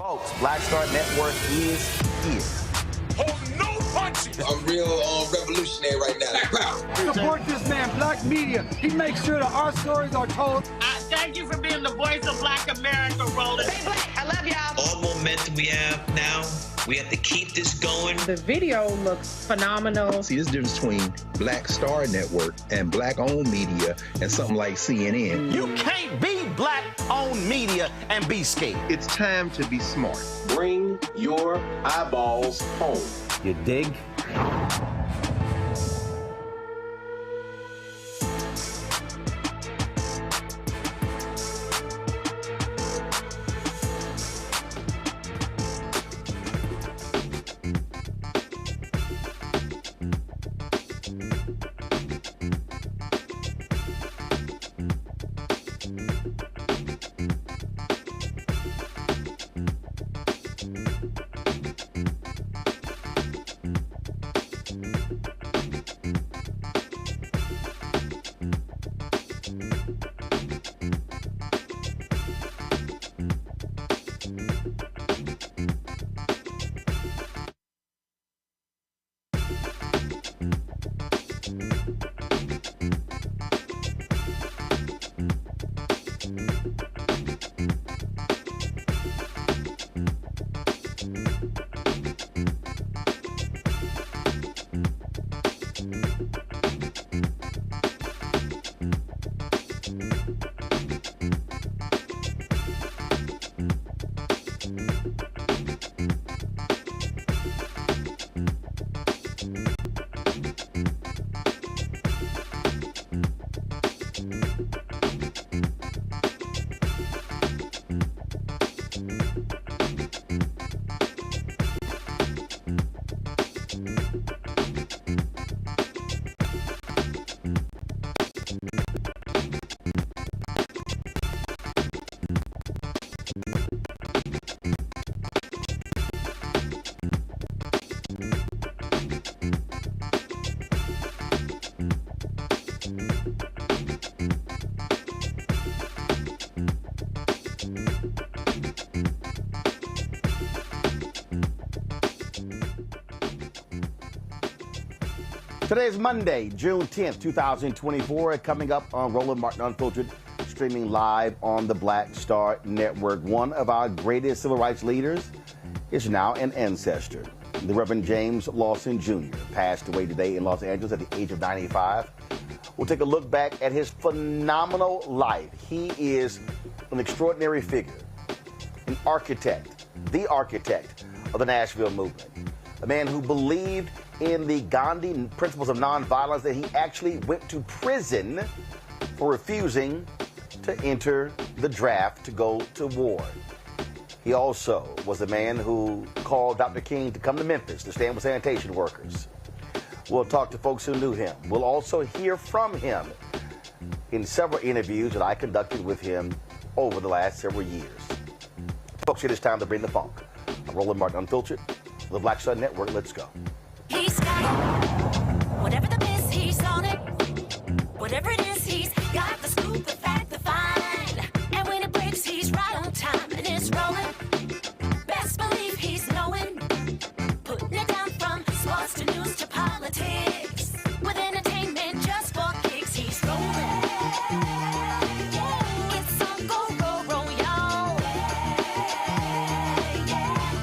Folks, Black Star Network is here. Hold no punches. I'm real revolutionary right now. Support this man, Black Media. He makes sure that our stories are told. Thank you for being the voice of Black America, Roland. Stay black. I love y'all. All momentum we have now, we have to keep this going. The video looks phenomenal. See, this difference between Black Star Network and black-owned media and something like CNN. You can't be black-owned media and be scared. It's time to be smart. Bring your eyeballs home. You dig? Today is Monday, June 10th, 2024. Coming up on Roland Martin Unfiltered, streaming live on the Black Star Network. One of our greatest civil rights leaders is now an ancestor. The Reverend James Lawson Jr. passed away today in Los Angeles at the age of 95. We'll take a look back at his phenomenal life. He is an extraordinary figure, an architect, the architect of the Nashville movement, a man who believed in the Gandhi principles of nonviolence, that he actually went to prison for refusing to enter the draft to go to war. He also was the man who called Dr. King to come to Memphis to stand with sanitation workers. We'll talk to folks who knew him. We'll also hear from him in several interviews that I conducted with him over the last several years. Folks, it is time to bring the funk. I'm Roland Martin Unfiltered, the Black Star Network. Let's go. He's got it. Whatever the miss, he's on it. Whatever it is, he's got the scoop, the fact, the find. And when it breaks, he's right on time and it's rolling. Best believe he's knowing. Putting it down from sports to news to politics. With entertainment just for kicks, he's rolling. It's on go, roll, roll, y'all.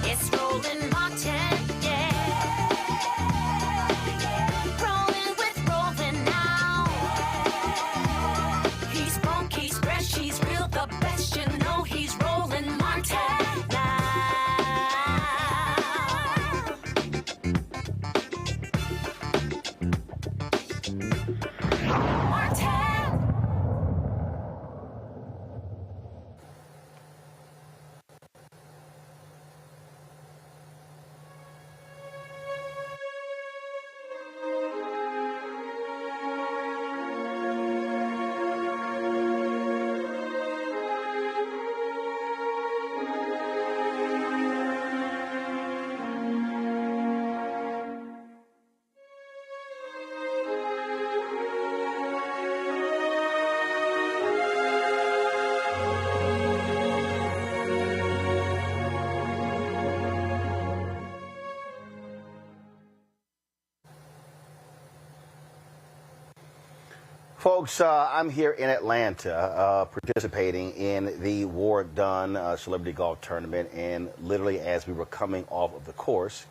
It's Roland Martin, yeah. Folks, I'm here in Atlanta participating in the War Done Celebrity Golf Tournament, and literally as we were coming off of the course,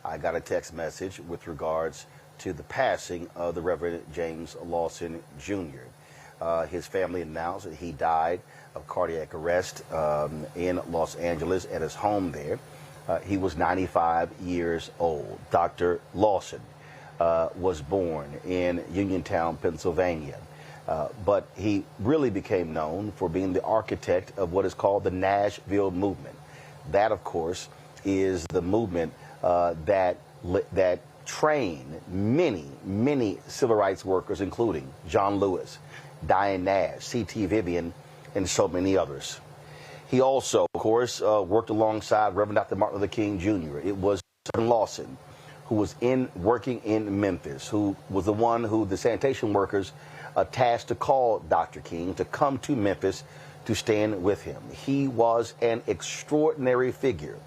I got a text message with regards to the passing of the Reverend James Lawson Jr. His family announced that he died of cardiac arrest in Los Angeles at his home there. He was 95 years old. Dr. Lawson was born in Uniontown, Pennsylvania, but he really became known for being the architect of what is called the Nashville movement. That, of course, is the movement that trained many civil rights workers, including John Lewis, Diane Nash, C.T. Vivian, and so many others. He also, of course, worked alongside Reverend Dr. Martin Luther King Jr. It was Lawson who was working in Memphis, who was the one who the sanitation workers tasked to call Dr. King to come to Memphis to stand with him. He was an extraordinary figure.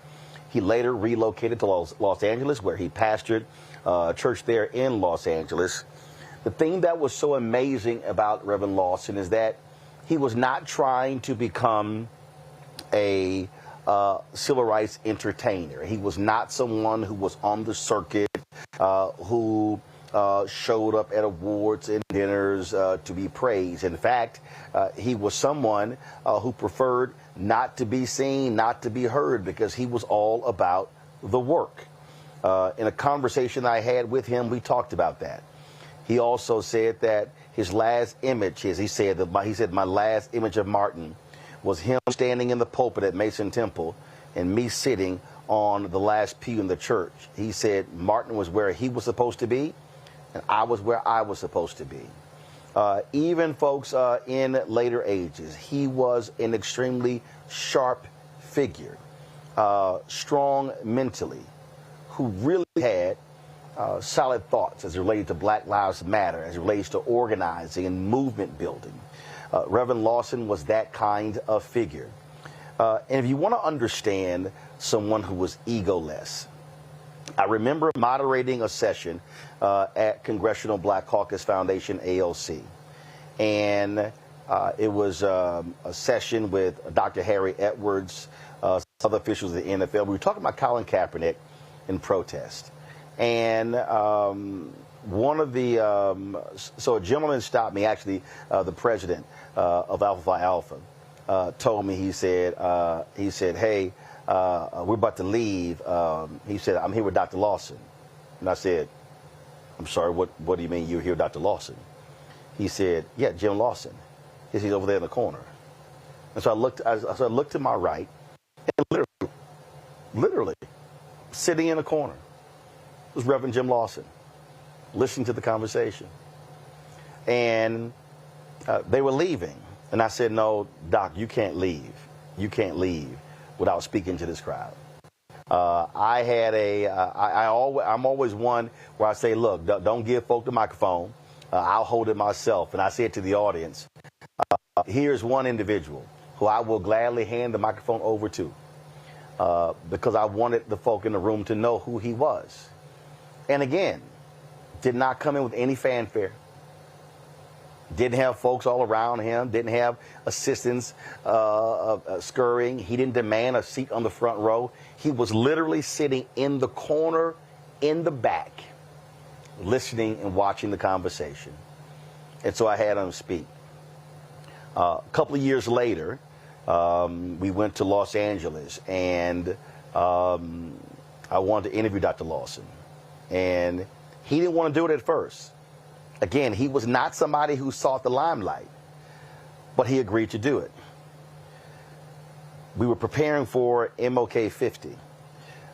He later relocated to Los Angeles, where he pastored a church there in Los Angeles. The thing that was so amazing about Reverend Lawson is that he was not trying to become a civil rights entertainer. He was not someone who was on the circuit, who showed up at awards and dinners to be praised. In fact, he was someone who preferred not to be seen, not to be heard, because he was all about the work. In a conversation I had with him, we talked about that. He also said that his last image, he said my last image of Martin was him standing in the pulpit at Mason Temple and me sitting on the last pew in the church. He said Martin was where he was supposed to be, and I was where I was supposed to be. Even folks in later ages, he was an extremely sharp figure, strong mentally, who really had solid thoughts as it related to Black Lives Matter, as it relates to organizing and movement building. Reverend Lawson was that kind of figure. And if you want to understand someone who was egoless, I remember moderating a session at Congressional Black Caucus Foundation, AOC. And it was a session with Dr. Harry Edwards, other officials of the NFL. We were talking about Colin Kaepernick in protest. And one of the, so a gentleman stopped me, actually, the president of Alpha Phi Alpha, told me, he said, hey, we're about to leave. He said, I'm here with Dr. Lawson. And I said, I'm sorry, what do you mean you're here with Dr. Lawson? He said, yeah, Jim Lawson. He's over there in the corner. And so I looked to my right, and literally, sitting in a corner was Reverend Jim Lawson, listening to the conversation. And they were leaving. And I said, no, Doc, you can't leave. You can't leave without speaking to this crowd. I'm always one where I say, look, don't give folk the microphone. I'll hold it myself. And I said to the audience, here's one individual who I will gladly hand the microphone over to because I wanted the folk in the room to know who he was. And again, did not come in with any fanfare. Didn't have folks all around him. Didn't have assistants scurrying. He didn't demand a seat on the front row. He was literally sitting in the corner in the back, listening and watching the conversation. And so I had him speak. A couple of years later, we went to Los Angeles, and I wanted to interview Dr. Lawson. And he didn't want to do it at first. Again, he was not somebody who sought the limelight, but he agreed to do it. We were preparing for MLK 50,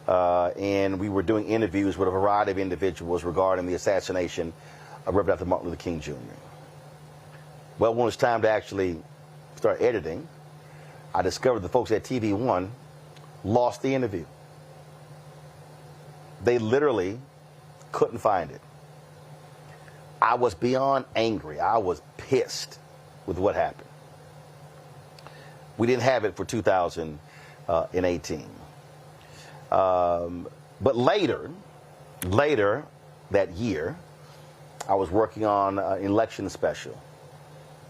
and we were doing interviews with a variety of individuals regarding the assassination of Reverend Dr. Martin Luther King Jr. Well, when it was time to actually start editing, I discovered the folks at TV One lost the interview. They literally couldn't find it. I was beyond angry. I was pissed with what happened. We didn't have it for 2018. But later that year, I was working on an election special.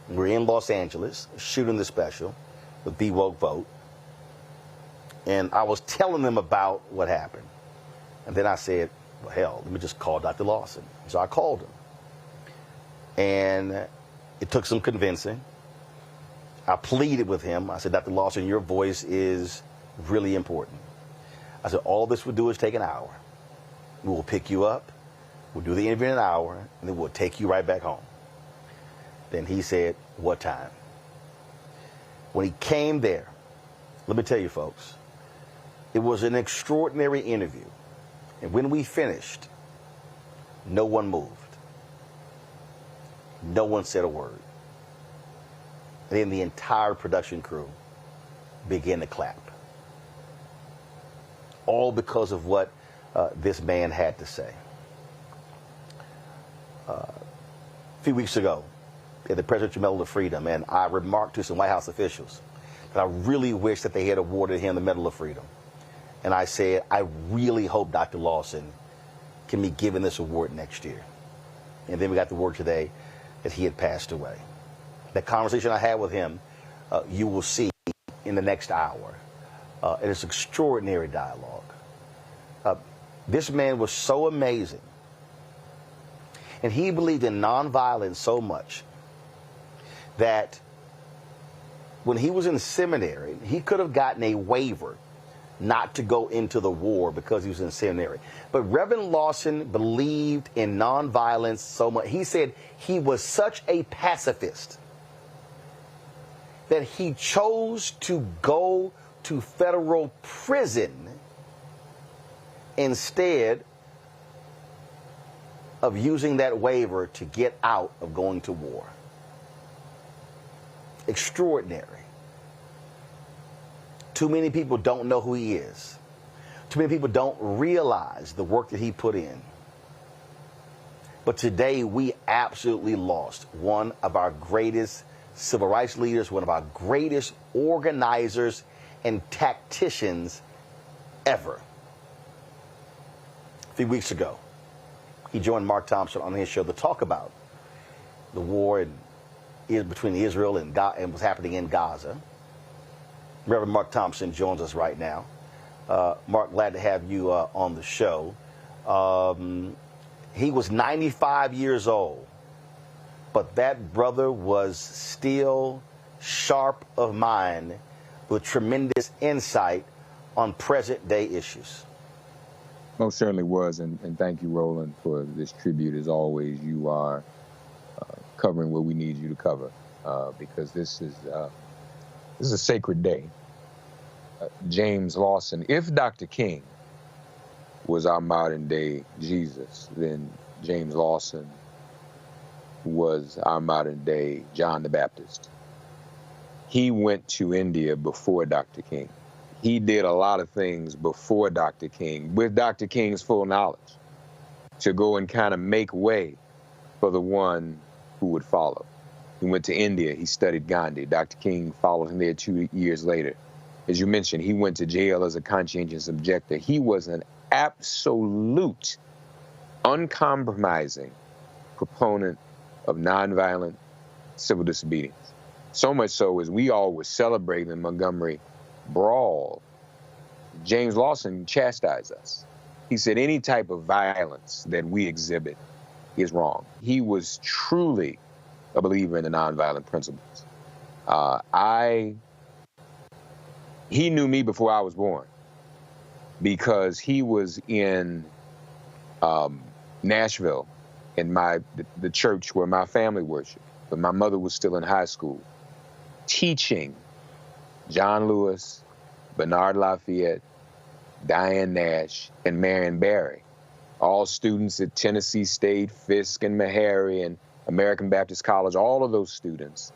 We're in Los Angeles shooting the special, the Be Woke Vote. And I was telling them about what happened. And then I said, well, hell, let me just call Dr. Lawson. So I called him. And it took some convincing. I pleaded with him. I said, Dr. Lawson, your voice is really important. I said, all this would do is take an hour. We will pick you up. We'll do the interview in an hour, and then we'll take you right back home. Then he said, what time? When he came there, let me tell you, folks, it was an extraordinary interview. And when we finished, no one moved. No one said a word. And then the entire production crew began to clap. All because of what this man had to say. A few weeks ago, at the Presidential Medal of Freedom, and I remarked to some White House officials that I really wish that they had awarded him the Medal of Freedom. And I said, I really hope Dr. Lawson can be given this award next year. And then we got the word today that he had passed away. That conversation I had with him, you will see in the next hour. It is extraordinary dialogue. This man was so amazing. And he believed in nonviolence so much that when he was in seminary, he could have gotten a waiver not to go into the war because he was in seminary. But Reverend Lawson believed in nonviolence so much. He said he was such a pacifist that he chose to go to federal prison instead of using that waiver to get out of going to war. Extraordinary. Too many people don't know who he is. Too many people don't realize the work that he put in. But today we absolutely lost one of our greatest civil rights leaders, one of our greatest organizers and tacticians ever. A few weeks ago, he joined Mark Thompson on his show to talk about the war between Israel and what's happening in Gaza. Reverend Mark Thompson joins us right now. Mark, glad to have you on the show. He was 95 years old, but that brother was still sharp of mind with tremendous insight on present-day issues. Most certainly was, and thank you, Roland, for this tribute. As always, you are covering what we need you to cover, because this is a sacred day. James Lawson, if Dr. King was our modern-day Jesus, then James Lawson was our modern-day John the Baptist. He went to India before Dr. King. He did a lot of things before Dr. King, with Dr. King's full knowledge, to go and kind of make way for the one who would follow. He went to India. He studied Gandhi. Dr. King followed him there 2 years later. As you mentioned, he went to jail as a conscientious objector. He was an absolute, uncompromising proponent of nonviolent civil disobedience. So much so as we all were celebrating the Montgomery brawl, James Lawson chastised us. He said any type of violence that we exhibit is wrong. He was truly a believer in the nonviolent principles. He knew me before I was born, because he was in Nashville, in the church where my family worshiped, but my mother was still in high school, teaching John Lewis, Bernard Lafayette, Diane Nash, and Marion Barry, all students at Tennessee State, Fisk and Meharry, and American Baptist College, all of those students,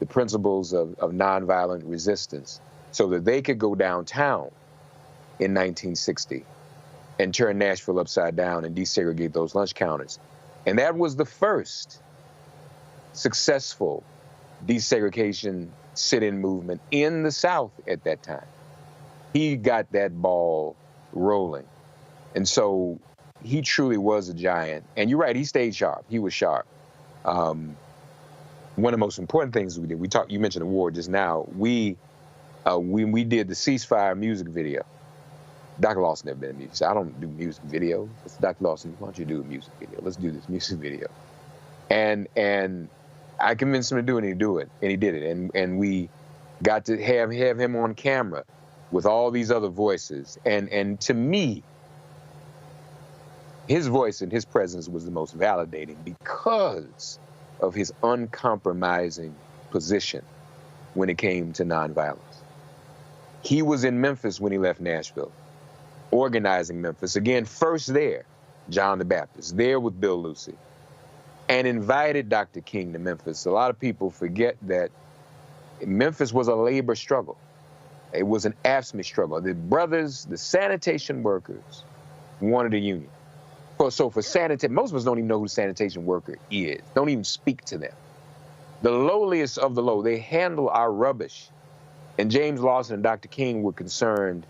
the principles of nonviolent resistance, so that they could go downtown in 1960 and turn Nashville upside down and desegregate those lunch counters. And that was the first successful desegregation sit-in movement in the South at that time. He got that ball rolling. And so he truly was a giant. And you're right, he stayed sharp. He was sharp. one of the most important things we did, you mentioned the war just now, we did the ceasefire music video. Dr. Lawson never been in music. I don't do music videos. It's Dr. Lawson, why don't you do a music video? Let's do this music video. And I convinced him to do it, and he did it. And we got to have him on camera with all these other voices. And to me, his voice and his presence was the most validating because of his uncompromising position when it came to nonviolence. He was in Memphis when he left Nashville, organizing Memphis. Again, first there, John the Baptist, there with Bill Lucy, and invited Dr. King to Memphis. A lot of people forget that Memphis was a labor struggle. It was an AFSCME struggle. The brothers, the sanitation workers, wanted a union. So for sanitation, most of us don't even know who a sanitation worker is, don't even speak to them. The lowliest of the low, they handle our rubbish. And James Lawson and Dr. King were concerned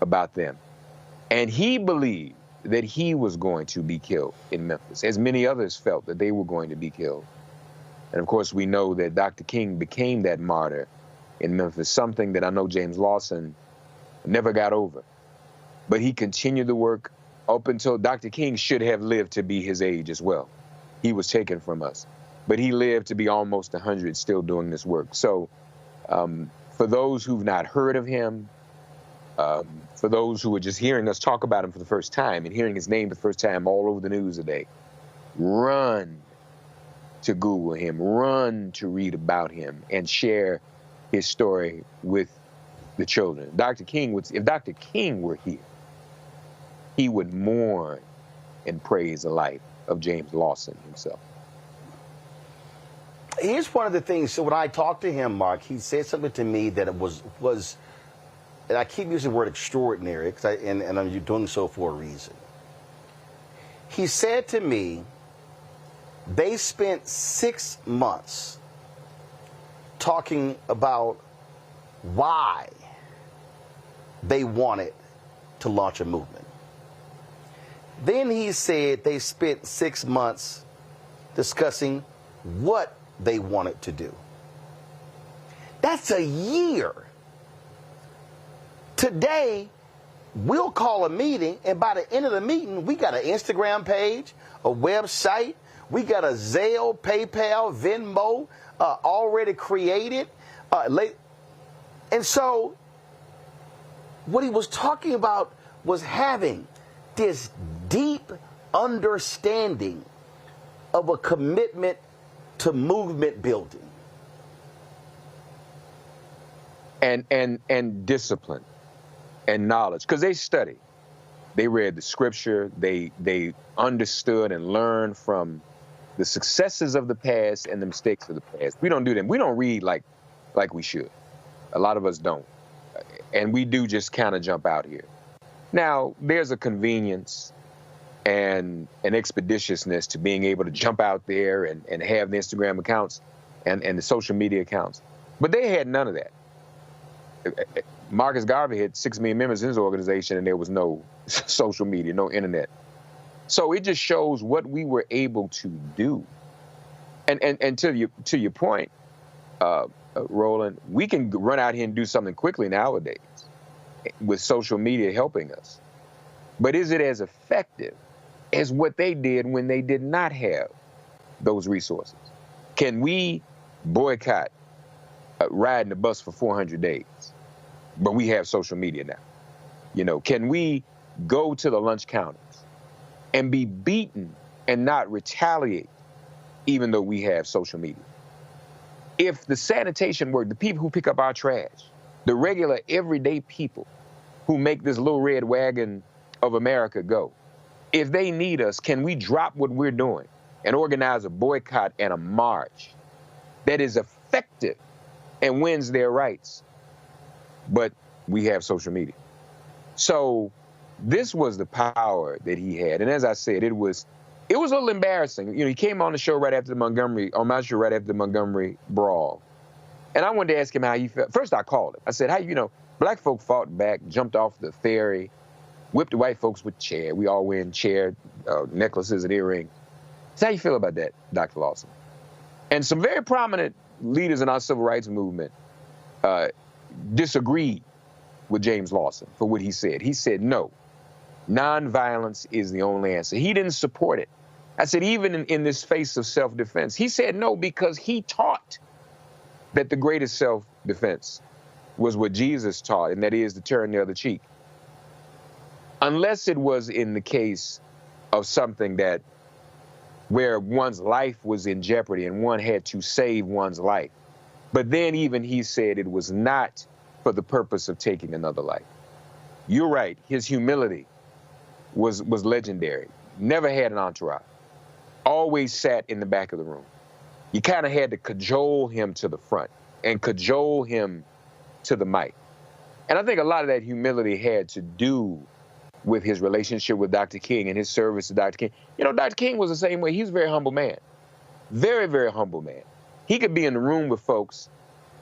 about them. And he believed that he was going to be killed in Memphis, as many others felt that they were going to be killed. And of course, we know that Dr. King became that martyr in Memphis, something that I know James Lawson never got over. But he continued the work up until Dr. King should have lived to be his age as well. He was taken from us. But he lived to be almost 100 still doing this work. So for those who've not heard of him, for those who are just hearing us talk about him for the first time and hearing his name for the first time all over the news today, run to Google him, run to read about him and share his story with the children. Dr. King if Dr. King were here, he would mourn and praise the life of James Lawson himself. Here's one of the things. So when I talked to him, Mark, he said something to me that it was and I keep using the word extraordinary, and I'm doing so for a reason. He said to me, they spent 6 months talking about why they wanted to launch a movement. Then he said they spent 6 months discussing what they wanted to do. That's a year. Today, we'll call a meeting, and by the end of the meeting, we got an Instagram page, a website, we got a Zelle, PayPal, Venmo already created. And so what he was talking about was having this deep understanding of a commitment to movement building. And discipline and knowledge, because they studied. They read the scripture, they understood and learned from the successes of the past and the mistakes of the past. We don't do them. We don't read like we should. A lot of us don't. And we do just kind of jump out here. Now, there's a convenience and an expeditiousness to being able to jump out there and have the Instagram accounts and the social media accounts. But they had none of that. Marcus Garvey had 6 million members in his organization, and there was no social media, no internet. So it just shows what we were able to do. And to your point, Roland, we can run out here and do something quickly nowadays with social media helping us. But is it as effective as what they did when they did not have those resources? Can we boycott riding the bus for 400 days, but we have social media now? You know, can we go to the lunch counters and be beaten and not retaliate, even though we have social media? If the sanitation work, the people who pick up our trash, the regular everyday people who make this little red wagon of America go, if they need us, can we drop what we're doing and organize a boycott and a march that is effective and wins their rights? But we have social media. So this was the power that he had. And as I said, it was a little embarrassing. You know, he came on the show right after the Montgomery brawl. And I wanted to ask him how he felt. First, I called him. I said, black folk fought back, jumped off the ferry, whipped the white folks with chair. We all wearing chair necklaces and earrings. So how you feel about that, Dr. Lawson? And some very prominent leaders in our civil rights movement disagreed with James Lawson for what he said. He said, no, nonviolence is the only answer. He didn't support it. I said, even in this face of self-defense, he said no because he taught that the greatest self-defense was what Jesus taught, and that is to turn the other cheek. Unless it was in the case of something where one's life was in jeopardy and one had to save one's life. But then even he said it was not for the purpose of taking another life. You're right, his humility was legendary. Never had an entourage. Always sat in the back of the room. You kind of had to cajole him to the front and cajole him to the mic. And I think a lot of that humility had to do with his relationship with Dr. King and his service to Dr. King. You know, Dr. King was the same way. He was a very humble man. Very, very humble man. He could be in the room with folks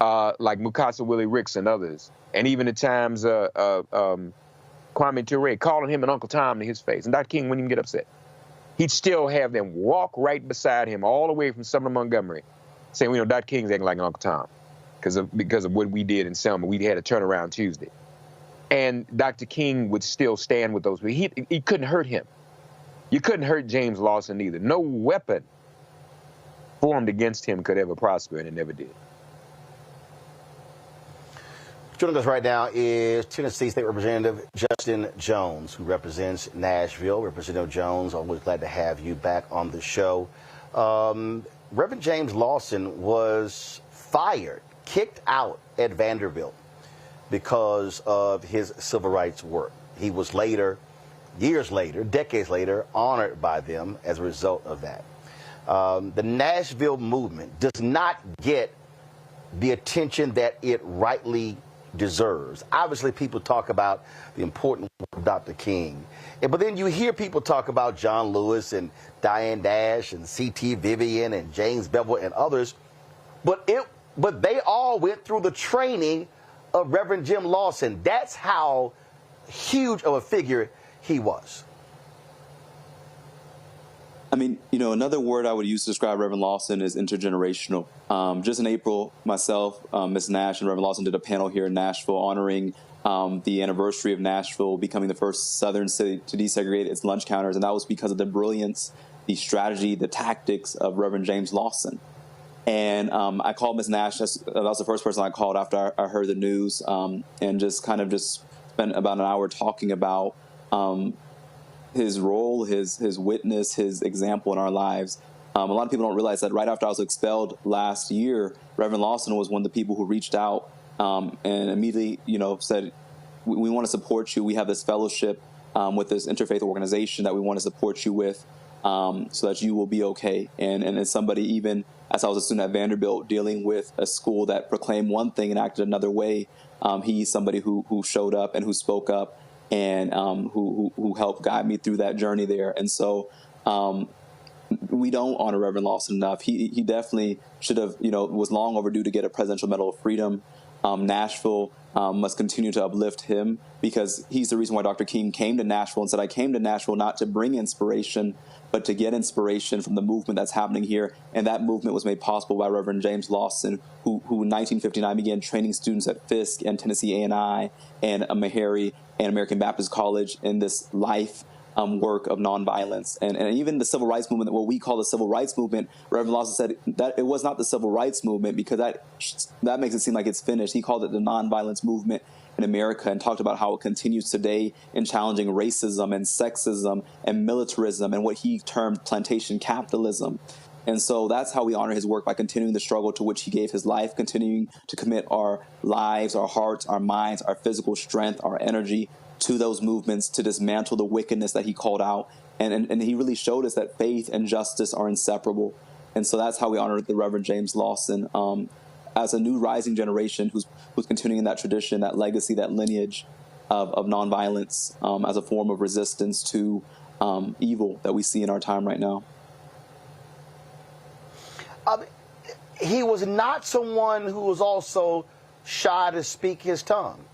like Mukasa Willie Ricks and others, and even at times Kwame Ture, calling him an Uncle Tom to his face. And Dr. King wouldn't even get upset. He'd still have them walk right beside him all the way from Sumner, Montgomery, saying, you know, Dr. King's acting like an Uncle Tom because of what we did in Selma. We had a turnaround Tuesday. And Dr. King would still stand with those people. He couldn't hurt him. You couldn't hurt James Lawson either. No weapon formed against him could ever prosper, and it never did. Joining us right now is Tennessee State Representative Justin Jones, who represents Nashville. Representative Jones, always glad to have you back on the show. Reverend James Lawson was fired, kicked out at Vanderbilt because of his civil rights work. He was later, years later, decades later, honored by them as a result of that. The Nashville movement does not get the attention that it rightly deserves. Obviously, people talk about the important work of Dr. King, but then you hear people talk about John Lewis and Diane Dash and C.T. Vivian and James Bevel and others, but they all went through the training of Reverend Jim Lawson. That's how huge of a figure he was. I mean, you know, another word I would use to describe Reverend Lawson is intergenerational. Just in April, myself, Ms. Nash, and Reverend Lawson did a panel here in Nashville honoring the anniversary of Nashville becoming the first Southern city to desegregate its lunch counters, and that was because of the brilliance, the strategy, the tactics of Reverend James Lawson. And I called Ms. Nash. That was the first person I called after I heard the news, and just spent about an hour talking about his role, his witness, his example in our lives. A lot of people don't realize that right after I was expelled last year, Reverend Lawson was one of the people who reached out and immediately, you know, said, we want to support you. We have this fellowship with this interfaith organization that we want to support you with so that you will be okay. And as somebody, even as I was a student at Vanderbilt dealing with a school that proclaimed one thing and acted another way, he's somebody who showed up and who spoke up and who helped guide me through that journey there. And so we don't honor Reverend Lawson enough. He definitely should have, you know, was long overdue to get a Presidential Medal of Freedom. Nashville must continue to uplift him because he's the reason why Dr. King came to Nashville and said, I came to Nashville not to bring inspiration, but to get inspiration from the movement that's happening here. And that movement was made possible by Reverend James Lawson, who in 1959 began training students at Fisk and Tennessee A&I and Meharry and American Baptist College in this life work of nonviolence. And even the civil rights movement, what we call the civil rights movement, Reverend Lawson said that it was not the civil rights movement because that makes it seem like it's finished. He called it the nonviolence movement in America and talked about how it continues today in challenging racism and sexism and militarism and what he termed plantation capitalism. And so that's how we honor his work, by continuing the struggle to which he gave his life, continuing to commit our lives, our hearts, our minds, our physical strength, our energy to those movements to dismantle the wickedness that he called out. And he really showed us that faith and justice are inseparable. And so that's how we honor the Reverend James Lawson as a new rising generation who's continuing that tradition, that legacy, that lineage of nonviolence as a form of resistance to evil that we see in our time right now. He was not someone who was also shy to speak his tongue.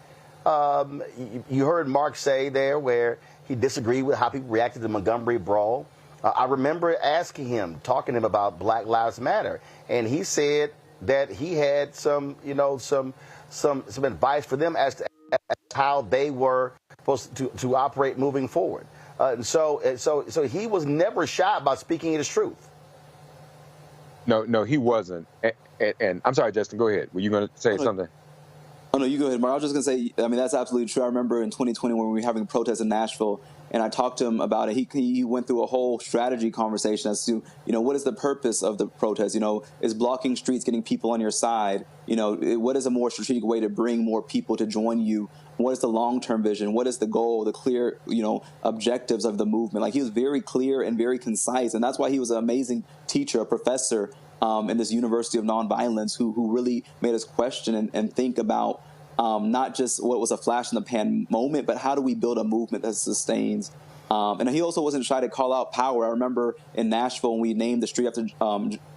You heard Mark say there where he disagreed with how people reacted to the Montgomery brawl. I remember asking him, talking to him about Black Lives Matter, and he said that he had some advice for them as to how they were supposed to operate moving forward. So he was never shy about speaking his truth. No, he wasn't. And I'm sorry, Justin, go ahead. Were you going to say something? Oh, no, you go ahead, Mark. I was just going to say, I mean, that's absolutely true. I remember in 2020 when we were having protests in Nashville, and I talked to him about it. He went through a whole strategy conversation as to, what is the purpose of the protest? Is blocking streets getting people on your side? What is a more strategic way to bring more people to join you? What is the long-term vision? What is the goal, the clear, objectives of the movement? Like, he was very clear and very concise, and that's why he was an amazing teacher, a professor in this University of Nonviolence who really made us question and think about not just what was a flash in the pan moment, but how do we build a movement that sustains? And he also wasn't shy to call out power. I remember in Nashville when we named the street after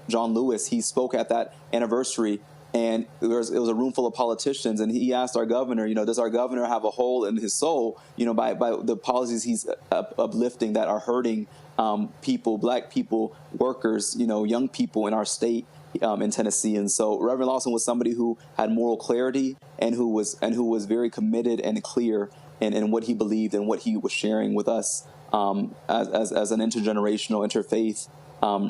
John Lewis, he spoke at that anniversary, and it was a room full of politicians, and he asked our governor, does our governor have a hole in his soul, by the policies he's uplifting that are hurting people, Black people, workers, young people in our state in Tennessee. And so Reverend Lawson was somebody who had moral clarity and who was very committed and clear in what he believed and what he was sharing with us as an intergenerational, interfaith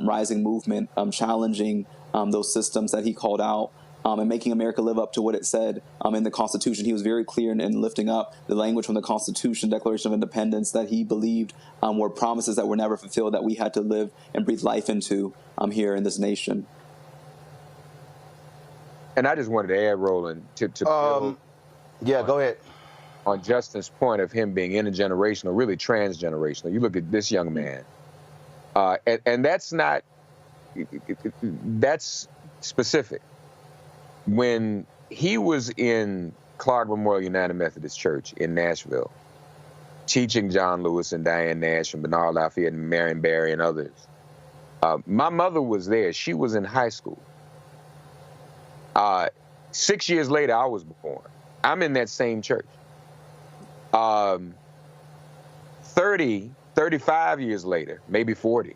rising movement, challenging those systems that he called out. And making America live up to what it said in the Constitution. He was very clear in lifting up the language from the Constitution, Declaration of Independence, that he believed were promises that were never fulfilled, that we had to live and breathe life into here in this nation. And I just wanted to add, Roland, to build go ahead. On Justin's point of him being intergenerational, really transgenerational. You look at this young man, and that's not, that's specific. When he was in Clark Memorial United Methodist Church in Nashville, teaching John Lewis and Diane Nash and Bernard Lafayette and Marion Barry and others, my mother was there. She was in high school. 6 years later, I was born. I'm in that same church. 35 years later, maybe 40,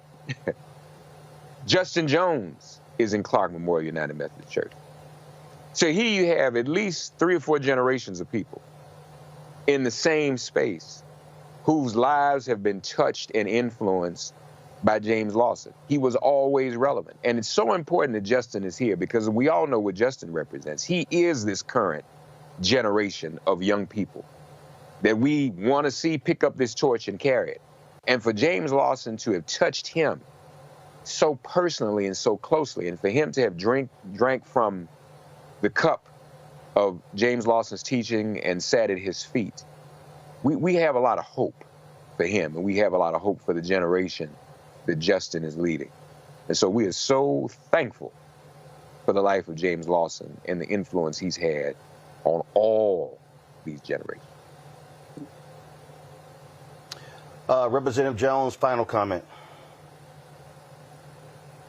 Justin Jones is in Clark Memorial United Methodist Church. So here you have at least 3 or 4 generations of people in the same space whose lives have been touched and influenced by James Lawson. He was always relevant. And it's so important that Justin is here because we all know what Justin represents. He is this current generation of young people that we want to see pick up this torch and carry it. And for James Lawson to have touched him so personally and so closely, and for him to have drank from the cup of James Lawson's teaching and sat at his feet, we have a lot of hope for him, and we have a lot of hope for the generation that Justin is leading. And so we are so thankful for the life of James Lawson and the influence he's had on all these generations. Representative Jones, final comment.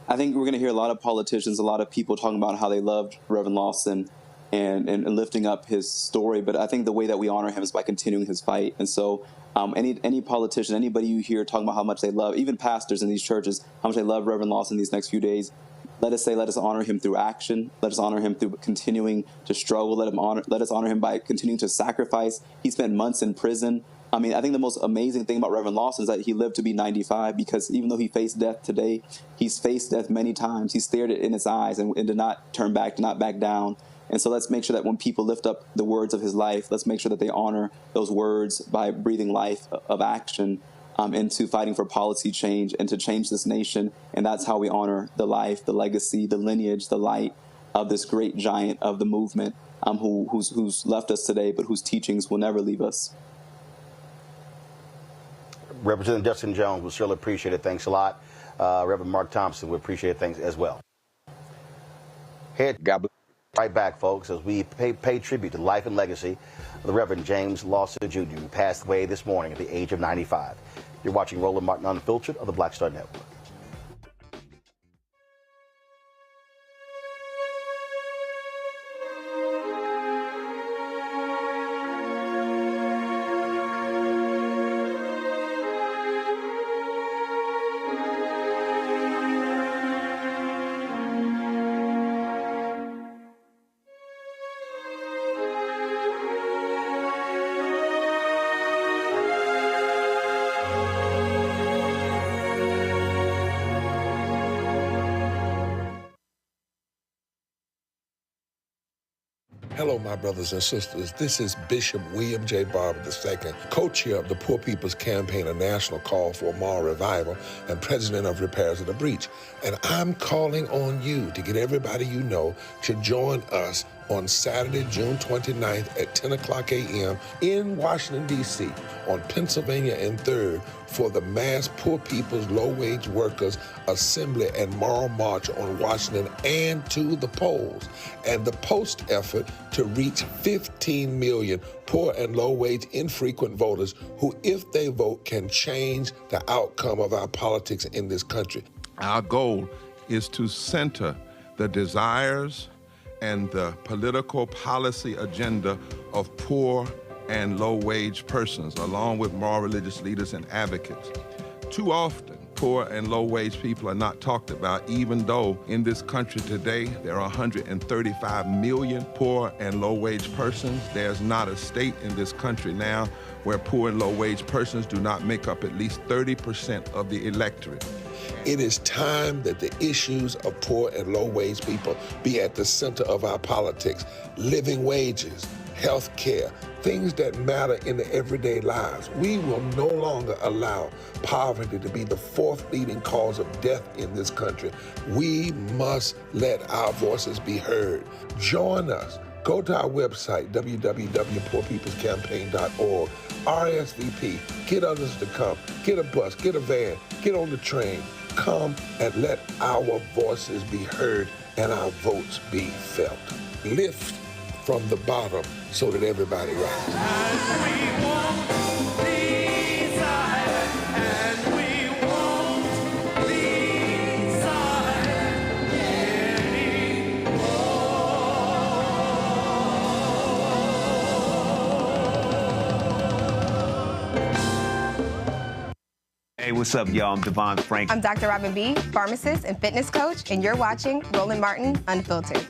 I think we're going to hear a lot of politicians, a lot of people talking about how they loved Reverend Lawson and lifting up his story. But I think the way that we honor him is by continuing his fight. And so any politician, anybody you hear talking about how much they love, even pastors in these churches, how much they love Reverend Lawson these next few days, let us honor him through action. Let us honor him through continuing to struggle. Let us honor him by continuing to sacrifice. He spent months in prison. I mean, I think the most amazing thing about Reverend Lawson is that he lived to be 95, because even though he faced death today, he's faced death many times. He stared it in his eyes and did not turn back, did not back down. And so let's make sure that when people lift up the words of his life, let's make sure that they honor those words by breathing life of action into fighting for policy change and to change this nation. And that's how we honor the life, the legacy, the lineage, the light of this great giant of the movement who's left us today, but whose teachings will never leave us. Representative Justin Jones, we surely appreciate it. Thanks a lot. Reverend Mark Thompson, we appreciate it. Thanks as well. God bless. Right back, folks, as we pay tribute to the life and legacy of the Reverend James Lawson Jr., who passed away this morning at the age of 95. You're watching Roland Martin Unfiltered of the Black Star Network. Hello, my brothers and sisters. This is Bishop William J. Barber II, co-chair of the Poor People's Campaign, a national call for moral revival, and president of Repairs of the Breach. And I'm calling on you to get everybody you know to join us on Saturday, June 29th at 10 o'clock a.m. in Washington, D.C. on Pennsylvania and 3rd for the mass Poor People's Low-Wage Workers Assembly and Moral March on Washington and to the polls, and the post effort to reach 15 million poor and low-wage infrequent voters who, if they vote, can change the outcome of our politics in this country. Our goal is to center the desires and the political policy agenda of poor and low-wage persons, along with moral religious leaders and advocates. Too often, poor and low-wage people are not talked about, even though in this country today there are 135 million poor and low-wage persons. There's not a state in this country now where poor and low-wage persons do not make up at least 30% of the electorate. It is time that the issues of poor and low-wage people be at the center of our politics. Living wages, health care, things that matter in the everyday lives. We will no longer allow poverty to be the fourth leading cause of death in this country. We must let our voices be heard. Join us. Go to our website, www.poorpeoplescampaign.org. RSVP. Get others to come. Get a bus. Get a van. Get on the train. Come and let our voices be heard and our votes be felt. Lift from the bottom so that everybody rises. Hey, what's up, y'all? I'm Devon Frank. I'm Dr. Robin B., pharmacist and fitness coach, and you're watching Roland Martin Unfiltered.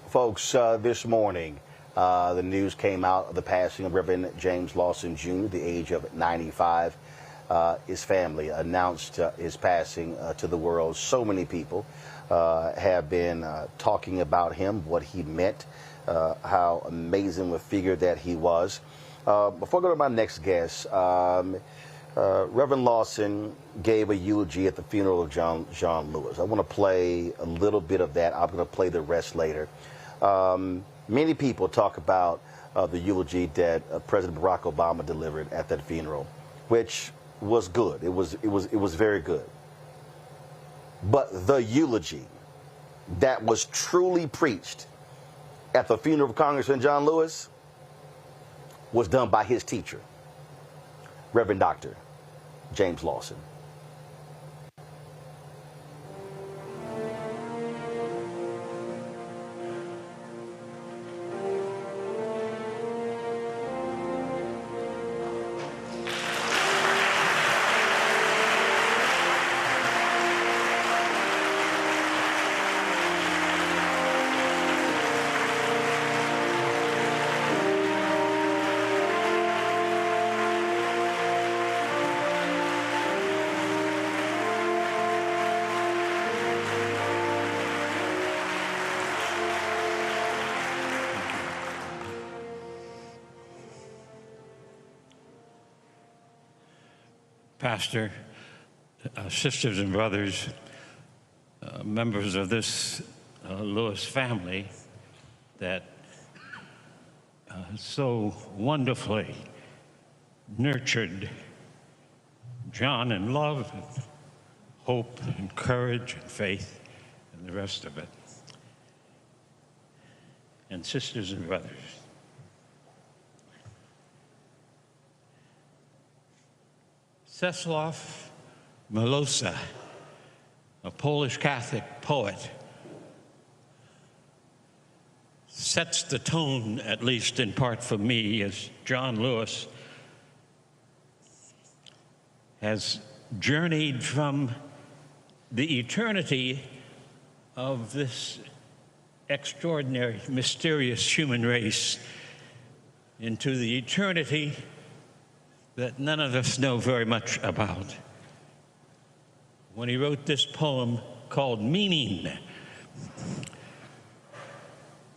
Folks, this morning, the news came out of the passing of Reverend James Lawson Jr., the age of 95. His family announced his passing to the world. So many people have been talking about him, what he meant, how amazing a figure that he was. Before I go to my next guest, Reverend Lawson gave a eulogy at the funeral of John Lewis. I want to play a little bit of that. I'm going to play the rest later. Many people talk about the eulogy that President Barack Obama delivered at that funeral, which was good. It was very good. But the eulogy that was truly preached at the funeral of Congressman John Lewis was done by his teacher, Reverend Dr. James Lawson. Pastor, sisters and brothers, members of this Lewis family that so wonderfully nurtured John in love, and hope, and courage, and faith, and the rest of it. And sisters and brothers, Czesław Miłosz, a Polish Catholic poet, sets the tone, at least in part for me, as John Lewis has journeyed from the eternity of this extraordinary, mysterious human race into the eternity that none of us know very much about. When he wrote this poem called Meaning,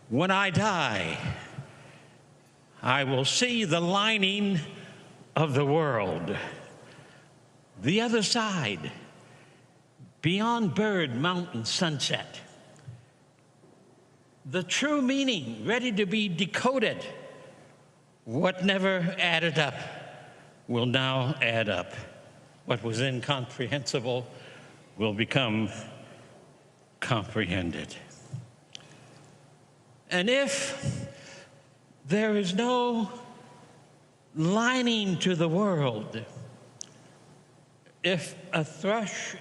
when I die, I will see the lining of the world, the other side, beyond bird, mountain, sunset. The true meaning ready to be decoded. What never added up will now add up. What was incomprehensible will become comprehended. And if there is no lining to the world, if a thrush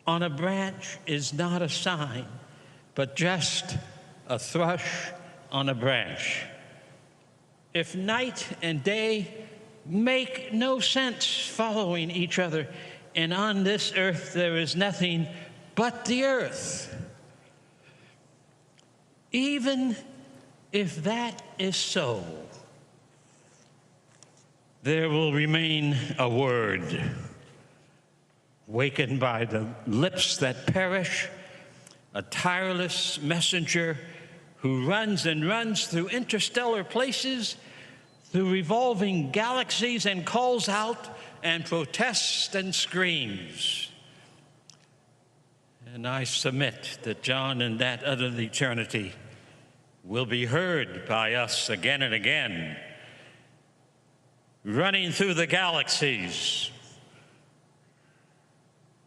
on a branch is not a sign, but just a thrush on a branch, if night and day make no sense following each other, and on this earth there is nothing but the earth, even if that is so, there will remain a word, wakened by the lips that perish, a tireless messenger who runs and runs through interstellar places, through revolving galaxies, and calls out and protests and screams. And I submit that John in that other eternity will be heard by us again and again, running through the galaxies,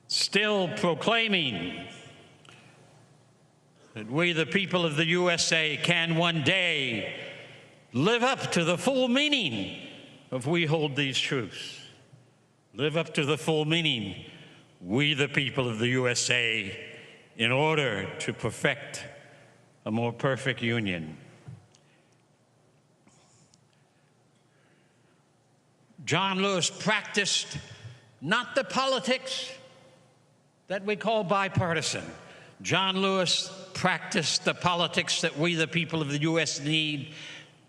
still proclaiming that we, the people of the USA, can one day live up to the full meaning of we hold these truths. Live up to the full meaning, we, the people of the USA, in order to perfect a more perfect union. John Lewis practiced not the politics that we call bipartisan. John Lewis practiced the politics that we, the people of the U.S., need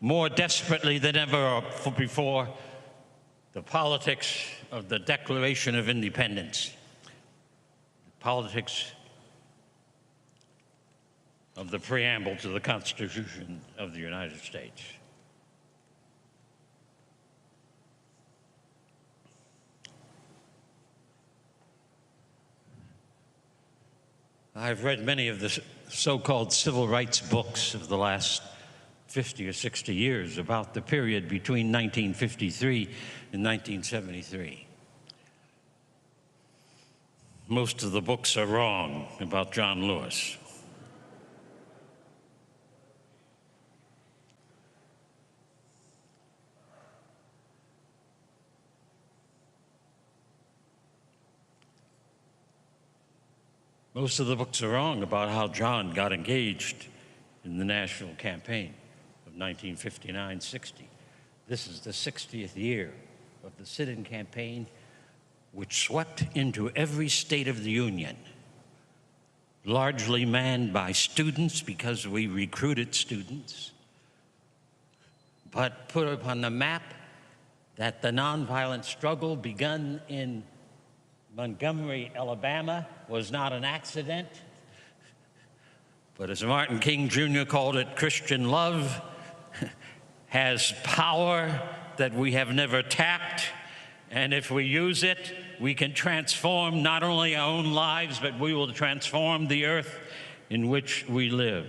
more desperately than ever before, the politics of the Declaration of Independence, the politics of the preamble to the Constitution of the United States. I've read many of the so-called civil rights books of the last 50 or 60 years about the period between 1953 and 1973. Most of the books are wrong about John Lewis. Most of the books are wrong about how John got engaged in the national campaign of 1959-60. This is the 60th year of the sit-in campaign, which swept into every state of the Union, largely manned by students because we recruited students, but put upon the map that the nonviolent struggle begun in Montgomery, Alabama, was not an accident, but as Martin King Jr. called it, Christian love has power that we have never tapped, and if we use it, we can transform not only our own lives, but we will transform the earth in which we live.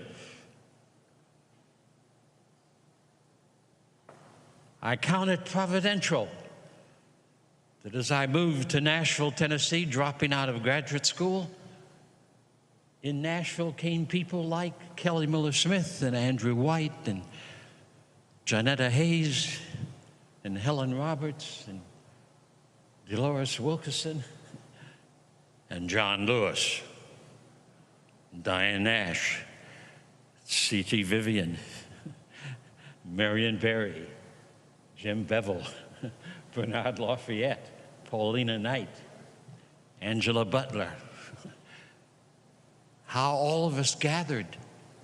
I count it providential that as I moved to Nashville, Tennessee, dropping out of graduate school, in Nashville came people like Kelly Miller Smith and Andrew White and Janetta Hayes and Helen Roberts and Dolores Wilkerson, and John Lewis, Diane Nash, C.T. Vivian, Marion Barry, Jim Bevel, Bernard Lafayette, Paulina Knight, Angela Butler. How all of us gathered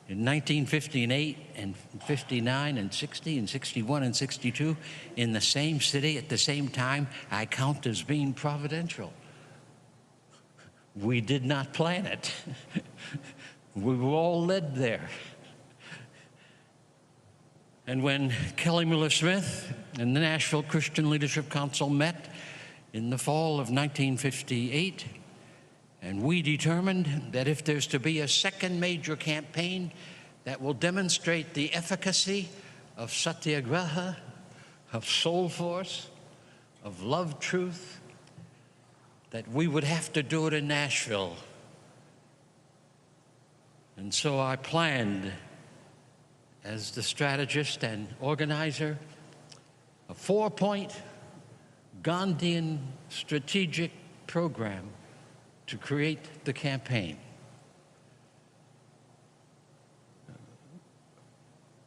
in 1958 and 59 and 60 and 61 and 62 in the same city at the same time, I count as being providential. We did not plan it. We were all led there. And when Kelly Miller Smith and the Nashville Christian Leadership Council met in the fall of 1958, and we determined that if there's to be a second major campaign that will demonstrate the efficacy of satyagraha, of soul force, of love truth, that we would have to do it in Nashville. And so I planned, as the strategist and organizer, a 4-point Gandhian strategic program to create the campaign.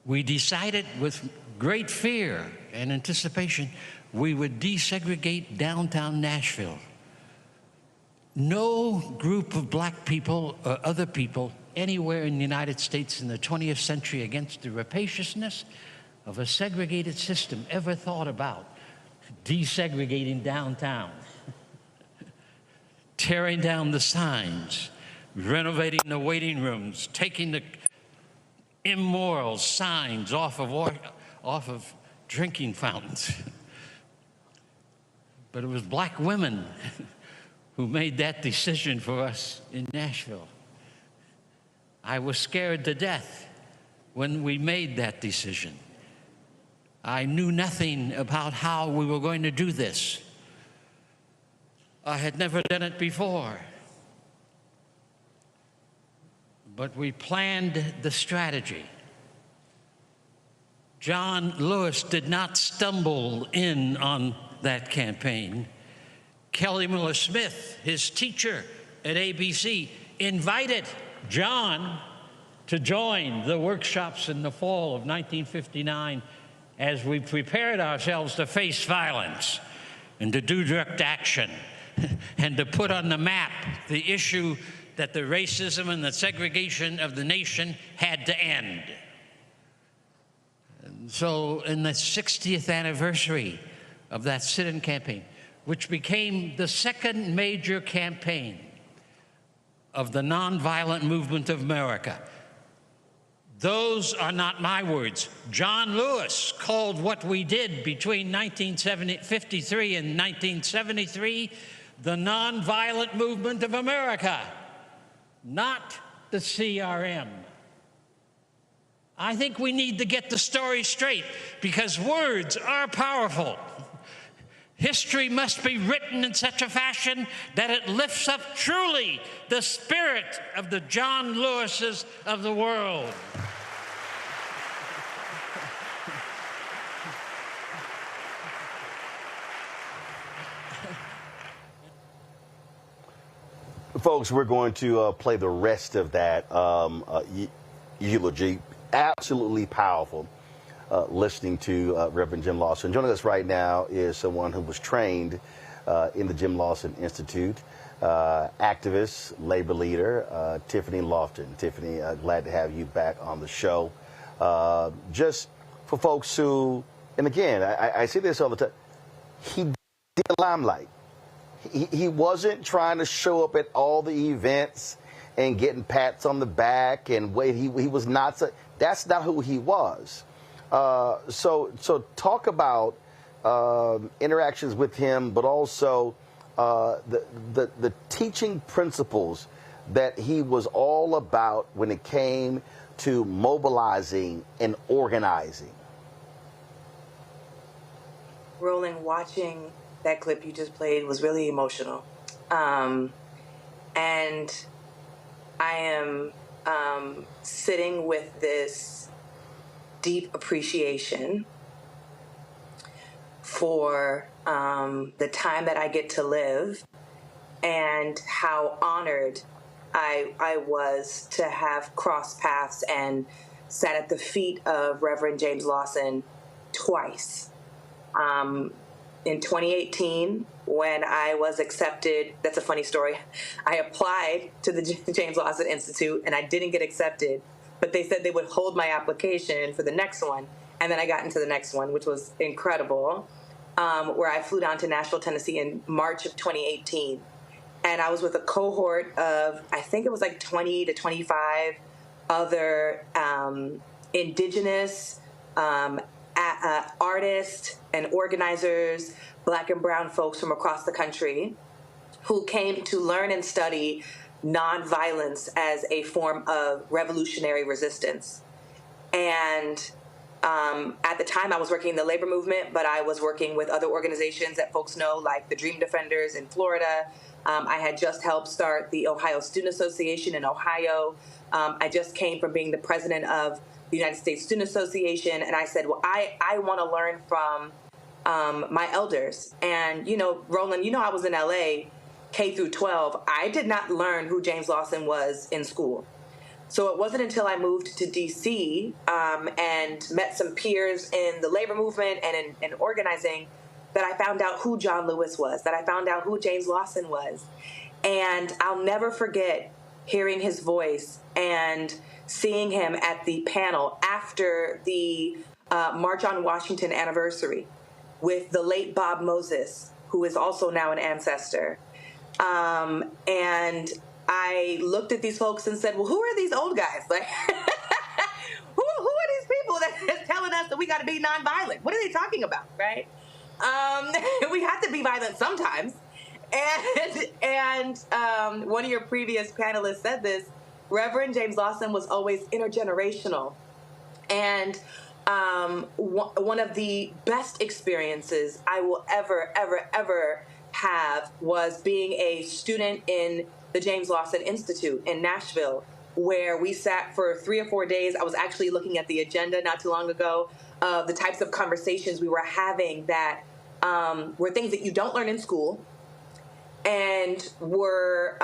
We decided with great fear and anticipation we would desegregate downtown Nashville. No group of black people or other people anywhere in the United States in the 20th century against the rapaciousness of a segregated system ever thought about desegregating downtown, tearing down the signs, renovating the waiting rooms, taking the immoral signs off of drinking fountains. But it was black women who made that decision for us in Nashville. I was scared to death when we made that decision. I knew nothing about how we were going to do this. I had never done it before. But we planned the strategy. John Lewis did not stumble in on that campaign. Kelly Miller Smith, his teacher at ABC, invited John to join the workshops in the fall of 1959 as we prepared ourselves to face violence and to do direct action and to put on the map the issue that the racism and the segregation of the nation had to end. And so in the 60th anniversary of that sit-in campaign, which became the second major campaign of the nonviolent movement of America. Those are not my words. John Lewis called what we did between 1953 and 1973 the nonviolent movement of America, not the CRM. I think we need to get the story straight because words are powerful. History must be written in such a fashion that it lifts up truly the spirit of the John Lewises of the world. Folks, we're going to play the rest of that eulogy. Absolutely powerful. Listening to Reverend Jim Lawson. Joining us right now is someone who was trained in the Jim Lawson Institute, activist, labor leader, Tiffany Lofton. Tiffany, glad to have you back on the show. Just for folks who, and again, I see this all the time, he did the limelight. He wasn't trying to show up at all the events and getting pats on the back and he was not, that's not who he was. So talk about interactions with him, but also the teaching principles that he was all about when it came to mobilizing and organizing. Roland, watching that clip you just played was really emotional. And I am sitting with this deep appreciation for the time that I get to live, and how honored I was to have crossed paths and sat at the feet of Reverend James Lawson twice. In 2018, when I was accepted, that's a funny story, I applied to the James Lawson Institute and I didn't get accepted, but they said they would hold my application for the next one. And then I got into the next one, which was incredible, where I flew down to Nashville, Tennessee in March of 2018. And I was with a cohort of, I think it was like 20 to 25 other indigenous artists and organizers, Black and brown folks from across the country, who came to learn and study nonviolence as a form of revolutionary resistance. And at the time, I was working in the labor movement, but I was working with other organizations that folks know, like the Dream Defenders in Florida. I had just helped start the Ohio Student Association in Ohio. I just came from being the president of the United States Student Association, and I said, well, I want to learn from my elders. And, you know, Roland, you know, I was in LA, K through 12. I did not learn who James Lawson was in school. So it wasn't until I moved to DC and met some peers in the labor movement and in organizing that I found out who John Lewis was, that I found out who James Lawson was. And I'll never forget hearing his voice and seeing him at the panel after the March on Washington anniversary with the late Bob Moses, who is also now an ancestor. And I looked at these folks and said, well, who are these old guys? Like, who are these people that's telling us that we got to be nonviolent? What are they talking about, right? We have to be violent sometimes. And one of your previous panelists said this, Reverend James Lawson was always intergenerational. And one of the best experiences I will ever have was being a student in the James Lawson Institute in Nashville, where we sat for 3 or 4 days. I was actually looking at the agenda not too long ago of the types of conversations we were having that were things that you don't learn in school, and were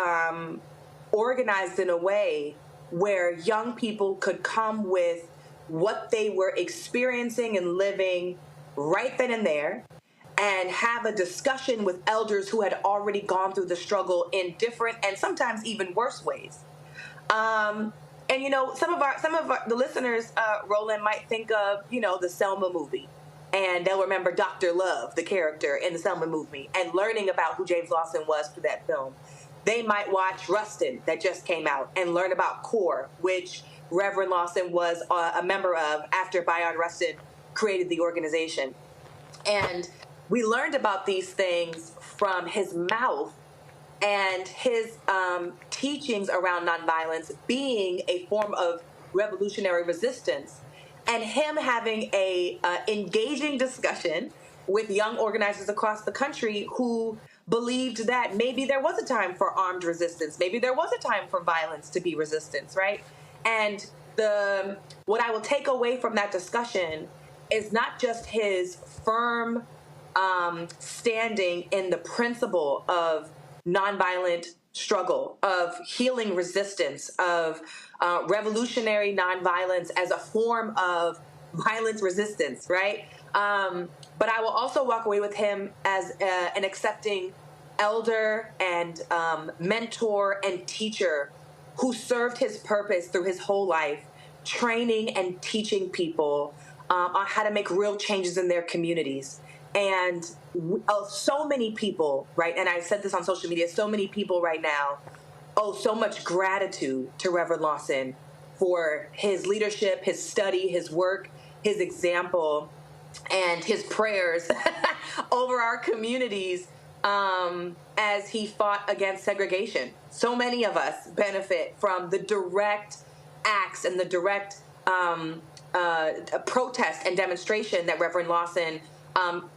organized in a way where young people could come with what they were experiencing and living right then and there, and have a discussion with elders who had already gone through the struggle in different and sometimes even worse ways. And you know, some of the listeners, Roland, might think of, you know, the Selma movie, and they'll remember Dr. Love, the character in the Selma movie, and learning about who James Lawson was through that film. They might watch Rustin, that just came out, and learn about CORE, which Reverend Lawson was a member of after Bayard Rustin created the organization. And we learned about these things from his mouth, and his teachings around nonviolence being a form of revolutionary resistance, and him having a engaging discussion with young organizers across the country who believed that maybe there was a time for armed resistance, maybe there was a time for violence to be resistance, right? And what I will take away from that discussion is not just his firm standing in the principle of nonviolent struggle, of healing resistance, of revolutionary nonviolence as a form of violence resistance, right? But I will also walk away with him as an accepting elder and mentor and teacher who served his purpose through his whole life, training and teaching people on how to make real changes in their communities. And so many people, right, and I said this on social media, so many people right now owe so much gratitude to Reverend Lawson for his leadership, his study, his work, his example, and his prayers over our communities as he fought against segregation. So many of us benefit from the direct acts and the direct protest and demonstration that Reverend Lawson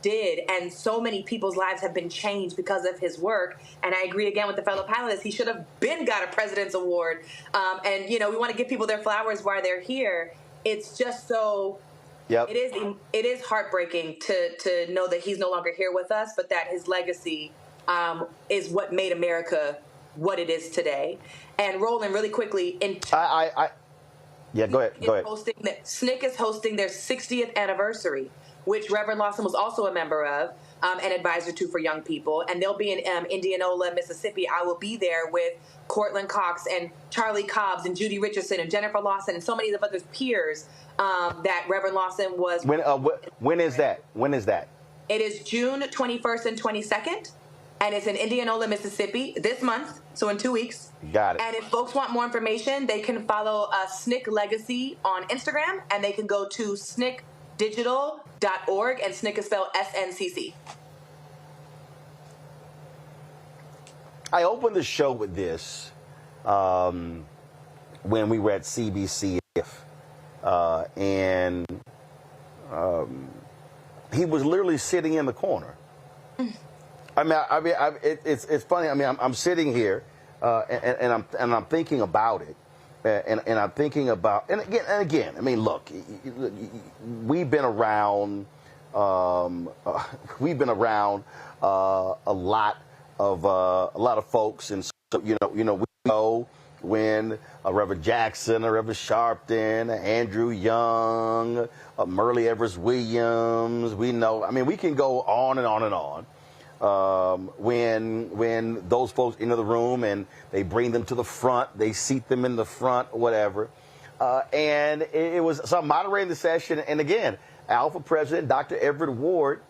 did, and so many people's lives have been changed because of his work. And I agree again with the fellow panelists, he should have got a President's Award. And, you know, we want to give people their flowers while they're here. It's just so Yep. It is heartbreaking to know that he's no longer here with us, but that his legacy is what made America what it is today. And Roland, really quickly, yeah, go ahead. SNCC is hosting their 60th anniversary, which Reverend Lawson was also a member of, an advisor to for young people. And they'll be in Indianola, Mississippi. I will be there with Cortland Cox and Charlie Cobbs and Judy Richardson and Jennifer Lawson and so many of other peers that Reverend Lawson was. When is that? It is June 21st and 22nd. And it's in Indianola, Mississippi this month, so in 2 weeks. Got it. And if folks want more information, they can follow SNCC Legacy on Instagram, and they can go to sncdigital.org, and SNCC is spelled SNCC. I opened the show with this when we were at CBC, and he was literally sitting in the corner. It's funny. I'm sitting here, and I'm thinking about it, and I'm thinking about, and again. Look, we've been around, a lot of folks, and so, we know when Reverend Jackson, Reverend Sharpton, Andrew Young, Merle Evers Williams. We know. We can go on and on and on. When those folks enter the room and they bring them to the front, they seat them in the front, whatever. And it was, so I'm moderating the session. And again, Alpha President Dr. Everett Ward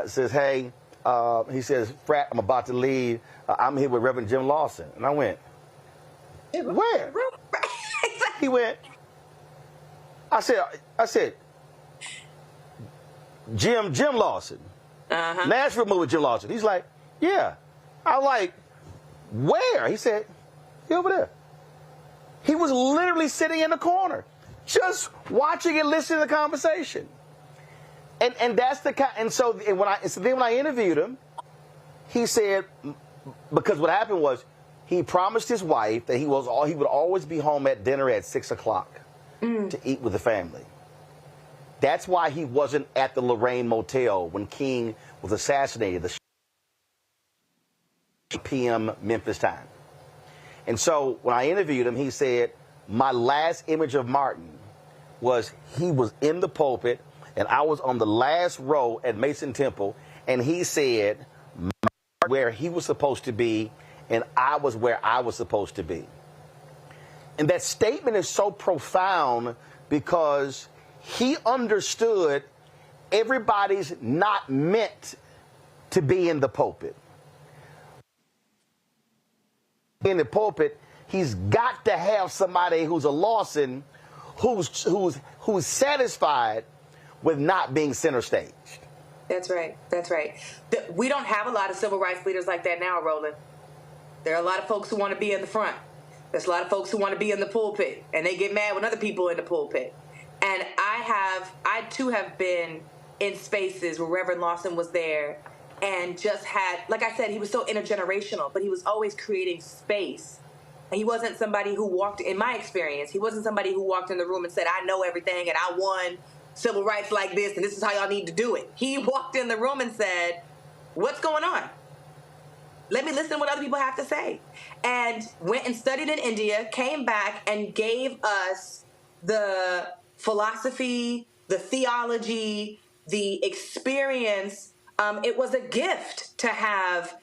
says, hey, he says, Frat, I'm about to leave. I'm here with Reverend Jim Lawson. And I went, where? He went, I said, Jim Lawson. Nashville moved with Jim Lawson. He's like, yeah. I'm like, where? He said, he over there. He was literally sitting in the corner, just watching and listening to the conversation. And that's the kind. And so then when I interviewed him, he said, because what happened was he promised his wife that he would always be home at dinner at 6 o'clock to eat with the family. That's why he wasn't at the Lorraine Motel when King was assassinated, the p.m. Memphis time. And so when I interviewed him, he said, my last image of Martin was he was in the pulpit, and I was on the last row at Mason Temple, and he said where he was supposed to be, and I was where I was supposed to be. And that statement is so profound because he understood everybody's not meant to be in the pulpit. In the pulpit, he's got to have somebody who's a Lawson, who's satisfied with not being center staged. That's right. We don't have a lot of civil rights leaders like that now, Roland. There are a lot of folks who want to be in the front. There's a lot of folks who want to be in the pulpit, and they get mad when other people are in the pulpit. And I too have been in spaces where Reverend Lawson was there and just had, like I said, he was so intergenerational, but he was always creating space. And he wasn't somebody who walked, in my experience, he wasn't somebody who walked in the room and said, I know everything and I won civil rights like this and this is how y'all need to do it. He walked in the room and said, what's going on? Let me listen to what other people have to say. And went and studied in India, came back and gave us the philosophy, the theology, the experience. It was a gift to have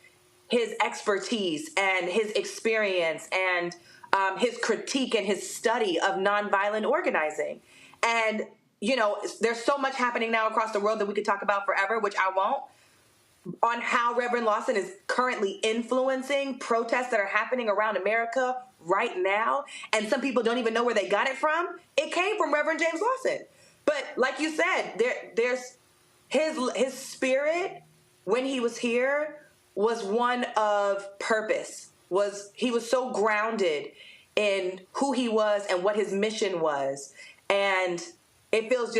his expertise and his experience and his critique and his study of nonviolent organizing. And, there's so much happening now across the world that we could talk about forever, which I won't, on how Reverend Lawson is currently influencing protests that are happening around America right now. And some people don't even know where they got it from. It came from Reverend James Lawson. But like you said, there's his spirit when he was here was one of purpose. He was so grounded in who he was and what his mission was. And it feels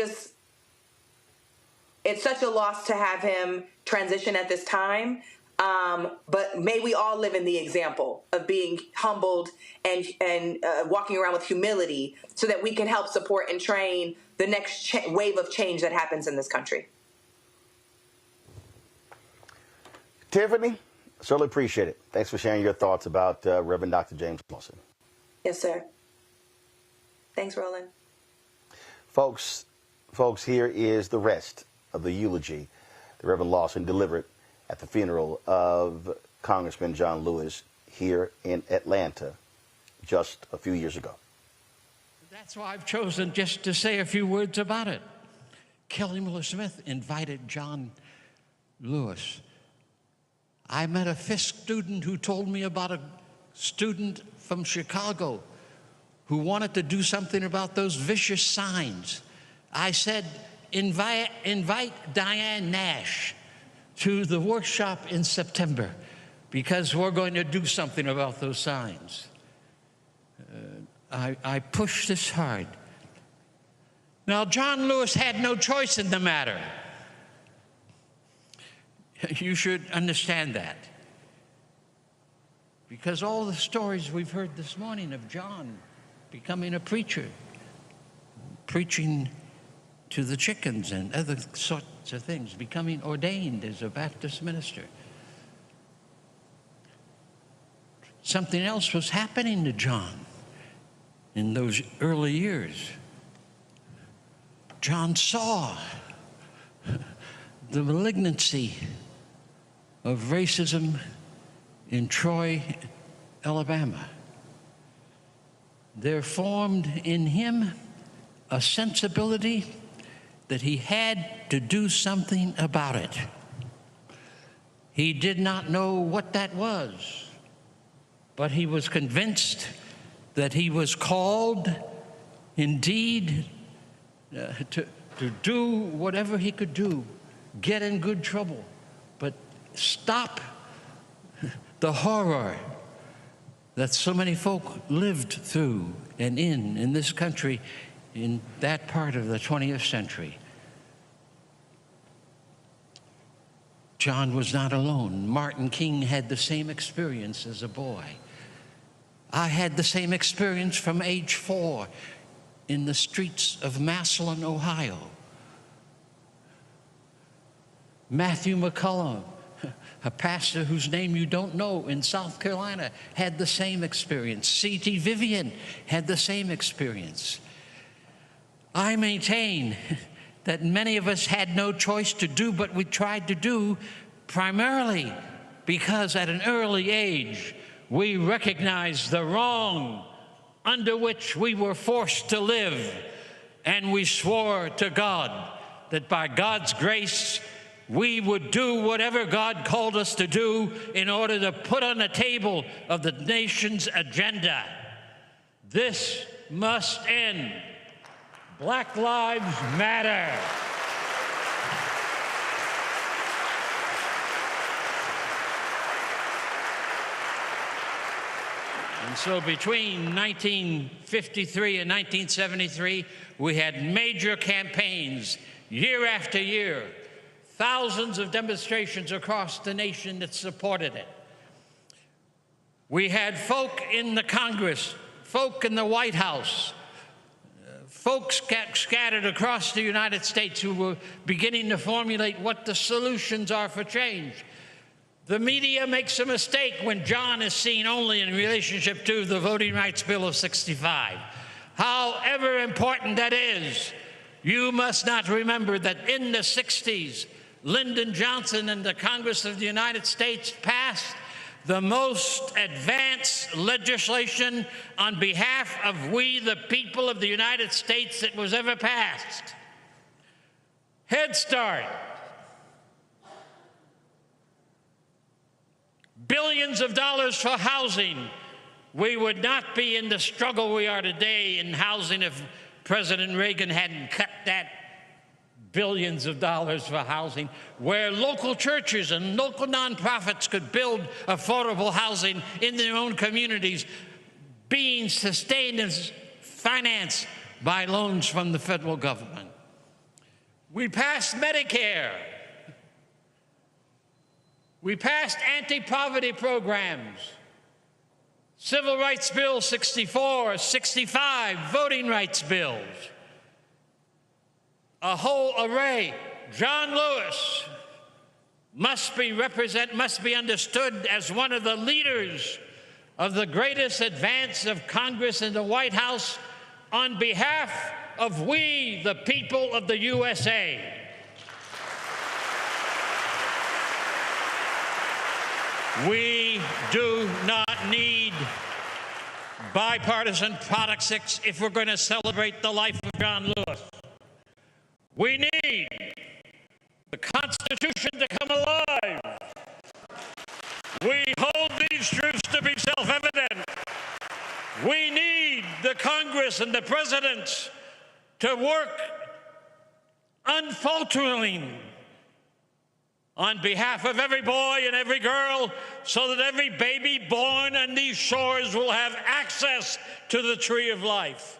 it's such a loss to have him transition at this time. But may we all live in the example of being humbled and walking around with humility so that we can help support and train the next wave of change that happens in this country. Tiffany, certainly appreciate it. Thanks for sharing your thoughts about Reverend Dr. James Lawson. Yes, sir. Thanks, Roland. Folks, here is the rest of the eulogy that Reverend Lawson delivered at the funeral of Congressman John Lewis here in Atlanta just a few years ago. That's why I've chosen just to say a few words about it. Kelly Miller Smith invited John Lewis. I met a Fisk student who told me about a student from Chicago who wanted to do something about those vicious signs. I said, invite Diane Nash to the workshop in September because we're going to do something about those signs. I pushed this hard. Now, John Lewis had no choice in the matter. You should understand that. Because all the stories we've heard this morning of John becoming a preacher, preaching to the chickens and other sorts of things, becoming ordained as a Baptist minister. Something else was happening to John in those early years. John saw the malignancy of racism in Troy, Alabama. There formed in him a sensibility that he had to do something about it. He did not know what that was, but he was convinced that he was called indeed to do whatever he could do, get in good trouble, but stop the horror that so many folk lived through and in this country in that part of the 20th century. John was not alone. Martin King had the same experience as a boy. I had the same experience from age 4 in the streets of Massillon, Ohio. Matthew McCullum, a pastor whose name you don't know in South Carolina, had the same experience. C.T. Vivian had the same experience. I maintain that many of us had no choice to do what we tried to do, primarily because at an early age we recognized the wrong under which we were forced to live, and we swore to God that by God's grace we would do whatever God called us to do in order to put on the table of the nation's agenda. This must end. Black Lives Matter. And so between 1953 and 1973, we had major campaigns year after year, thousands of demonstrations across the nation that supported it. We had folk in the Congress, folk in the White House, folks scattered across the United States who were beginning to formulate what the solutions are for change. The media makes a mistake when John is seen only in relationship to the Voting Rights Bill of '65. However important that is, you must not remember that in the '60s, Lyndon Johnson and the Congress of the United States passed the most advanced legislation on behalf of we, the people of the United States, that was ever passed. Head Start. Billions of dollars for housing. We would not be in the struggle we are today in housing if President Reagan hadn't cut that billions of dollars for housing, where local churches and local nonprofits could build affordable housing in their own communities, being sustained and financed by loans from the federal government. We passed Medicare. We passed anti-poverty programs, Civil Rights Bill 64, 65, voting rights bills, a whole array. John Lewis must be understood as one of the leaders of the greatest advance of Congress and the White House on behalf of we, the people of the USA. We do not need bipartisan politics if we're going to celebrate the life of John Lewis. We need the Constitution to come alive. We hold these truths to be self-evident. We need the Congress and the presidents to work unfalteringly on behalf of every boy and every girl, so that every baby born on these shores will have access to the tree of life.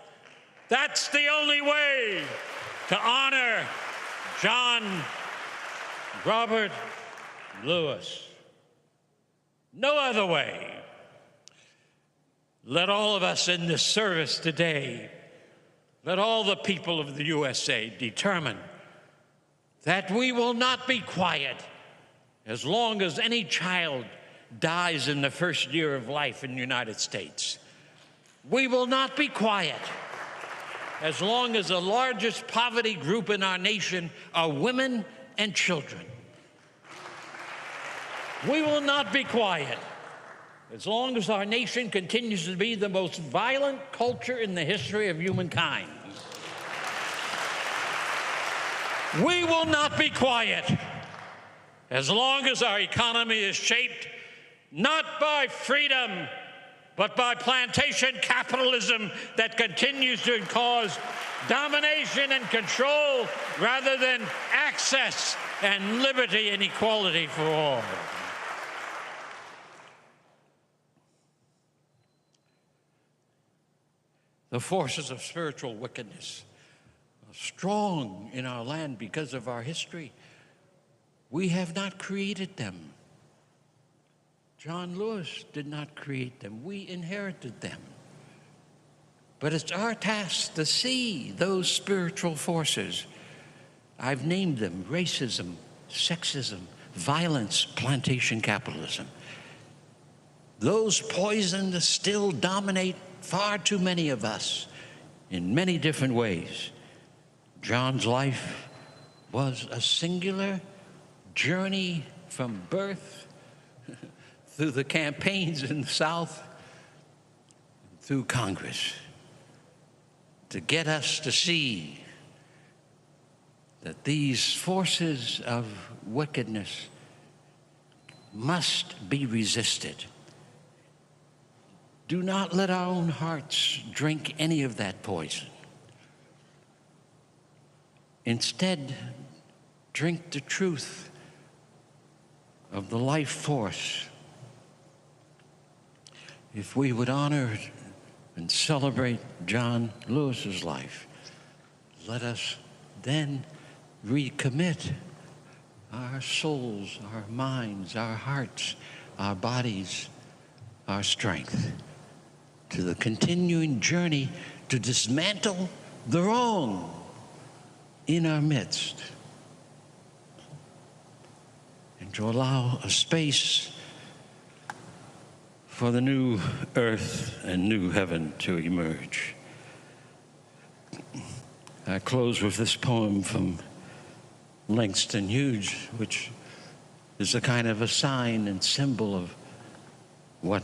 That's the only way to honor John Robert Lewis. No other way. Let all of us in this service today, let all the people of the USA determine that we will not be quiet as long as any child dies in the first year of life in the United States. We will not be quiet as long as the largest poverty group in our nation are women and children. We will not be quiet as long as our nation continues to be the most violent culture in the history of humankind. We will not be quiet as long as our economy is shaped not by freedom, but by plantation capitalism that continues to cause domination and control rather than access and liberty and equality for all. The forces of spiritual wickedness are strong in our land because of our history. We have not created them. John Lewis did not create them. We inherited them. But it's our task to see those spiritual forces. I've named them: racism, sexism, violence, plantation capitalism. Those poisons still dominate far too many of us in many different ways. John's life was a singular journey from birth through the campaigns in the South, through Congress, to get us to see that these forces of wickedness must be resisted. Do not let our own hearts drink any of that poison. Instead, drink the truth of the life force. If we would honor and celebrate John Lewis's life, let us then recommit our souls, our minds, our hearts, our bodies, our strength to the continuing journey to dismantle the wrong in our midst, and to allow a space for the new earth and new heaven to emerge. I close with this poem from Langston Hughes, which is a kind of a sign and symbol of what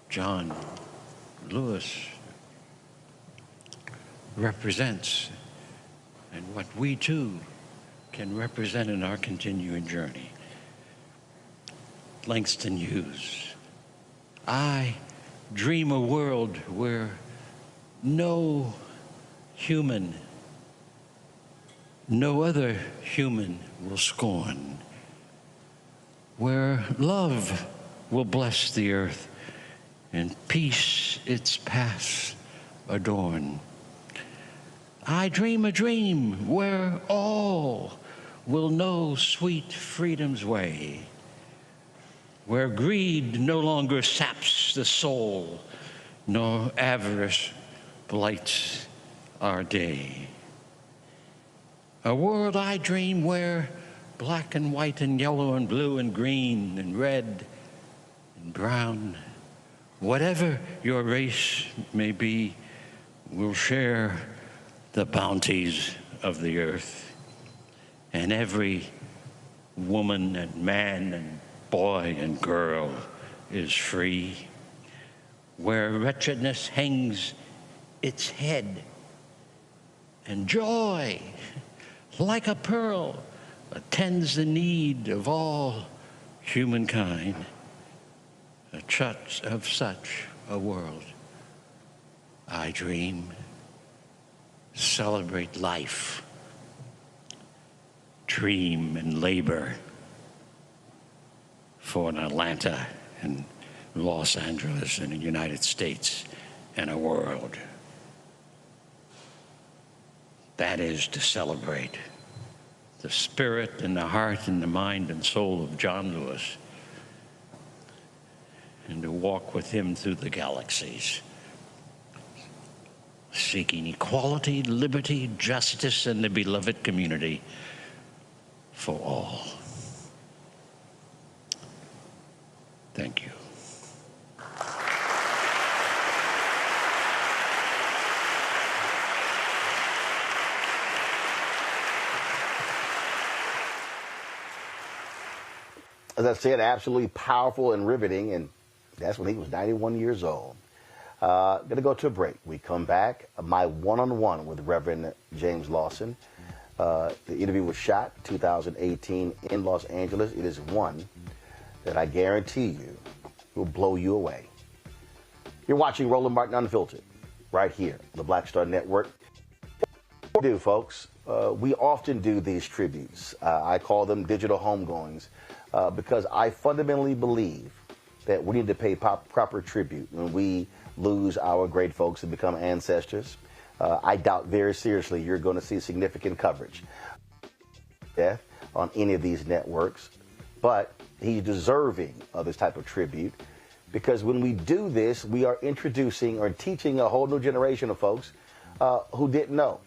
John Lewis represents and what we too can represent in our continuing journey. Langston Hughes. I dream a world where no human, no other human will scorn, where love will bless the earth and peace its paths adorn. I dream a dream where all will know sweet freedom's way, where greed no longer saps the soul, nor avarice blights our day. A world I dream where black and white and yellow and blue and green and red and brown, whatever your race may be, will share the bounties of the earth. And every woman and man and boy and girl is free. Where wretchedness hangs its head and joy, like a pearl, attends the need of all humankind. Of such a world I dream. Celebrate life, dream and labor for an Atlanta and Los Angeles and the United States and a world. That is to celebrate the spirit and the heart and the mind and soul of John Lewis, and to walk with him through the galaxies, seeking equality, liberty, justice, and the beloved community for all. Thank you. As I said, absolutely powerful and riveting, and that's when he was 91 years old. Going to go to a break. We come back. My one-on-one with Reverend James Lawson. The interview was shot 2018 in Los Angeles. It is one that I guarantee you will blow you away. You're watching Roland Martin Unfiltered right here on the Black Star Network. What we do, folks, we often do these tributes. I call them digital homegoings because I fundamentally believe that we need to pay proper tribute when we lose our great folks and become ancestors. I doubt very seriously you're going to see significant coverage death on any of these networks, but he's deserving of this type of tribute because when we do this, we are introducing or teaching a whole new generation of folks who didn't know.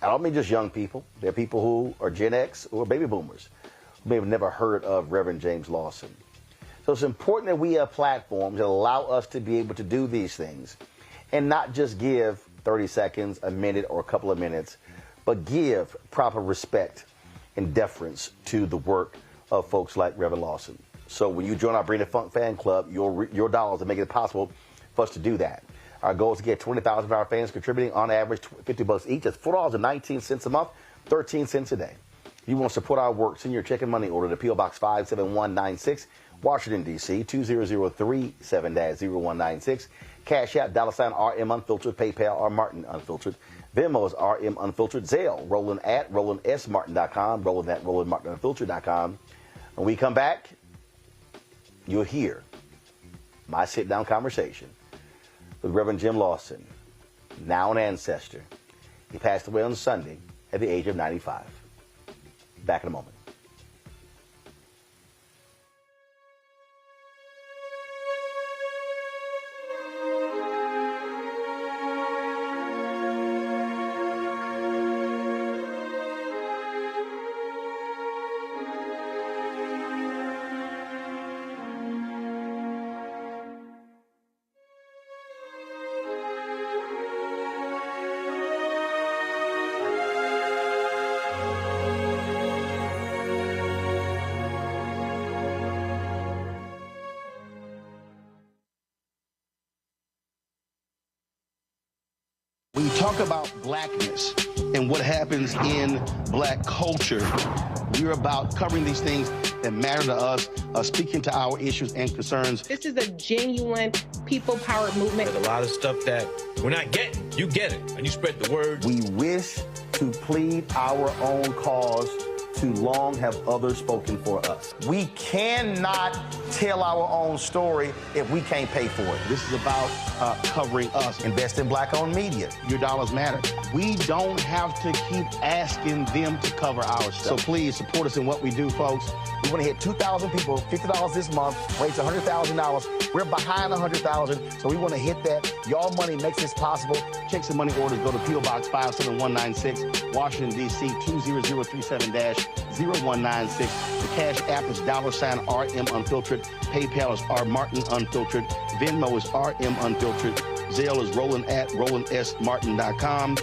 I don't mean just young people. There are people who are Gen X or baby boomers who may have never heard of Reverend James Lawson. So it's important that we have platforms that allow us to be able to do these things and not just give 30 seconds, a minute, or a couple of minutes, but give proper respect and deference to the work of folks like Reverend Lawson. So when you join our Bring the Funk fan club, your dollars are making it possible for us to do that. Our goal is to get 20,000 of our fans contributing on average $50 each. That's $4.19 a month, 13 cents a day. If you want to support our work, send your check and money order to P.O. Box 57196, Washington, D.C., 20037-0196. Cash App, $RM Unfiltered, PayPal, R Martin Unfiltered. Venmo is RM Unfiltered. Zelle, Roland at RolandSMartin.com, Roland at RolandMartinUnfiltered.com. When we come back, you'll hear my sit-down conversation with Reverend Jim Lawson, now an ancestor. He passed away on Sunday at the age of 95. Back in a moment. When you talk about blackness and what happens in black culture, we're about covering these things that matter to us, speaking to our issues and concerns. This is a genuine people-powered movement. There's a lot of stuff that we're not getting. You get it, and you spread the word. We wish to plead our own cause too long have others spoken for us. We cannot tell our own story if we can't pay for it. This is about covering us. Invest in black-owned media. Your dollars matter. We don't have to keep asking them to cover our stuff. So please support us in what we do, folks. We want to hit 2,000 people, $50 this month, raise $100,000. We're behind $100,000, so we want to hit that. Y'all money makes this possible. Checks and money orders go to P.O. Box 57196, Washington, D.C. 20037-0196. The Cash App is $RM Unfiltered. PayPal is R Martin Unfiltered. Venmo is RM Unfiltered. Zelle is Roland@RolandSMartin.com.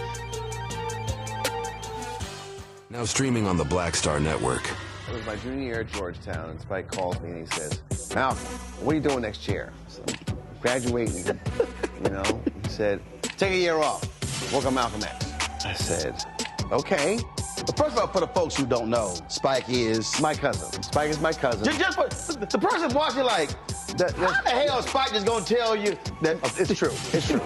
Now streaming on the Black Star Network. It was my junior year at Georgetown, and Spike calls me and he says, Malcolm, what are you doing next year? So, graduating, you know. He said, take a year off, work on Malcolm X. I said, okay. But first of all, for the folks who don't know, Spike is my cousin. Spike is my cousin. Just for the person watching, like, how the hell is Spike just gonna tell you that it's true? It's true.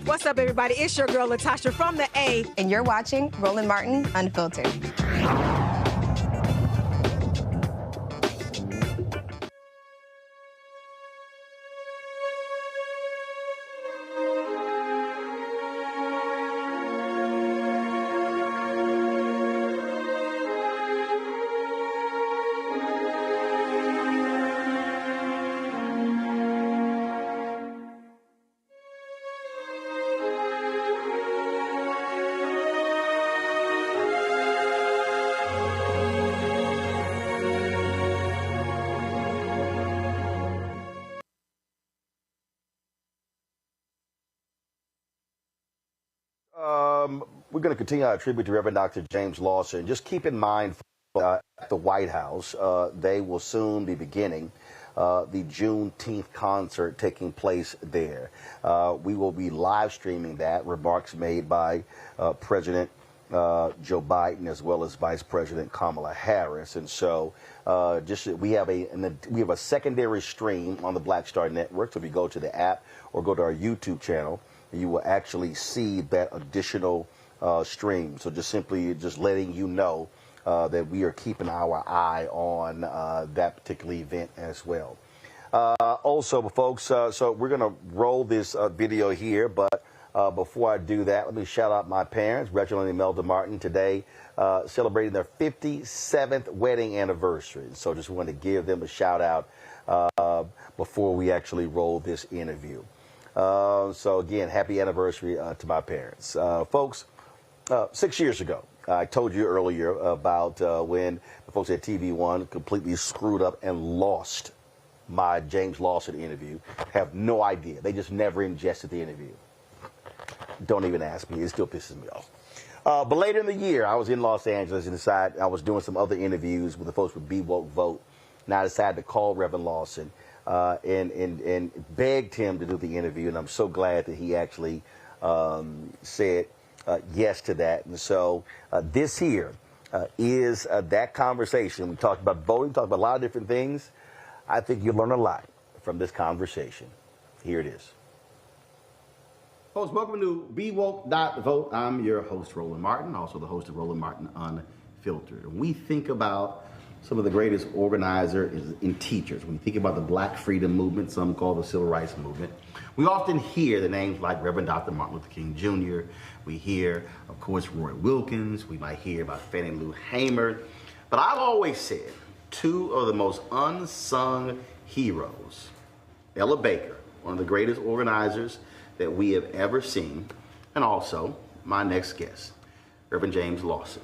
What's up, everybody? It's your girl, Latasha from the A. And you're watching Roland Martin Unfiltered. We're going to continue our tribute to Reverend Dr. James Lawson. Just keep in mind, at the White House, they will soon be beginning the Juneteenth concert taking place there. We will be live streaming that. Remarks made by President Joe Biden as well as Vice President Kamala Harris. And so we have a secondary stream on the Black Star Network. So if you go to the app or go to our YouTube channel, you will actually see that additional stream. So just letting you know that we are keeping our eye on that particular event as well. Also, folks, so we're going to roll this video here, but before I do that, let me shout out my parents, Reginald and Imelda Martin, today celebrating their 57th wedding anniversary. So just want to give them a shout out before we actually roll this interview. So again, happy anniversary to my parents. Folks, 6 years ago, I told you earlier about when the folks at TV1 completely screwed up and lost my James Lawson interview. Have no idea. They just never ingested the interview. Don't even ask me. It still pisses me off. But later in the year, I was in Los Angeles and decided I was doing some other interviews with the folks with Be Woke Vote. And I decided to call Reverend Lawson and begged him to do the interview. And I'm so glad that he actually said yes to that. And so this here is that conversation. We talked about voting, talked about a lot of different things. I think you'll learn a lot from this conversation. Here it is. Folks, welcome to BeWoke.vote. I'm your host, Roland Martin, also the host of Roland Martin Unfiltered. When we think about some of the greatest organizers and teachers, when we think about the Black Freedom Movement, some call the Civil Rights Movement, we often hear the names like Reverend Dr. Martin Luther King Jr. We hear, of course, Roy Wilkins. We might hear about Fannie Lou Hamer. But I've always said two of the most unsung heroes, Ella Baker, one of the greatest organizers that we have ever seen, and also my next guest, Reverend James Lawson.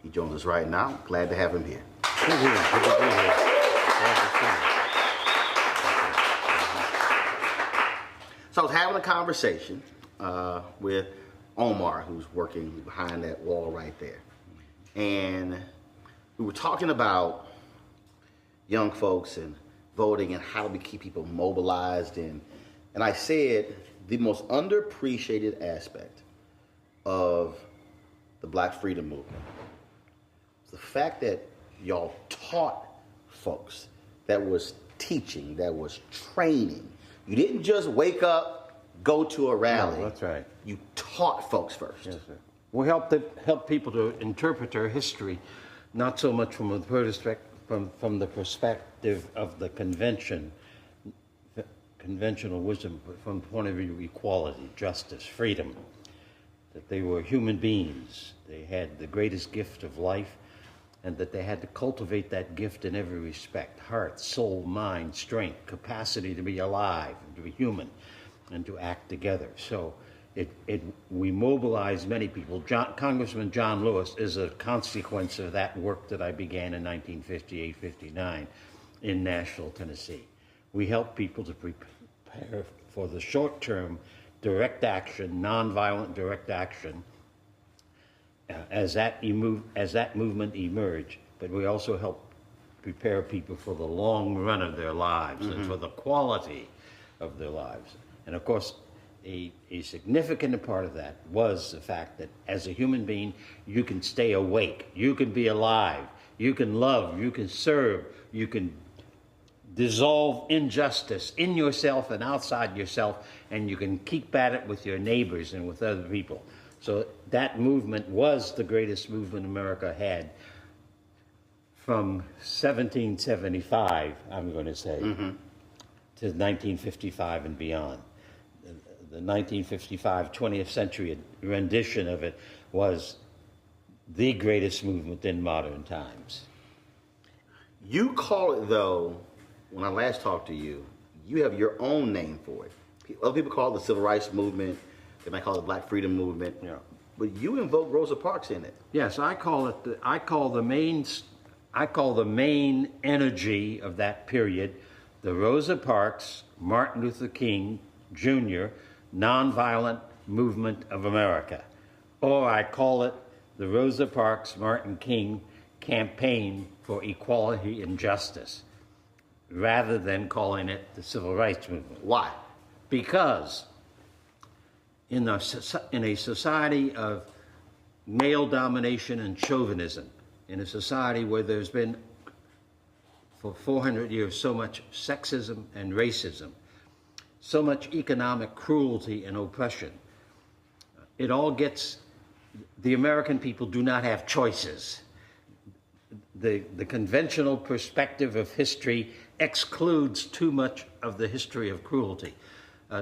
He joins us right now. Glad to have him here. Good to be here. So I was having a conversation with Omar, who's working behind that wall right there. And we were talking about young folks and voting and how do we keep people mobilized. And I said the most underappreciated aspect of the Black Freedom Movement is the fact that y'all taught folks, that was teaching, that was training. You didn't just wake up, go to a rally. No, that's right. You taught folks first. Yes, sir. We help people to interpret our history, not so much from the perspective of the conventional wisdom, but from the point of view of equality, justice, freedom. That they were human beings. They had the greatest gift of life, and that they had to cultivate that gift in every respect: heart, soul, mind, strength, capacity to be alive, and to be human, and to act together. So we mobilized many people. Congressman John Lewis is a consequence of that work that I began in 1958-59 in Nashville, Tennessee. We help people to prepare for the short-term direct action, nonviolent direct action, as that movement emerged. But we also help prepare people for the long run of their lives and for the quality of their lives. And of course, a significant part of that was the fact that as a human being, you can stay awake, you can be alive, you can love, you can serve, you can dissolve injustice in yourself and outside yourself, and you can keep at it with your neighbors and with other people. So that movement was the greatest movement America had from 1775, I'm going to say, to 1955 and beyond. The 1955 20th century rendition of it was the greatest movement in modern times. You call it, though, when I last talked to you, you have your own name for it. Other people call it the Civil Rights Movement. They might call it the Black Freedom Movement. Yeah. But you invoke Rosa Parks in it. Yes, I call the main energy of that period the Rosa Parks, Martin Luther King Jr. Nonviolent Movement of America. Or I call it the Rosa Parks, Martin King Campaign for Equality and Justice, rather than calling it the Civil Rights Movement. Why? Because in a society of male domination and chauvinism, in a society where there's been for 400 years so much sexism and racism, so much economic cruelty and oppression, the American people do not have choices. The conventional perspective of history excludes too much of the history of cruelty.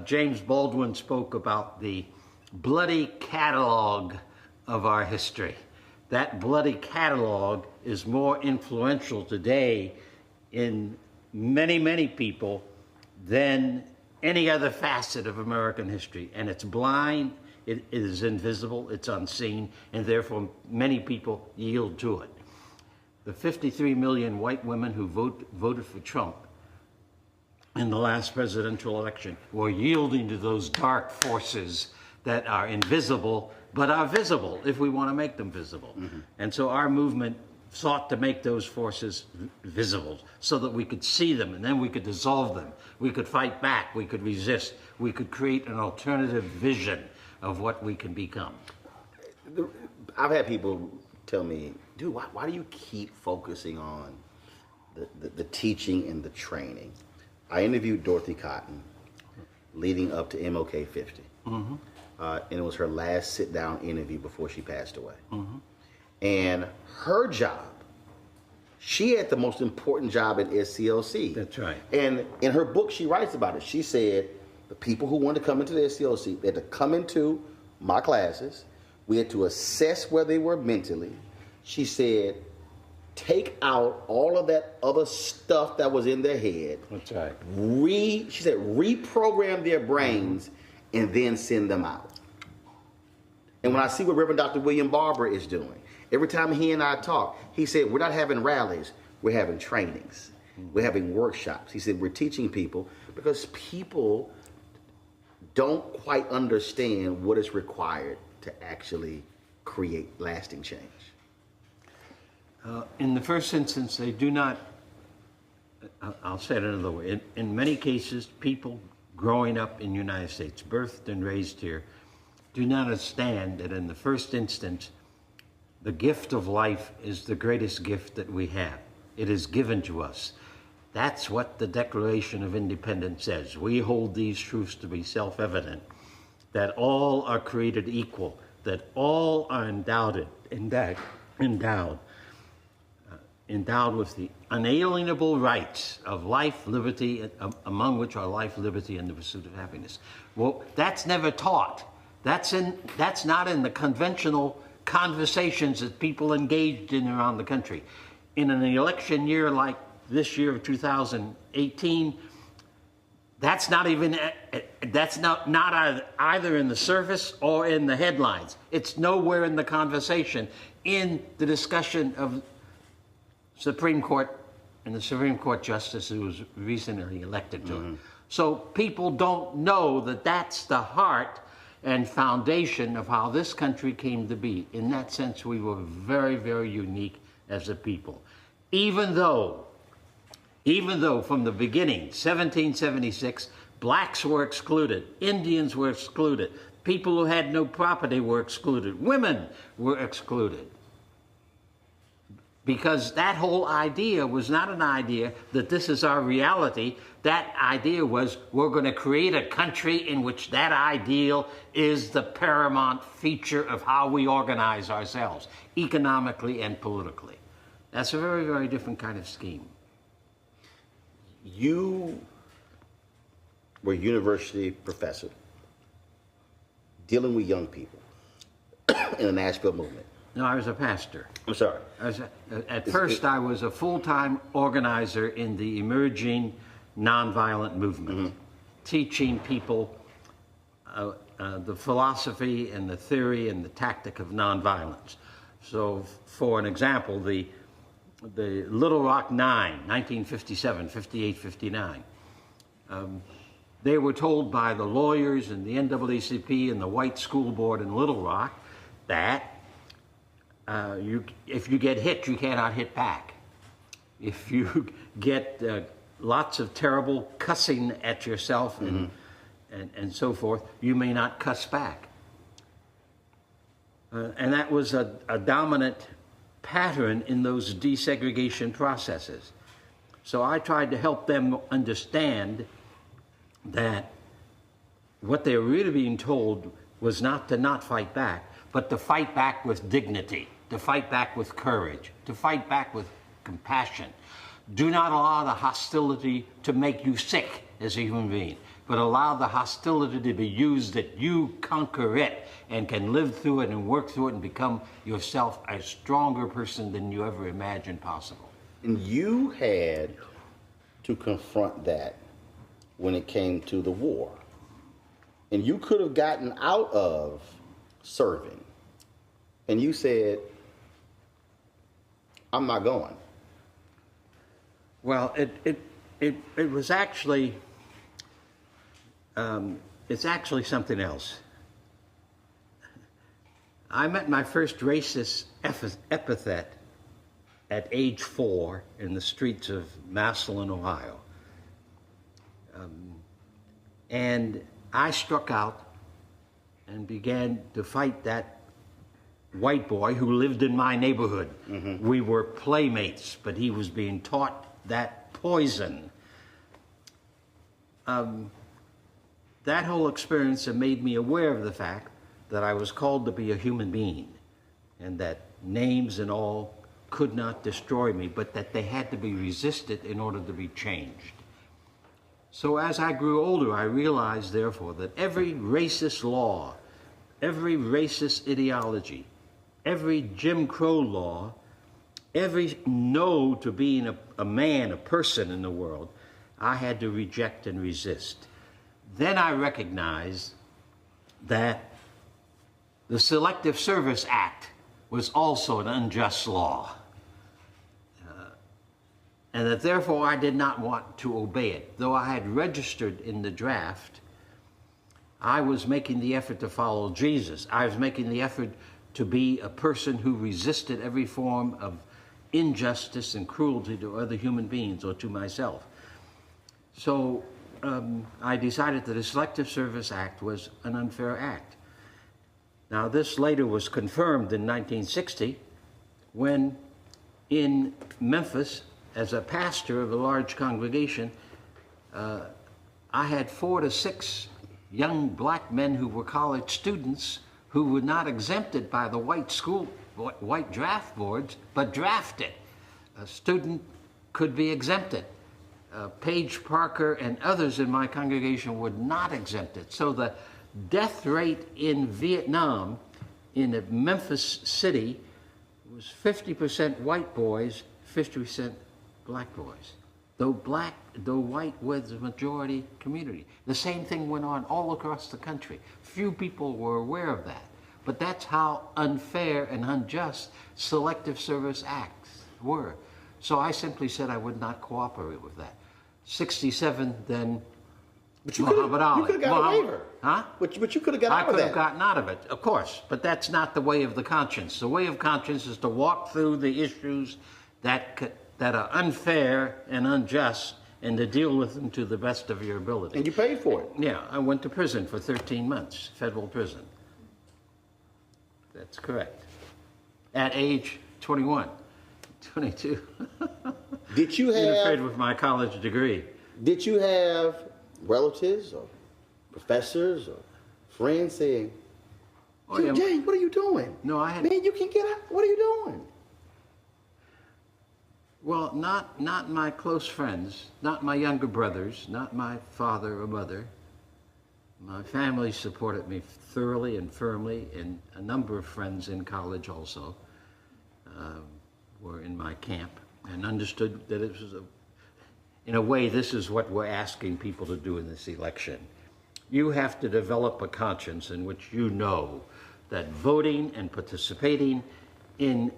James Baldwin spoke about the bloody catalog of our history. That bloody catalog is more influential today in many, many people than any other facet of American history. And it's blind, it is invisible, it's unseen, and therefore many people yield to it. The 53 million white women who voted for Trump in the last presidential election were yielding to those dark forces that are invisible, but are visible if we want to make them visible. And so our movement sought to make those forces visible so that we could see them, and then we could dissolve them. We could fight back, we could resist, we could create an alternative vision of what we can become. I've had people tell me, dude, why do you keep focusing on the teaching and the training? I interviewed Dorothy Cotton leading up to MLK 50. And it was her last sit-down interview before she passed away. And her job, she had the most important job at SCLC. That's right. And in her book, she writes about it. She said the people who wanted to come into the SCLC, they had to come into my classes. We had to assess where they were mentally. She said, take out all of that other stuff that was in their head. That's right. She said, reprogram their brains and then send them out. And when I see what Reverend Dr. William Barber is doing, every time he and I talk, he said, we're not having rallies, we're having trainings. We're having workshops. He said, we're teaching people because people don't quite understand what is required to actually create lasting change. In the first instance, they do not, I'll say it another way. In many cases, people growing up in the United States, birthed and raised here, do not understand that in the first instance, the gift of life is the greatest gift that we have. it is given to us. That's what the Declaration of Independence says. We hold these truths to be self-evident, that all are created equal, that all are endowed with the unalienable rights of life, liberty, among which are life, liberty, and the pursuit of happiness. Well, that's never taught. That's not in the conventional conversations that people engaged in around the country. In an election year like this year of 2018, that's not either in the surface or in the headlines. It's nowhere in the conversation, in the discussion of Supreme Court and the Supreme Court justice who was recently elected to it. So people don't know that that's the heart and foundation of how this country came to be. In that sense, we were very, very unique as a people. Even though from the beginning, 1776, blacks were excluded, Indians were excluded, people who had no property were excluded, women were excluded. Because that whole idea was not an idea that this is our reality. That idea was we're going to create a country in which that ideal is the paramount feature of how we organize ourselves, economically and politically. That's a very, very different kind of scheme. You were a university professor dealing with young people in the Nashville movement. No, I was a pastor. I'm sorry. At first, I was a full-time organizer in the emerging nonviolent movement, teaching people the philosophy and the theory and the tactic of nonviolence. So, for an example, the Little Rock Nine, 1957, 58, 59. They were told by the lawyers and the NAACP and the white school board in Little Rock that if you get hit, you cannot hit back. If you get lots of terrible cussing at yourself and so forth, you may not cuss back. And that was a dominant pattern in those desegregation processes. So I tried to help them understand that what they were really being told was not to not fight back, but to fight back with dignity, to fight back with courage, to fight back with compassion. Do not allow the hostility to make you sick as a human being, but allow the hostility to be used that you conquer it and can live through it and work through it and become yourself a stronger person than you ever imagined possible. And you had to confront that when it came to the war. And you could have gotten out of serving. And you said, I'm not going. Well, it was actually, it's actually something else. I met my first racist epithet at age 4 in the streets of Massillon, Ohio. And I struck out and began to fight that white boy who lived in my neighborhood. We were playmates, but he was being taught that poison. That whole experience had made me aware of the fact that I was called to be a human being and that names and all could not destroy me, but that they had to be resisted in order to be changed. So as I grew older, I realized, therefore, that every racist law, every racist ideology, every Jim Crow law, every no to being a man, a person in the world, I had to reject and resist. Then I recognized that the Selective Service Act was also an unjust law, and that therefore I did not want to obey it. Though I had registered in the draft, I was making the effort to follow Jesus. I was making the effort to be a person who resisted every form of injustice and cruelty to other human beings or to myself. So I decided that the Selective Service Act was an unfair act. Now, this later was confirmed in 1960 when in Memphis, as a pastor of a large congregation, I had 4 to 6 young black men who were college students who were not exempted by the white draft boards, but drafted. A student could be exempted. Paige Parker and others in my congregation were not exempted. So the death rate in Vietnam, in Memphis City, was 50% white boys, 50% black boys. Though white was the majority community. The same thing went on all across the country. Few people were aware of that. But that's how unfair and unjust selective service acts were. So I simply said I would not cooperate with that. 67, then But you Muhammad Ali. could have got a waiver. Huh? But you could have got out I of could that. have gotten out of it, of course. But that's not the way of the conscience. The way of conscience is to walk through the issues that are unfair and unjust and to deal with them to the best of your ability. And you paid for it. Yeah, I went to prison for 13 months, federal prison. That's correct. At age 21, 22. Did you Interfered have with my college degree. Did you have relatives or professors or friends saying, Oh, yeah. James, what are you doing? No, I had. Man, you can get out. What are you doing? Well, not my close friends, not my younger brothers, not my father or mother. My family supported me thoroughly and firmly, and a number of friends in college also were in my camp and understood that it was in a way, this is what we're asking people to do in this election. You have to develop a conscience in which you know that voting and participating in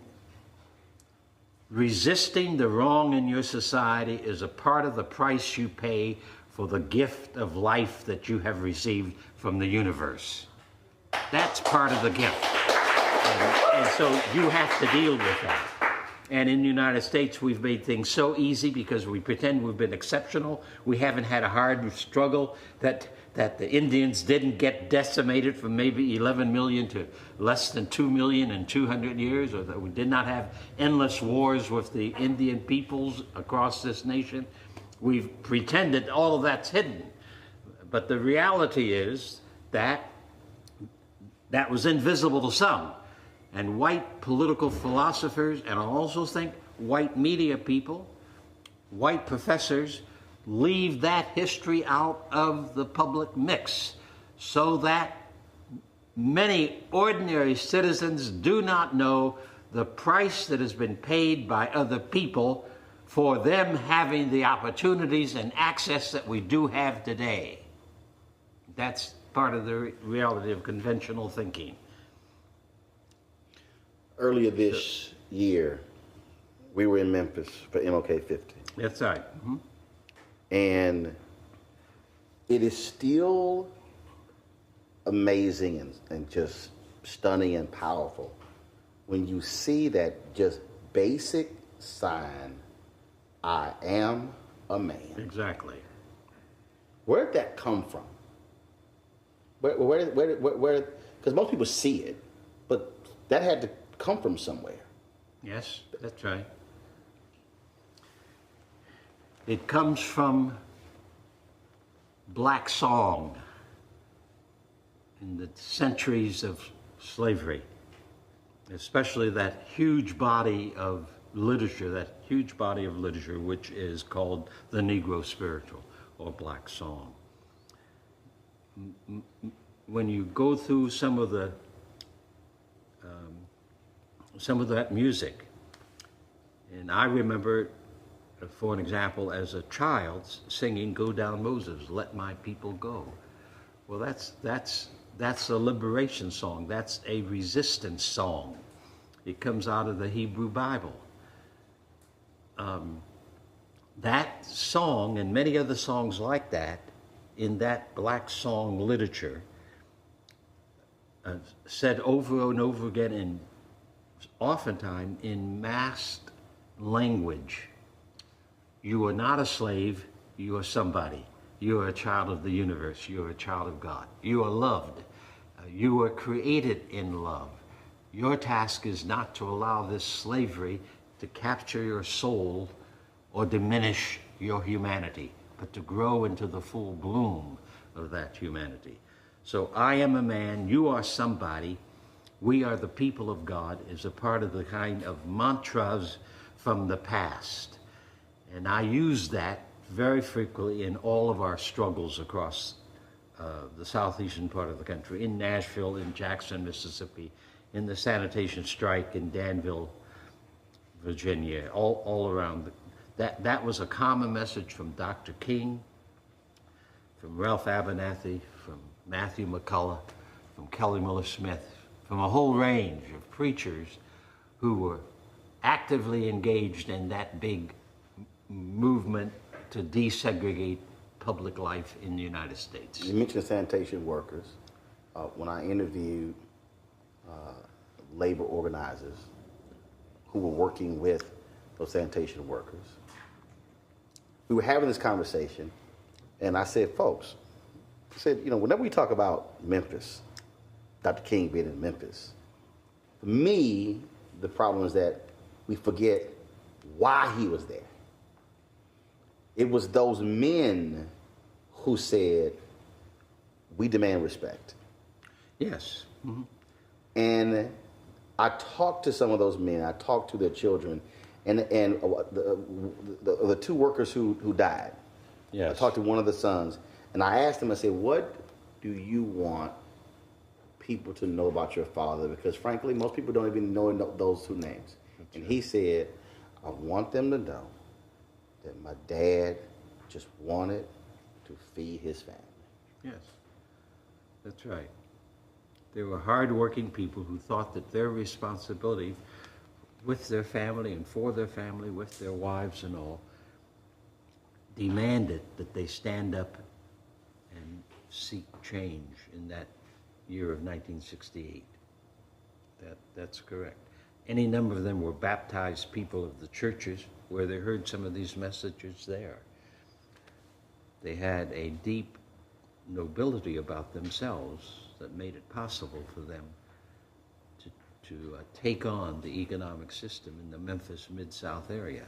resisting the wrong in your society is a part of the price you pay for the gift of life that you have received from the universe. That's part of the gift. And so you have to deal with that. And in the United States, we've made things so easy because we pretend we've been exceptional. We haven't had a hard struggle that the Indians didn't get decimated from maybe 11 million to less than 2 million in 200 years, or that we did not have endless wars with the Indian peoples across this nation. We've pretended all of that's hidden. But the reality is that that was invisible to some. And white political philosophers, and I also think white media people, white professors, leave that history out of the public mix so that many ordinary citizens do not know the price that has been paid by other people for them having the opportunities and access that we do have today. That's part of the reality of conventional thinking. Earlier this year, we were in Memphis for MLK 50. That's right. Mm-hmm. And it is still amazing and just stunning and powerful when you see that just basic sign, I am a man. Exactly. Where did that come from? Where? Because most people see it, but that had to come from somewhere. Yes, that's right. It comes from black song in the centuries of slavery, especially that huge body of literature, which is called the Negro spiritual or black song. When you go through some of that music, and I remember, for an example, as a child singing "Go Down Moses, Let My People Go." Well, that's a liberation song. That's a resistance song. It comes out of the Hebrew Bible. That song and many other songs like that in that black song literature said over and over again, and oftentimes in masked language. You are not a slave, you are somebody. You are a child of the universe, you are a child of God. You are loved, you are created in love. Your task is not to allow this slavery to capture your soul or diminish your humanity, but to grow into the full bloom of that humanity. So I am a man, you are somebody, we are the people of God is a part of the kind of mantras from the past. And I use that very frequently in all of our struggles across the southeastern part of the country, in Nashville, in Jackson, Mississippi, in the sanitation strike in Danville, Virginia, all around. That was a common message from Dr. King, from Ralph Abernathy, from Matthew McCullough, from Kelly Miller Smith, from a whole range of preachers who were actively engaged in that big movement to desegregate public life in the United States. You mentioned sanitation workers. When I interviewed labor organizers who were working with those sanitation workers, we were having this conversation, and I said, folks, I said, you know, whenever we talk about Memphis, Dr. King being in Memphis, for me, the problem is that we forget why he was there. It was those men who said, we demand respect. Yes. Mm-hmm. And I talked to some of those men, I talked to their children, and the two workers who died. Yes. I talked to one of the sons, and I asked him, I said, what do you want people to know about your father? Because frankly, most people don't even know those two names. That's and he said, I want them to know that my dad just wanted to feed his family. Yes, that's right. They were hardworking people who thought that their responsibility with their family and for their family, with their wives and all, demanded that they stand up and seek change in that year of 1968. That's correct. Any number of them were baptized people of the churches where they heard some of these messages there. They had a deep nobility about themselves that made it possible for them to take on the economic system in the Memphis Mid-South area.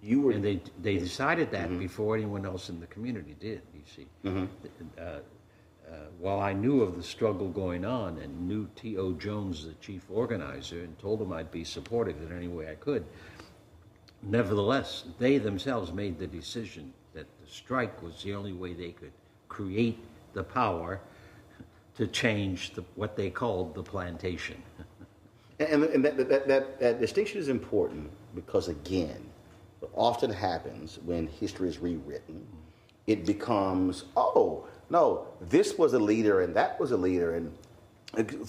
And they decided that mm-hmm. before anyone else in the community did, you see. Mm-hmm. While I knew of the struggle going on and knew T.O. Jones, the chief organizer, and told him I'd be supportive in any way I could, nevertheless, they themselves made the decision that the strike was the only way they could create the power to change what they called the plantation. And that distinction is important because, again, what often happens when history is rewritten, it becomes, oh, no, this was a leader and that was a leader. And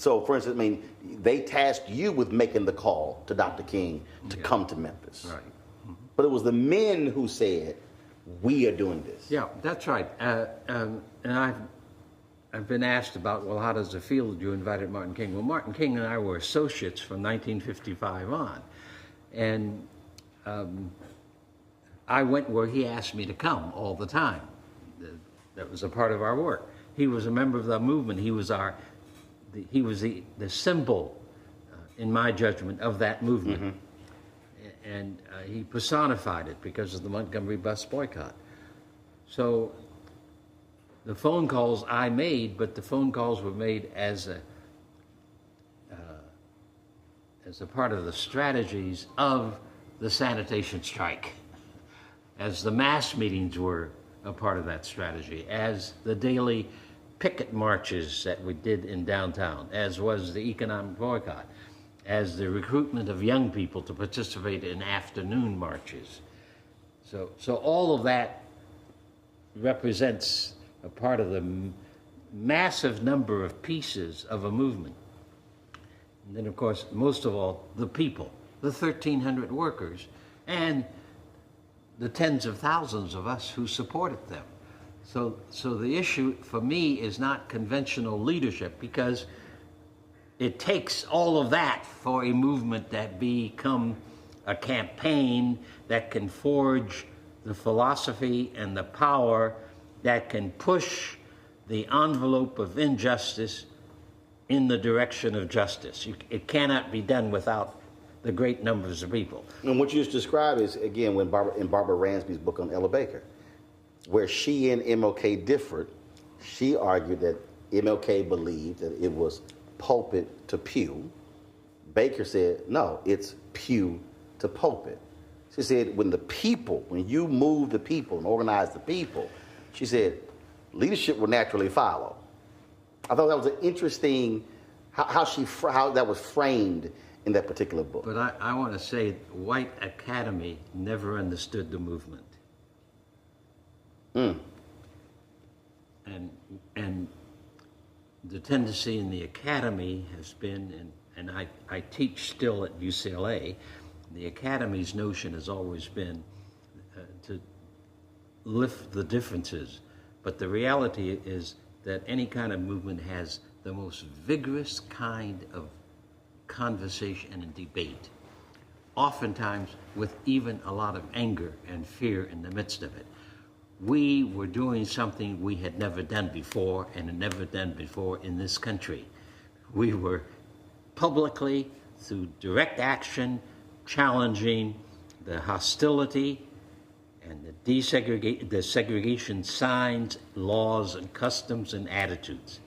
so, for instance, I mean, they tasked you with making the call to Dr. King to come to Memphis. Right. Mm-hmm. But it was the men who said, we are doing this. Yeah, that's right. And I've been asked about, well, how does it feel that you invited Martin King? Well, Martin King and I were associates from 1955 on. And I went where he asked me to come all the time. That was a part of our work. He was a member of the movement. He was the symbol, in my judgment, of that movement. Mm-hmm. And he personified it because of the Montgomery bus boycott. So the phone calls I made, but the phone calls were made as a part of the strategies of the sanitation strike, as the mass meetings were a part of that strategy, as the daily picket marches that we did in downtown, as was the economic boycott, as the recruitment of young people to participate in afternoon marches. So all of that represents a part of the massive number of pieces of a movement. And then, of course, most of all, the people, the 1,300 workers, and the tens of thousands of us who supported them. So the issue for me is not conventional leadership, because it takes all of that for a movement that become a campaign that can forge the philosophy and the power that can push the envelope of injustice in the direction of justice. It cannot be done without the great numbers of people. And what you just described is, again, in Barbara Ransby's book on Ella Baker, where she and MLK differed. She argued that MLK believed that it was pulpit to pew. Baker said, no, it's pew to pulpit. She said, when you move the people and organize the people, she said, leadership will naturally follow. I thought that was an interesting, how that was framed in that particular book. But I want to say, white academy never understood the movement. And the tendency in the academy has been, and I teach still at UCLA, the academy's notion has always been to lift the differences. But the reality is that any kind of movement has the most vigorous kind of conversation and debate, oftentimes with even a lot of anger and fear in the midst of it. We were doing something we had never done before and had never done before in this country. We were publicly, through direct action, challenging the hostility and the segregation signs, laws, and customs and attitudes.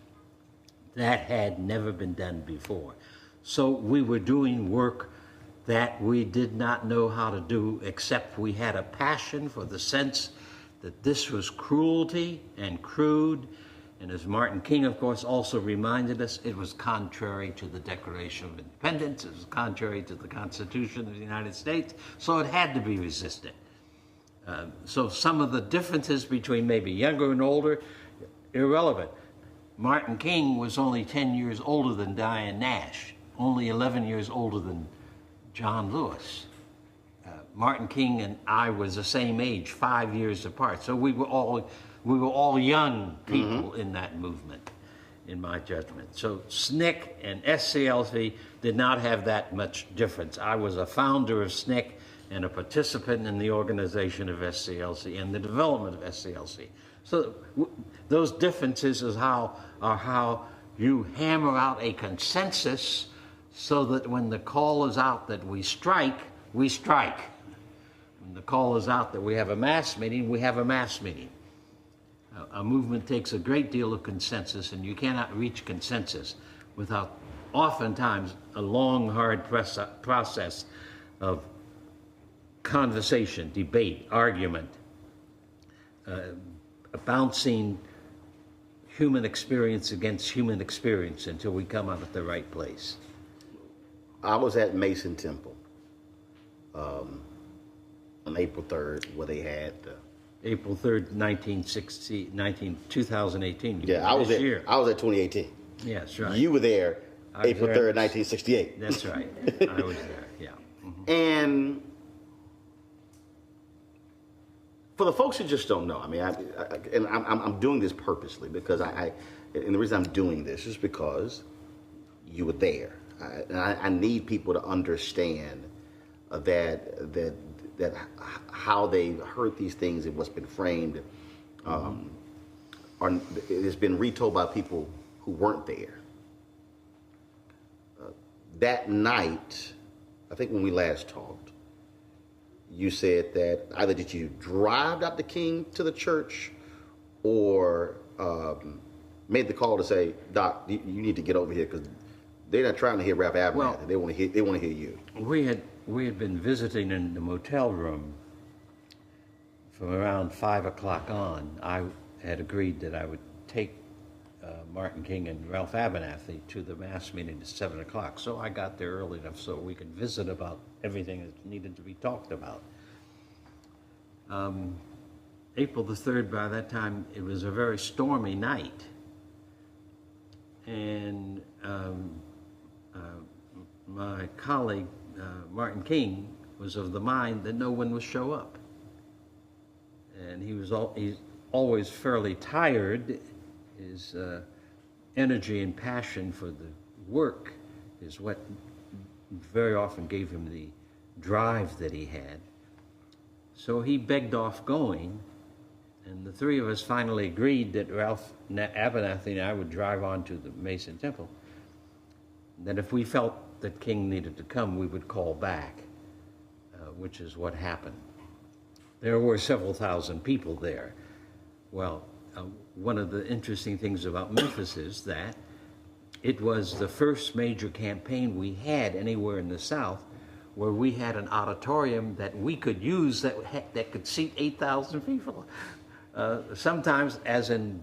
That had never been done before. So we were doing work that we did not know how to do, except we had a passion for the sense that this was cruelty and crude. And as Martin King, of course, also reminded us, it was contrary to the Declaration of Independence. It was contrary to the Constitution of the United States. So it had to be resisted. So some of the differences between maybe younger and older, irrelevant. Martin King was only 10 years older than Diane Nash, only 11 years older than John Lewis. Martin King and I was the same age, 5 years apart. So we were all young people in that movement, in my judgment. So SNCC and SCLC did not have that much difference. I was a founder of SNCC and a participant in the organization of SCLC and the development of SCLC. So those differences are how you hammer out a consensus so that when the call is out that we strike, we strike. When the call is out that we have a mass meeting, we have a mass meeting. A movement takes a great deal of consensus, and you cannot reach consensus without oftentimes a long, hard process of conversation, debate, argument, bouncing human experience against human experience until we come out at the right place. I was at Mason Temple on April 3rd, where they had April 3rd, 2018. Yeah, I was at 2018. Yeah, that's right. You were there April 3rd, 1968. That's right. I was there, yeah. And for the folks who just don't know, I mean, I'm doing this purposely because and the reason I'm doing this is because you were there. I need people to understand that how they heard these things and what's been framed, it has been retold by people who weren't there. That night, I think when we last talked, you said that either did you drive Dr. King to the church or made the call to say, Doc, you need to get over here because they're not trying to hear Ralph Abernathy. Well, they want to hear you. We had been visiting in the motel room from around 5 o'clock on. I had agreed that I would take Martin King and Ralph Abernathy to the mass meeting at 7 o'clock. So I got there early enough so we could visit about everything that needed to be talked about. April the 3rd, by that time, it was a very stormy night. And my colleague, Martin King, was of the mind that no one would show up. And he's always fairly tired. His energy and passion for the work is what very often gave him the drive that he had. So he begged off going, and the three of us finally agreed that Ralph Abernathy and I would drive on to the Mason Temple. That if we felt that King needed to come, we would call back, which is what happened. There were several thousand people there. Well, one of the interesting things about Memphis is that it was the first major campaign we had anywhere in the South where we had an auditorium that we could use that could seat 8,000 people. Sometimes, as in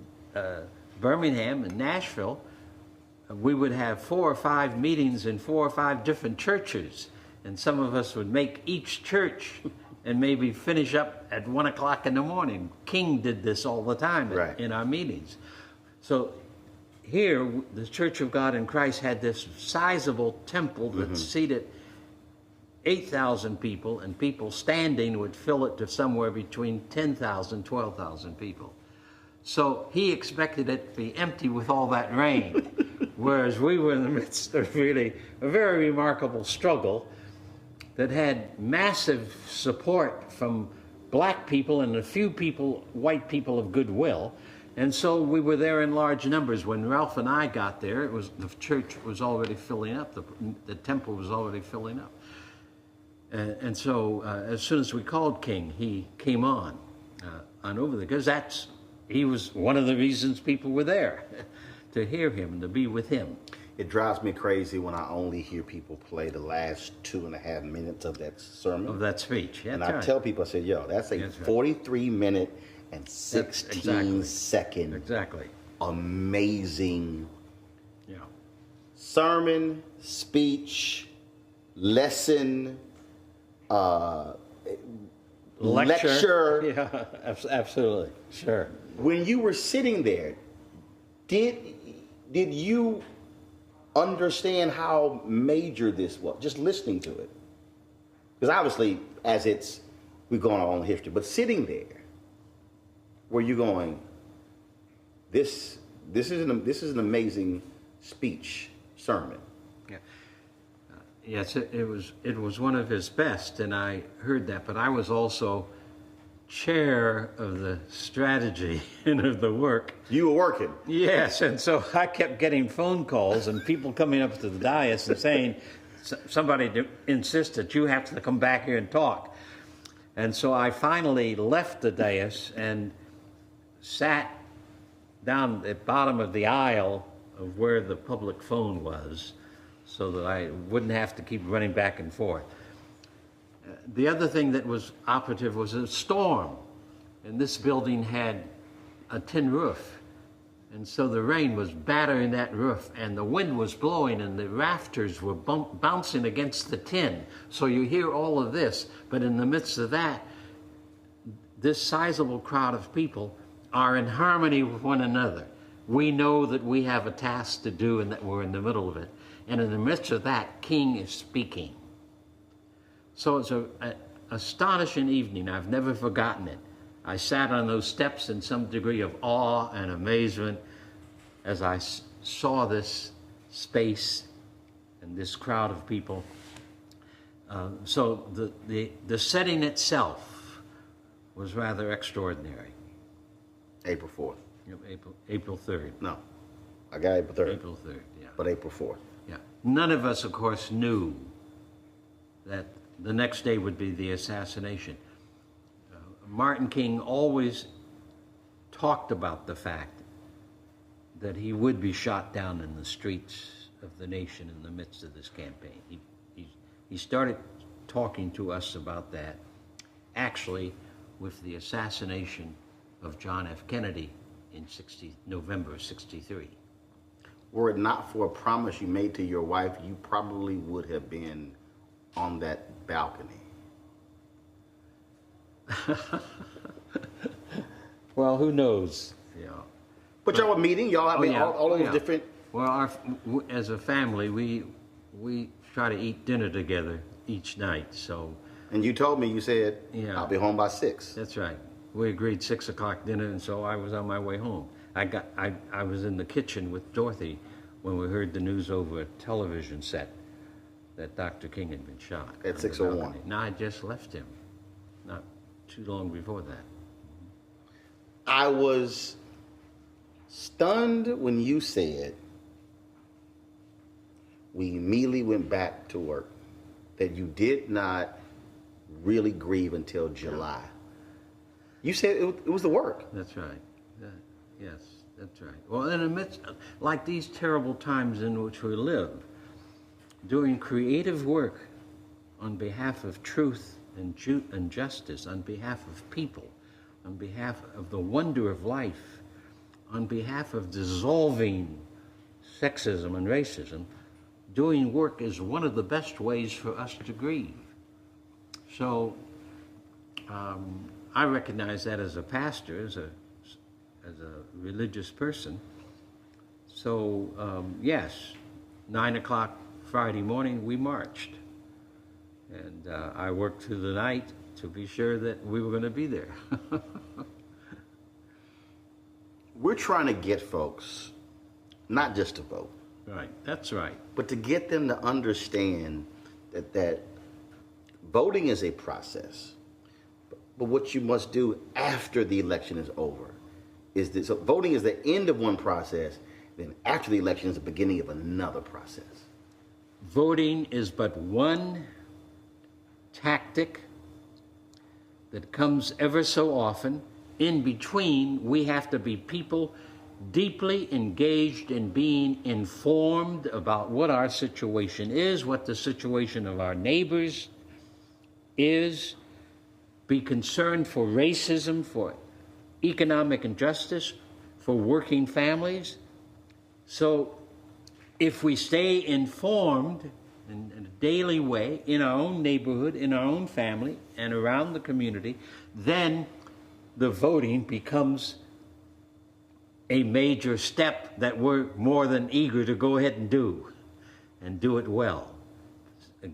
Birmingham and Nashville, we would have 4 or 5 meetings in 4 or 5 different churches, and some of us would make each church and maybe finish up at 1 o'clock in the morning. King did this all the time in our meetings. So here, the Church of God in Christ had this sizable temple that seated 8,000 people, and people standing would fill it to somewhere between 10,000, 12,000 people. So he expected it to be empty with all that rain, whereas we were in the midst of really a very remarkable struggle that had massive support from black people and a few people, white people of goodwill. And so we were there in large numbers. When Ralph and I got there, the church was already filling up, the temple was already filling up. And so as soon as we called King, he came on over there, because he was one of the reasons people were there, to hear him and to be with him. It drives me crazy when I only hear people play the last 2.5 minutes of that sermon. Of that speech, yeah. And I tell people, I say, yo, that's a 43-minute and 16-second amazing sermon, speech, lesson, lecture. Yeah, absolutely, sure. When you were sitting there, did you understand how major this was, just listening to it? Because obviously, we've gone our own history, but sitting there, were you going, this is an amazing speech, sermon? Yeah. Yes, it was one of his best, and I heard that, but I was also chair of the strategy and of the work. You were working? Yes, and so I kept getting phone calls and people coming up to the dais and saying, somebody insists that you have to come back here and talk. And so I finally left the dais and sat down at the bottom of the aisle of where the public phone was, so that I wouldn't have to keep running back and forth. The other thing that was operative was a storm, and this building had a tin roof, and so the rain was battering that roof, and the wind was blowing, and the rafters were bouncing against the tin. So you hear all of this, but in the midst of that, this sizable crowd of people are in harmony with one another. We know that we have a task to do and that we're in the middle of it. And in the midst of that, King is speaking. So it's an astonishing evening. I've never forgotten it. I sat on those steps in some degree of awe and amazement as I saw this space and this crowd of people. So the setting itself was rather extraordinary. April 4th. April 3rd. No, I got April 3rd. April 3rd, yeah. But April 4th. Yeah. None of us, of course, knew that the next day would be the assassination. Martin King always talked about the fact that he would be shot down in the streets of the nation in the midst of this campaign. He started talking to us about that actually with the assassination of John F. Kennedy in November of '63. Were it not for a promise you made to your wife, you probably would have been on that balcony. Well, who knows? Yeah. But y'all were meeting, y'all. I mean, all those different. Well, as a family, we try to eat dinner together each night. So. And you told me, you said, yeah, I'll be home by 6. That's right. We agreed 6 o'clock dinner, and so I was on my way home. I was in the kitchen with Dorothy when we heard the news over a television set that Dr. King had been shot. At 6:01. No, I just left him, not too long before that. I was stunned when you said, we immediately went back to work, that you did not really grieve until July. You said it was the work. That's right. Yes, that's right. Well, in the midst, like these terrible times in which we live, doing creative work on behalf of truth and justice, on behalf of people, on behalf of the wonder of life, on behalf of dissolving sexism and racism, doing work is one of the best ways for us to grieve. So I recognize that as a pastor, as a religious person. So yes, 9 o'clock Friday morning, we marched. And I worked through the night to be sure that we were going to be there. We're trying to get folks, not just to vote. Right, that's right. But to get them to understand that voting is a process. But what you must do after the election is over is this. So voting is the end of one process, then after the election is the beginning of another process. Voting is but one tactic that comes ever so often. In between, we have to be people deeply engaged in being informed about what our situation is, what the situation of our neighbors is, be concerned for racism, for economic injustice, for working families. So if we stay informed in a daily way, in our own neighborhood, in our own family, and around the community, then the voting becomes a major step that we're more than eager to go ahead and do it well.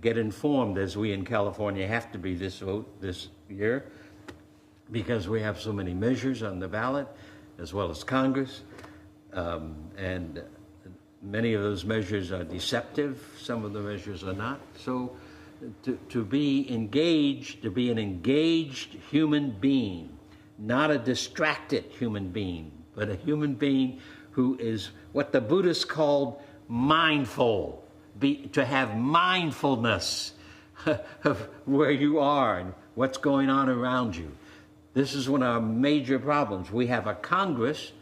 Get informed, as we in California have to be this year, because we have so many measures on the ballot, as well as Congress, and many of those measures are deceptive, some of the measures are not. So to be engaged, to be an engaged human being, not a distracted human being, but a human being who is what the Buddhists called mindful, to have mindfulness of where you are and what's going on around you. This is one of our major problems. We have a Congress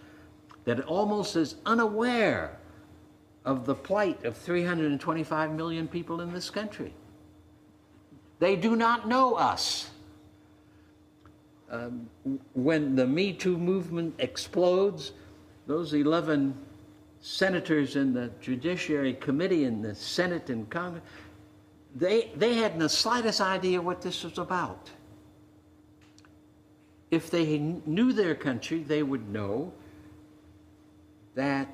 that almost is unaware of the plight of 325 million people in this country. They do not know us. When the Me Too movement explodes, those 11 senators in the Judiciary Committee in the Senate and Congress, they hadn't the slightest idea what this was about. If they knew their country, they would know that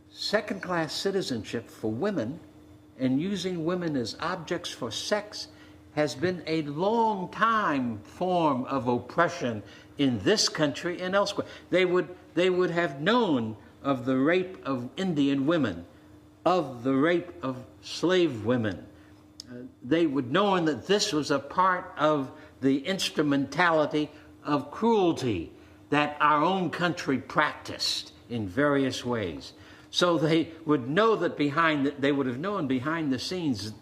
second-class citizenship for women and using women as objects for sex has been a long time form of oppression in this country and elsewhere. They would have known of the rape of Indian women, of the rape of slave women. They would know that this was a part of the instrumentality of cruelty that our own country practiced in various ways. So they would know that they would have known behind the scenes,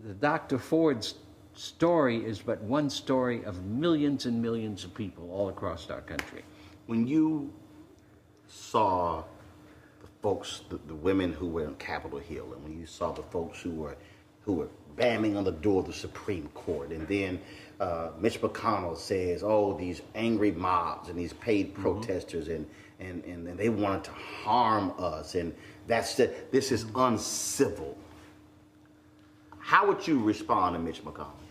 the Dr. Ford's story is but one story of millions and millions of people all across our country. When you saw the folks, the women who were on Capitol Hill, and when you saw the folks who were banging on the door of the Supreme Court, and then Mitch McConnell says, "Oh, these angry mobs and these paid protesters, and they wanted to harm us, and this is uncivil." How would you respond to Mitch McConnell?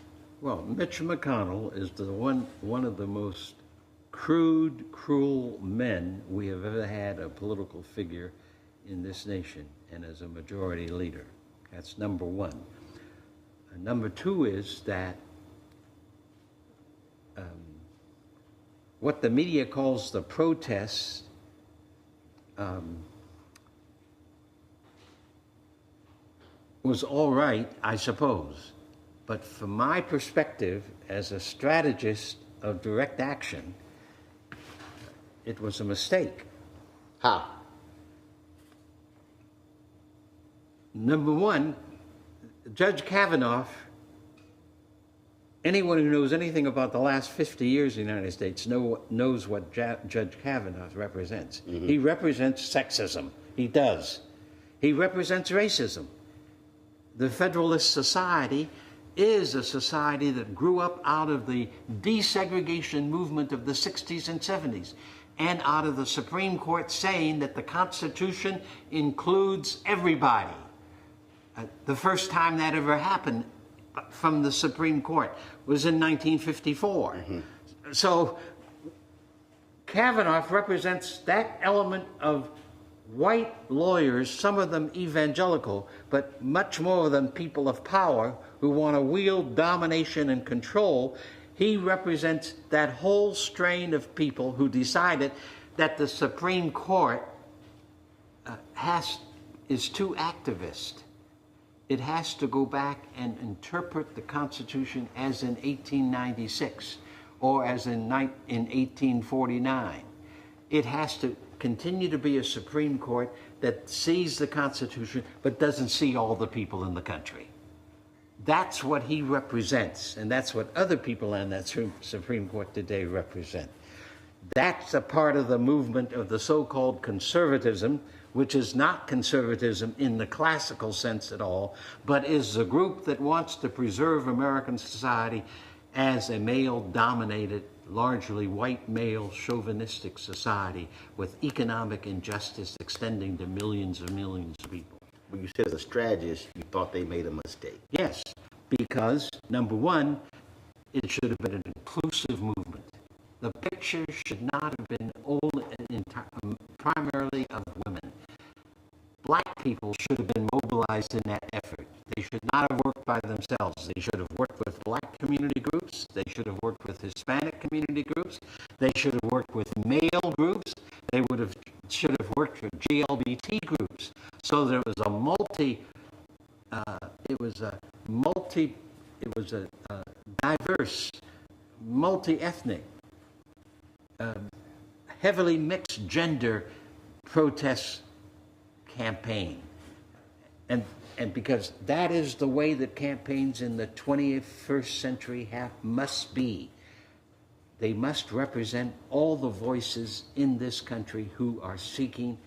Well, Mitch McConnell is one of the most crude, cruel men we have ever had a political figure in this nation, and as a majority leader. That's number one. Number two is that what the media calls the protests was all right, I suppose. But from my perspective, as a strategist of direct action, it was a mistake. How? Number one, Judge Kavanaugh, anyone who knows anything about the last 50 years in the United States knows what Judge Kavanaugh represents. Mm-hmm. He represents sexism. He does. He represents racism. The Federalist Society is a society that grew up out of the desegregation movement of the 60s and 70s, and out of the Supreme Court saying that the Constitution includes everybody. The first time that ever happened from the Supreme Court was in 1954. Mm-hmm. So Kavanaugh represents that element of white lawyers, some of them evangelical, but much more than people of power who want to wield domination and control. He represents that whole strain of people who decided that the Supreme Court is too activist. It has to go back and interpret the Constitution as in 1896 or as in 1849. It has to continue to be a Supreme Court that sees the Constitution but doesn't see all the people in the country. That's what he represents, and that's what other people on that Supreme Court today represent. That's a part of the movement of the so-called conservatism, which is not conservatism in the classical sense at all, but is a group that wants to preserve American society as a male-dominated, largely white male chauvinistic society with economic injustice extending to millions and millions of people. When you said as a strategist, you thought they made a mistake. Yes, because number one, it should have been an inclusive movement. The picture should not have been primarily of women. Black people should have been mobilized in that effort. They should not have worked by themselves. They should have worked with black community groups. They should have worked with Hispanic community groups. They should have worked with male groups. They should have worked with GLBT groups. So there was a diverse, multi-ethnic, heavily mixed gender protest campaign. And because that is the way that campaigns in the 21st century must be. They must represent all the voices in this country who are seeking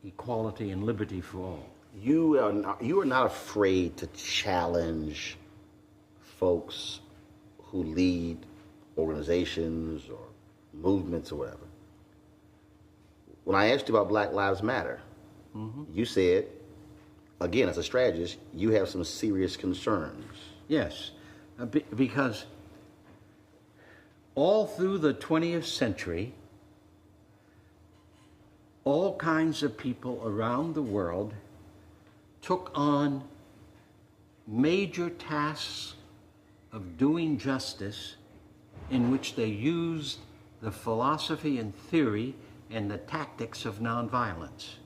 equality and liberty for all. You are not afraid to challenge folks who lead organizations or movements or whatever. When I asked you about Black Lives Matter, you said, again, as a strategist, you have some serious concerns. Yes, because all through the 20th century, all kinds of people around the world took on major tasks of doing justice in which they used the philosophy and theory and the tactics of nonviolence.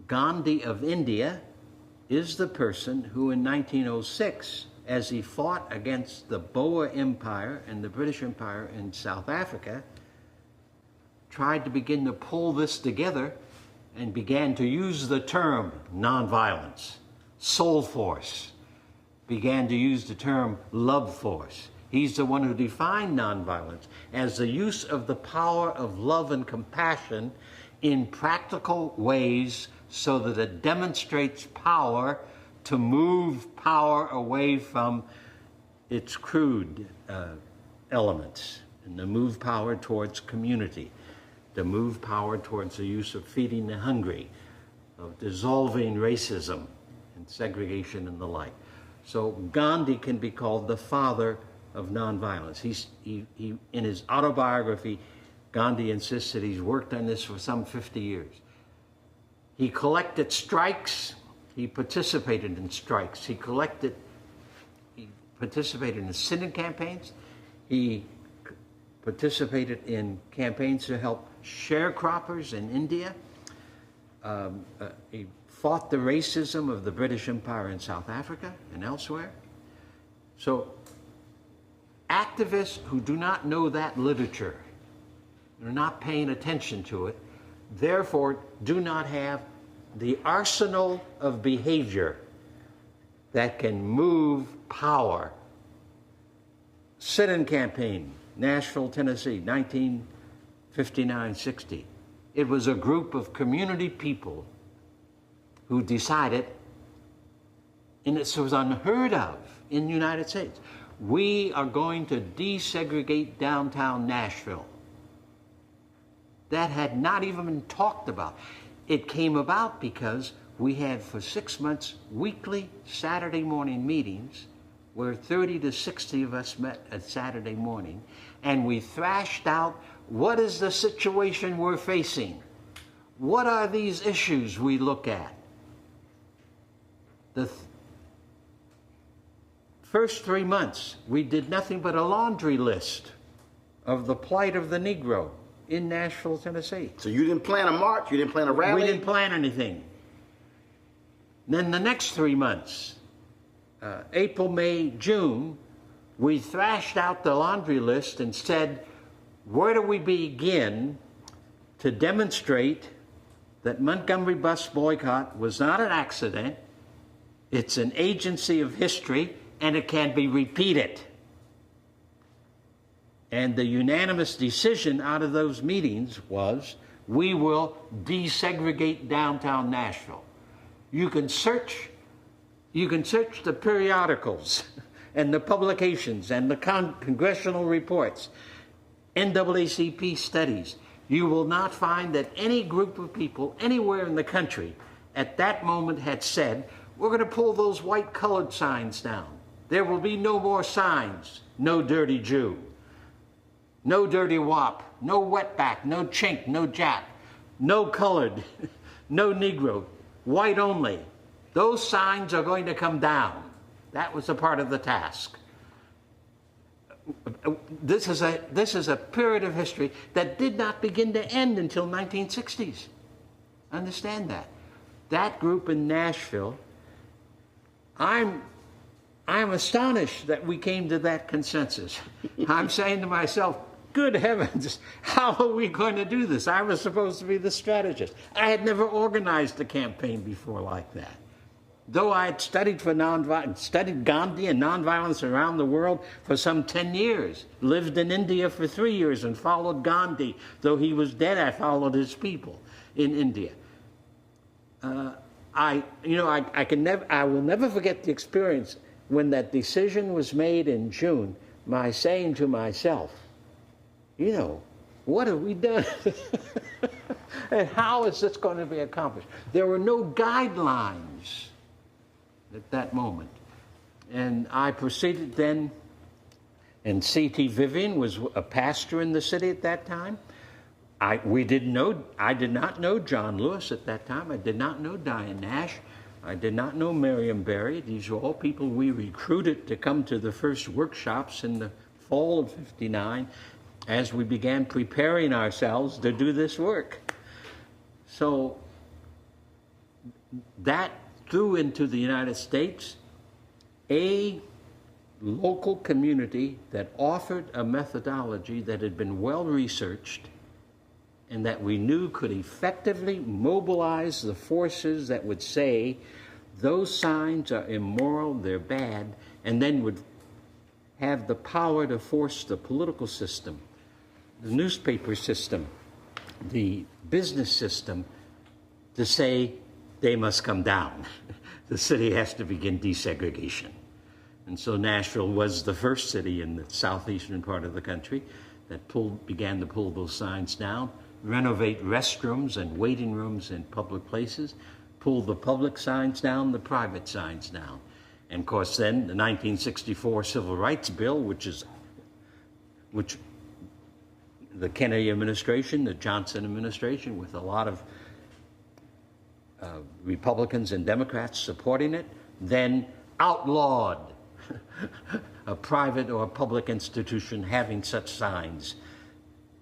Gandhi of India is the person who in 1906, as he fought against the Boer Empire and the British Empire in South Africa, tried to begin to pull this together and began to use the term nonviolence, soul force, began to use the term love force. He's the one who defined nonviolence as the use of the power of love and compassion in practical ways so that it demonstrates power to move power away from its crude elements and to move power towards community, to move power towards the use of feeding the hungry, of dissolving racism and segregation and the like. So Gandhi can be called the father of nonviolence. He in his autobiography, Gandhi insists that he's worked on this for some 50 years. He collected strikes. He participated in strikes. He participated in sitting campaigns. He participated in campaigns to help sharecroppers in India. He fought the racism of the British Empire in South Africa and elsewhere. So activists who do not know that literature, are not paying attention to it, therefore do not have the arsenal of behavior that can move power. Sit-in campaign, Nashville, Tennessee, 1959-60. It was a group of community people who decided, and this was unheard of in the United States, we are going to desegregate downtown Nashville. That had not even been talked about. It came about because we had for 6 months weekly Saturday morning meetings where 30 to 60 of us met at Saturday morning, and we thrashed out what is the situation we're facing? What are these issues we look at? The first 3 months, we did nothing but a laundry list of the plight of the Negro in Nashville, Tennessee. So you didn't plan a march? You didn't plan a rally? We didn't plan anything. Then the next 3 months, April, May, June, we thrashed out the laundry list and said, where do we begin to demonstrate that Montgomery bus boycott was not an accident, it's an agency of history, and it can be repeated. And the unanimous decision out of those meetings was, we will desegregate downtown Nashville. You can search the periodicals and the publications and the congressional reports, NAACP studies. You will not find that any group of people anywhere in the country at that moment had said, we're going to pull those white colored signs down. There will be no more signs. No dirty Jew. No dirty wop. No wetback. No chink. No Jap. No colored. No Negro. White only. Those signs are going to come down. That was a part of the task. This is a period of history that did not begin to end until 1960s. Understand that. That group in Nashville, I'm astonished that we came to that consensus. I'm saying to myself, good heavens, how are we going to do this? I was supposed to be the strategist. I had never organized a campaign before like that. Though I had studied studied Gandhi and nonviolence around the world for some 10 years, lived in India for 3 years and followed Gandhi. Though he was dead, I followed his people in India. I will never forget the experience when that decision was made in June, my saying to myself, what have we done? And how is this going to be accomplished? There were no guidelines at that moment. And I proceeded then, and C.T. Vivian was a pastor in the city at that time. I did not know John Lewis at that time. I did not know Diane Nash. I did not know Miriam Berry. These were all people we recruited to come to the first workshops in the fall of '59 as we began preparing ourselves to do this work. So that threw into the United States a local community that offered a methodology that had been well researched and that we knew could effectively mobilize the forces that would say those signs are immoral, they're bad, and then would have the power to force the political system, the newspaper system, the business system to say they must come down. The city has to begin desegregation. And so Nashville was the first city in the southeastern part of the country that began to pull those signs down, renovate restrooms and waiting rooms in public places, pull the public signs down, the private signs down. And of course then the 1964 Civil Rights Bill, which the Kennedy administration, the Johnson administration, with a lot of Republicans and Democrats supporting it, then outlawed a private or public institution having such signs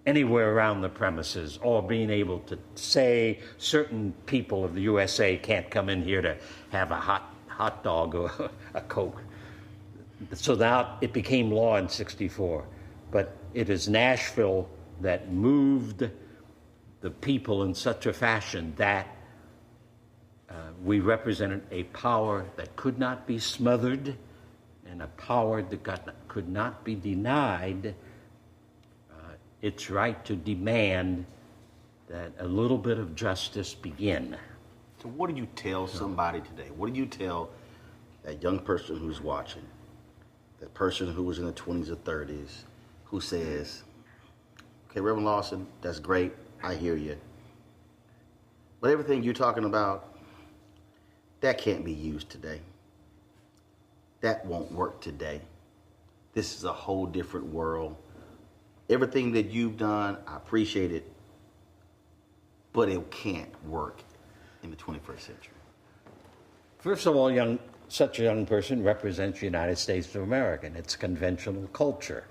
anywhere around the premises, or being able to say certain people of the USA can't come in here to have a hot dog or a Coke. So now it became law in '64. But it is Nashville that moved the people in such a fashion that We represented a power that could not be smothered and a power that could not be denied its right to demand that a little bit of justice begin. So what do you tell somebody today? What do you tell that young person who's watching, that person who was in the 20s or 30s, who says, okay, Reverend Lawson, that's great, I hear you, but everything you're talking about, that can't be used today. That won't work today. This is a whole different world. Everything that you've done, I appreciate it, but it can't work in the 21st century. First of all, such a young person represents the United States of America and its conventional culture.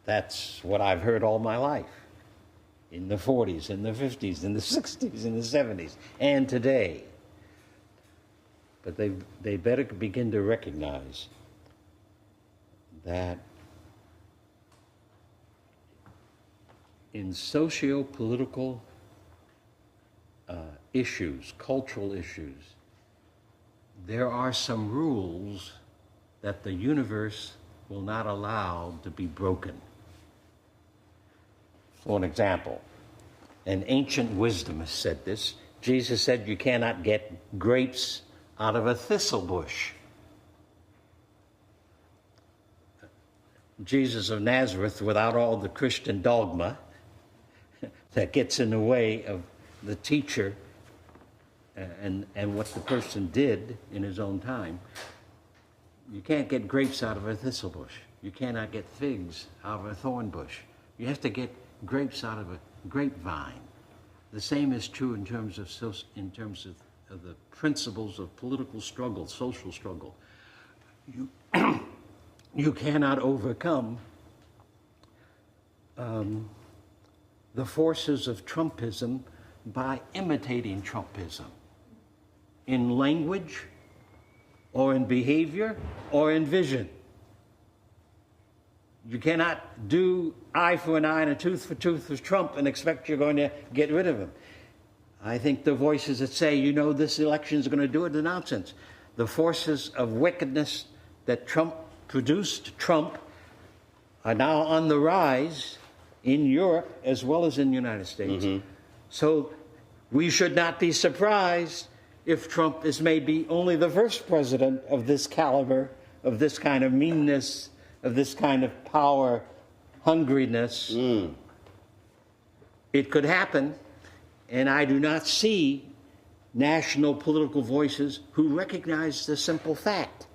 That's what I've heard all my life, in the 40s, in the 50s, in the 60s, in the 70s, and today. But they better begin to recognize that in socio-political issues, cultural issues, there are some rules that the universe will not allow to be broken. For an example, an ancient wisdom has said this. Jesus said you cannot get grapes out of a thistle bush. Jesus of Nazareth, without all the Christian dogma that gets in the way of the teacher and what the person did in his own time, you can't get grapes out of a thistle bush. You cannot get figs out of a thorn bush. You have to get grapes out of a grapevine. The same is true in terms of the principles of political struggle, social struggle. You cannot overcome the forces of Trumpism by imitating Trumpism in language or in behavior or in vision. You cannot do eye for an eye and a tooth for tooth with Trump and expect you're going to get rid of him. I think the voices that say, you know, this election is going to do it are nonsense. The forces of wickedness that Trump produced, Trump, are now on the rise in Europe as well as in the United States. Mm-hmm. So we should not be surprised if Trump is maybe only the first president of this caliber, of this kind of meanness, of this kind of power hungriness. It could happen, and I do not see national political voices who recognize the simple fact.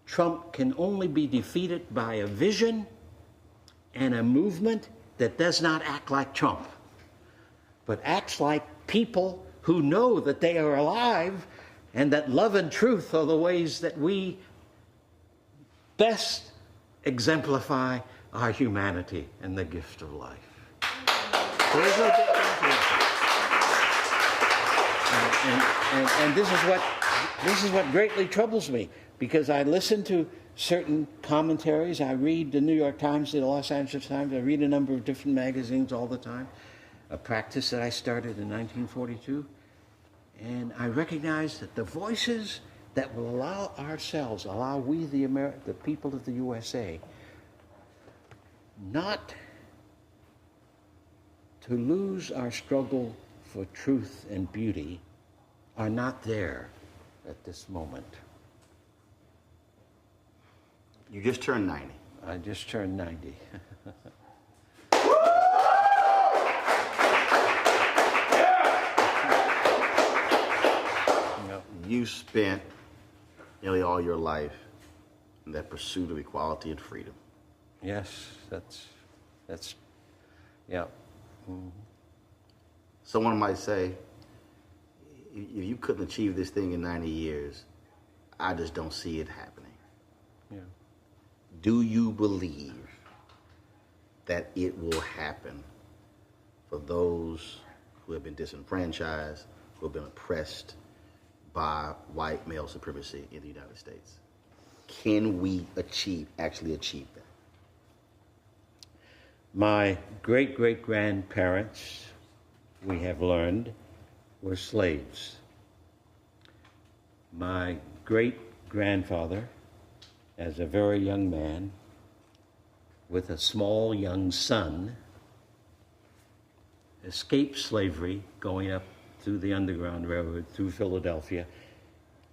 Trump can only be defeated by a vision and a movement that does not act like Trump, but acts like people who know that they are alive and that love and truth are the ways that we best exemplify our humanity and the gift of life. So there's no difference. And this is what greatly troubles me, because I listen to certain commentaries. I read the New York Times, the Los Angeles Times. I read a number of different magazines all the time, a practice that I started in 1942. And I recognize that the voices that will allow we, the people of the USA, not to lose our struggle for truth and beauty are not there at this moment. You just turned 90. I just turned 90. You spent nearly all your life in that pursuit of equality and freedom. Yes, that's yeah. Mm-hmm. Someone might say, if you couldn't achieve this thing in 90 years, I just don't see it happening. Yeah. Do you believe that it will happen for those who have been disenfranchised, who have been oppressed by white male supremacy in the United States? Can we actually achieve that? My great-great-grandparents, we have learned, were slaves. My great-grandfather, as a very young man, with a small young son, escaped slavery going up through the Underground Railroad, through Philadelphia,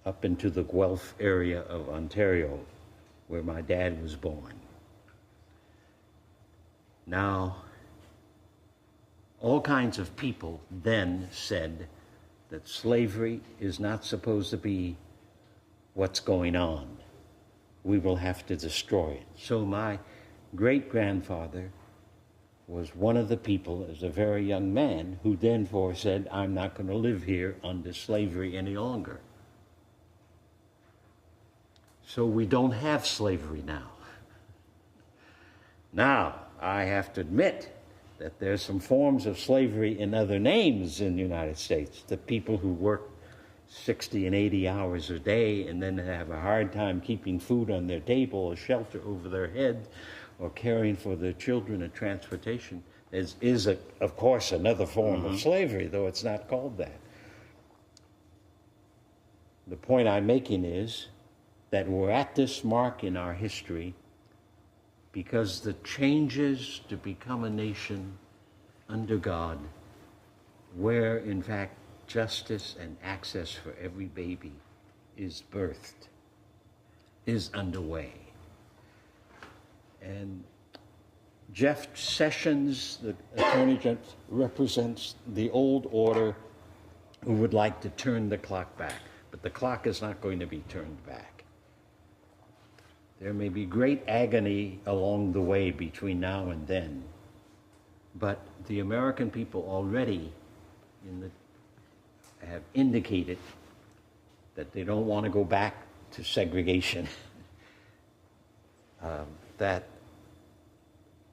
up into the Guelph area of Ontario, where my dad was born. Now, all kinds of people then said that slavery is not supposed to be what's going on. We will have to destroy it. So my great-grandfather was one of the people, as a very young man, who then said, I'm not going to live here under slavery any longer. So we don't have slavery now. Now, I have to admit that there's some forms of slavery in other names in the United States. The people who work 60 and 80 hours a day and then have a hard time keeping food on their table or shelter over their head or caring for their children and transportation is of course, another form of slavery, though it's not called that. The point I'm making is that we're at this mark in our history because the changes to become a nation under God, where in fact justice and access for every baby is birthed, is underway. And Jeff Sessions, the Attorney General, represents the old order who would like to turn the clock back. But the clock is not going to be turned back. There may be great agony along the way between now and then, but the American people already have indicated that they don't want to go back to segregation. That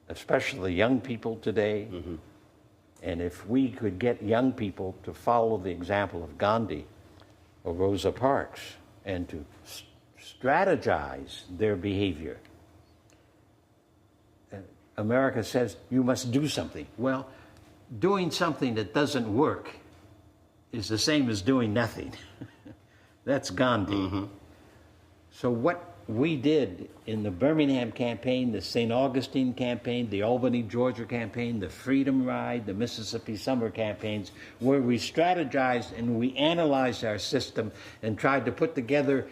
especially young people today, and if we could get young people to follow the example of Gandhi or Rosa Parks and to strategize their behavior. America says you must do something. Well, doing something that doesn't work is the same as doing nothing. That's Gandhi. So what we did in the Birmingham campaign, the St. Augustine campaign, the Albany, Georgia campaign, the Freedom Ride, the Mississippi Summer campaigns, where we strategized and we analyzed our system and tried to put together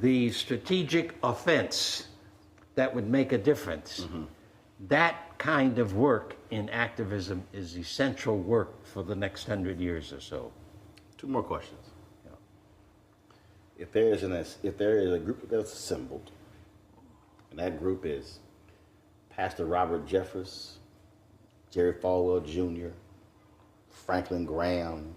the strategic offense that would make a difference. That kind of work in activism is essential work for the next 100 years or so. Two more questions. If there is a group that's assembled, and that group is Pastor Robert Jeffress, Jerry Falwell Jr., Franklin Graham,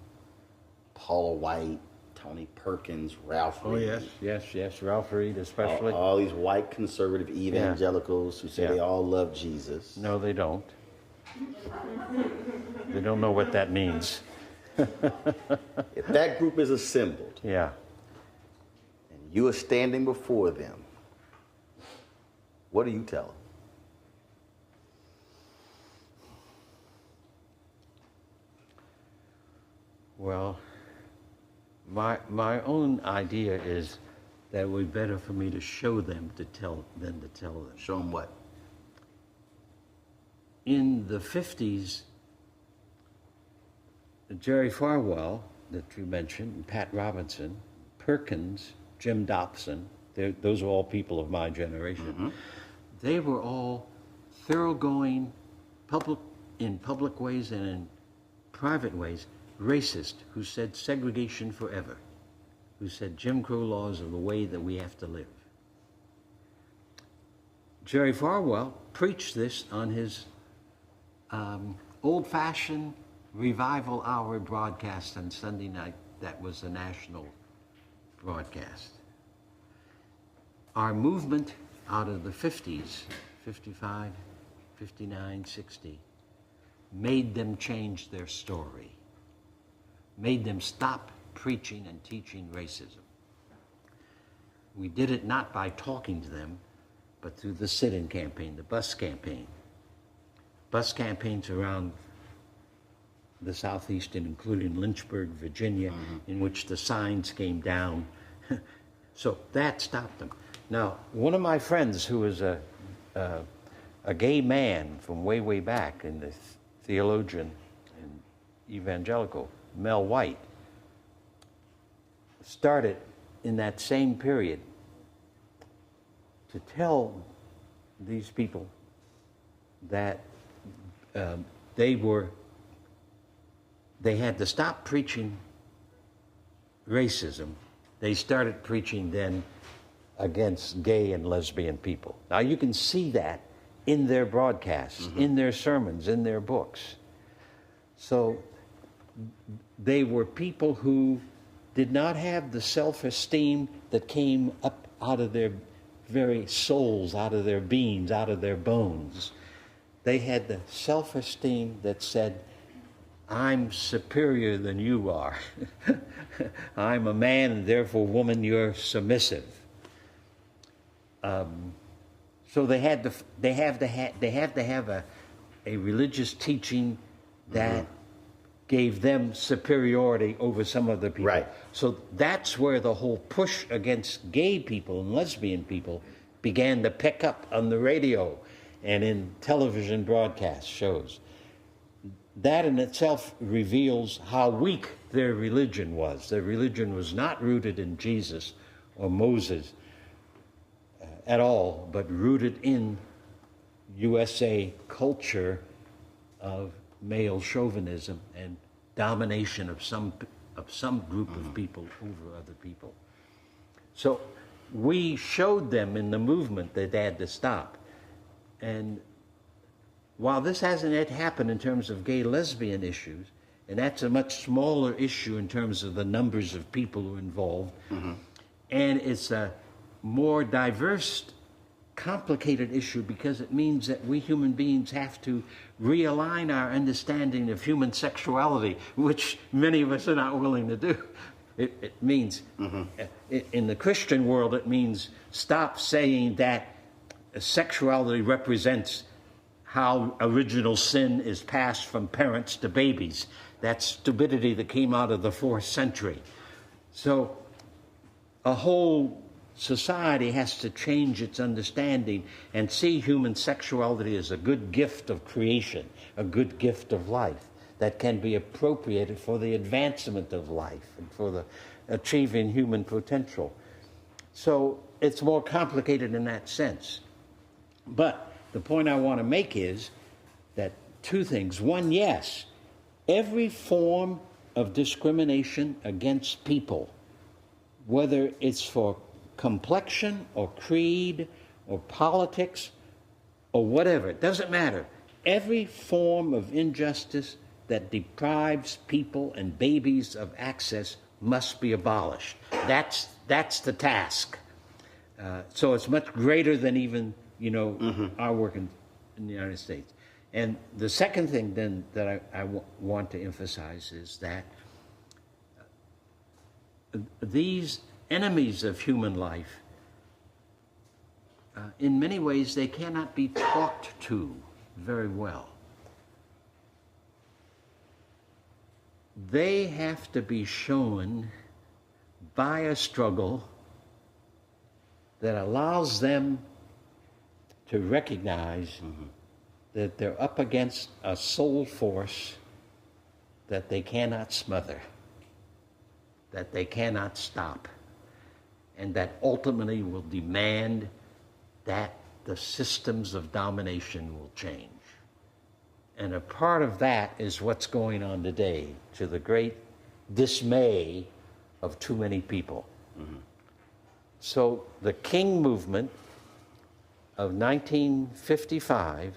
Paula White, Tony Perkins, Ralph Reed. Oh, yes, Ralph Reed especially. All these white conservative evangelicals who say they all love Jesus. No, they don't. They don't know what that means. If that group is assembled, and you are standing before them, what do you tell them? Well, my own idea is that it would be better for me to show them than to tell them. Show them what? In the 50s, Jerry Falwell, that you mentioned, Pat Robinson, Perkins, Jim Dobson, those are all people of my generation. They were all thoroughgoing, in public ways and in private ways, racist, who said segregation forever, who said Jim Crow laws are the way that we have to live. Jerry Falwell preached this on his old-fashioned Revival Hour broadcast on Sunday night. That was a national broadcast. Our movement out of the 50s, 55, 59, 60, made them change their story, made them stop preaching and teaching racism. We did it not by talking to them, but through the sit-in campaign, the bus campaign. Bus campaigns around the Southeast, including Lynchburg, Virginia, in which the signs came down. So that stopped them. Now, one of my friends who was a gay man from way, way back, and the theologian and evangelical, Mel White, started in that same period to tell these people that they had to stop preaching racism. They started preaching then against gay and lesbian people. Now you can see that in their broadcasts, in their sermons, in their books. So they were people who did not have the self-esteem that came up out of their very souls, out of their beings, out of their bones. They had the self-esteem that said, I'm superior than you are. I'm a man, and therefore, woman, you're submissive. So they have to have a religious teaching that gave them superiority over some other people. Right. So that's where the whole push against gay people and lesbian people began to pick up on the radio and in television broadcast shows. That in itself reveals how weak their religion was. Their religion was not rooted in Jesus or Moses at all, but rooted in USA culture of male chauvinism and domination of some group of people over other people. So we showed them in the movement that they had to stop. And while this hasn't yet happened in terms of gay lesbian issues, and that's a much smaller issue in terms of the numbers of people who are involved, and it's a more diverse, complicated issue because it means that we human beings have to realign our understanding of human sexuality, which many of us are not willing to do. It means, in the Christian world, it means stop saying that sexuality represents how original sin is passed from parents to babies. That's stupidity that came out of the 4th century. So a whole society has to change its understanding and see human sexuality as a good gift of creation, a good gift of life that can be appropriated for the advancement of life and for the achieving human potential. So it's more complicated in that sense. But the point I want to make is that two things. One, yes, every form of discrimination against people, whether it's for complexion or creed or politics or whatever, it doesn't matter. Every form of injustice that deprives people and babies of access must be abolished. That's the task. So it's much greater than even, our work in the United States. And the second thing then that I want to emphasize is that these enemies of human life, in many ways, they cannot be talked to very well. They have to be shown by a struggle that allows them to recognize that they're up against a soul force that they cannot smother, that they cannot stop, and that ultimately will demand that the systems of domination will change. And a part of that is what's going on today, to the great dismay of too many people. So the King movement of 1955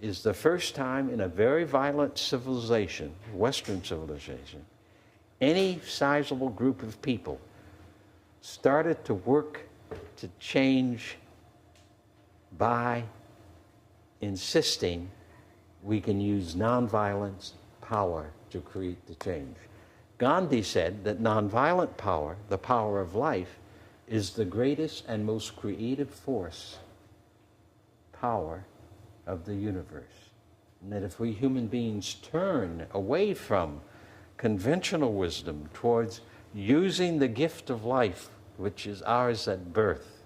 is the first time in a very violent civilization, Western civilization, any sizable group of people started to work to change by insisting we can use nonviolence power to create the change. Gandhi said that nonviolent power, the power of life, is the greatest and most creative power of the universe. And that if we human beings turn away from conventional wisdom towards using the gift of life, which is ours at birth,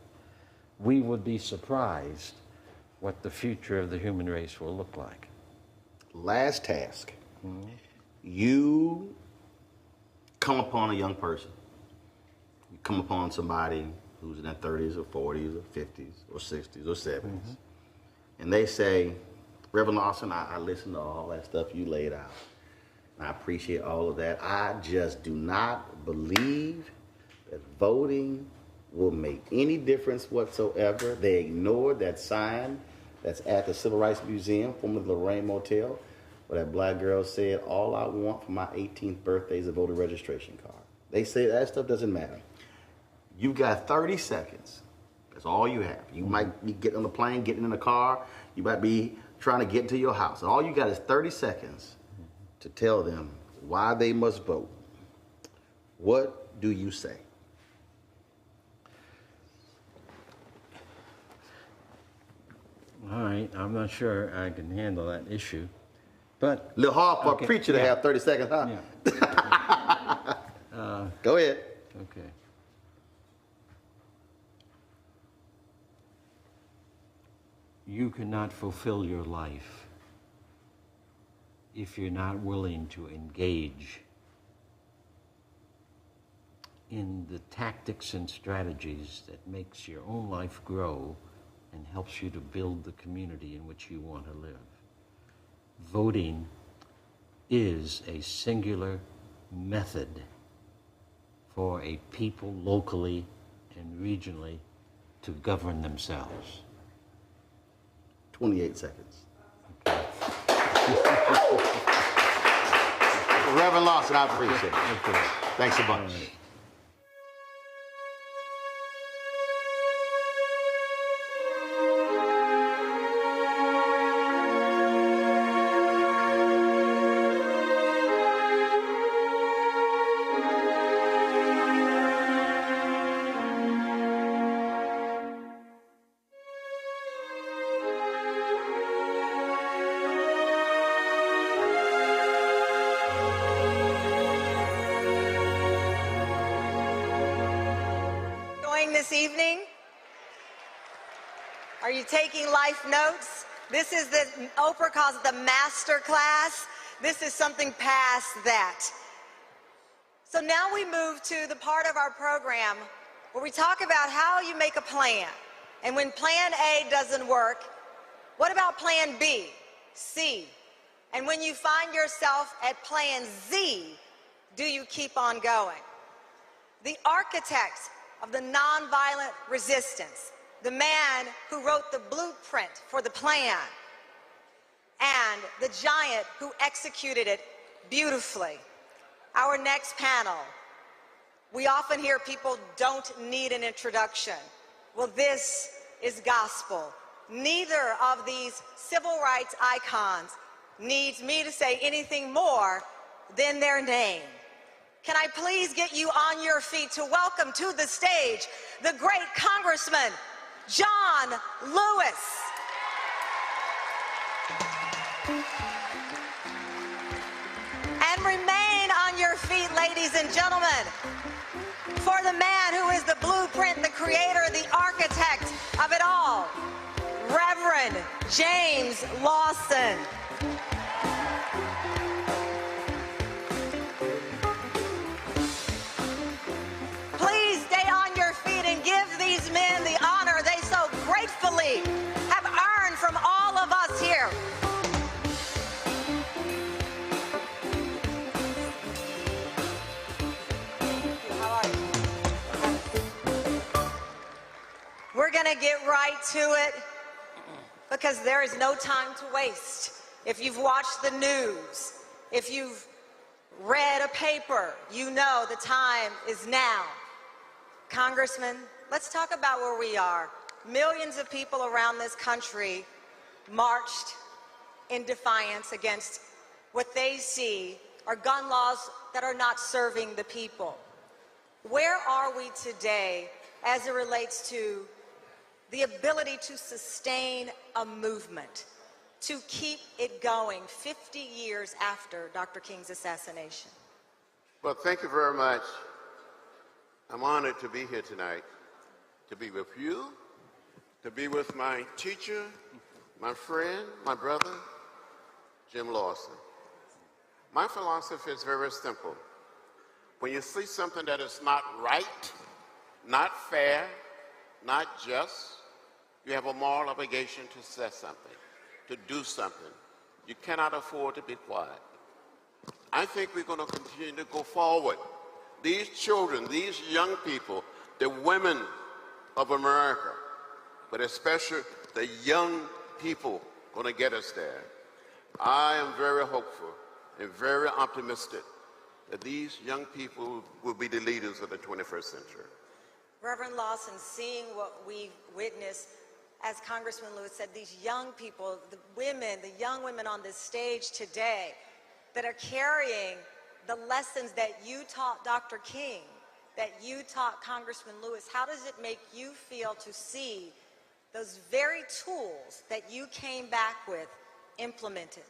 we would be surprised what the future of the human race will look like. Last task. You come upon a young person. You come upon somebody who's in their 30s or 40s or 50s or 60s or 70s. And they say, Reverend Lawson, I listened to all that stuff you laid out. And I appreciate all of that. I just do not believe that voting will make any difference whatsoever. They ignored that sign that's at the Civil Rights Museum, formerly the Lorraine Motel, where that black girl said, all I want for my 18th birthday is a voter registration card. They say that stuff doesn't matter. You've got 30 seconds. That's all you have. You might be getting on the plane, getting in the car. You might be trying to get into your house. All you got is 30 seconds to tell them why they must vote. What do you say? All right, I'm not sure I can handle that issue, but... A little hard for a preacher to have 30 seconds, huh? Yeah. Go ahead. Okay. You cannot fulfill your life if you're not willing to engage in the tactics and strategies that makes your own life grow and helps you to build the community in which you want to live. Voting is a singular method for a people locally and regionally to govern themselves. 28 seconds. Reverend Lawson, I appreciate it. Okay. Thanks a bunch. This evening? Are you taking life notes? This is Oprah calls it the master class. This is something past that. So now we move to the part of our program where we talk about how you make a plan. And when plan A doesn't work, what about plan B, C? And when you find yourself at plan Z, do you keep on going? The architect of the nonviolent resistance, the man who wrote the blueprint for the plan, and the giant who executed it beautifully. Our next panel. We often hear people don't need an introduction. Well, this is gospel. Neither of these civil rights icons needs me to say anything more than their name. Can I please get you on your feet to welcome to the stage the great Congressman John Lewis. And remain on your feet, ladies and gentlemen, for the man who is the blueprint, the creator, the architect of it all, Reverend James Lawson. Please stay on your feet and give these men the honor they so gratefully have earned from all of us here. How are you? We're going to get right to it because there is no time to waste. If you've watched the news, if you've read a paper, you know the time is now. Congressman, let's talk about where we are. Millions of people around this country marched in defiance against what they see are gun laws that are not serving the people. Where are we today as it relates to the ability to sustain a movement? to keep it going 50 years after Dr. King's assassination? Well, thank you very much. I'm honored to be here tonight, to be with you, to be with my teacher, my friend, my brother, Jim Lawson. My philosophy is very simple. When you see something that is not right, not fair, not just, you have a moral obligation to say something, to do something. You cannot afford to be quiet. I think we're going to continue to go forward. These children, these young people, the women of America, but especially the young people going to get us there. I am very hopeful and very optimistic that these young people will be the leaders of the 21st century. Reverend Lawson, seeing what we've witnessed, as Congressman Lewis said, these young people, the women, the young women on this stage today that are carrying the lessons that you taught Dr. King, that you taught Congressman Lewis, how does it make you feel to see those very tools that you came back with implemented?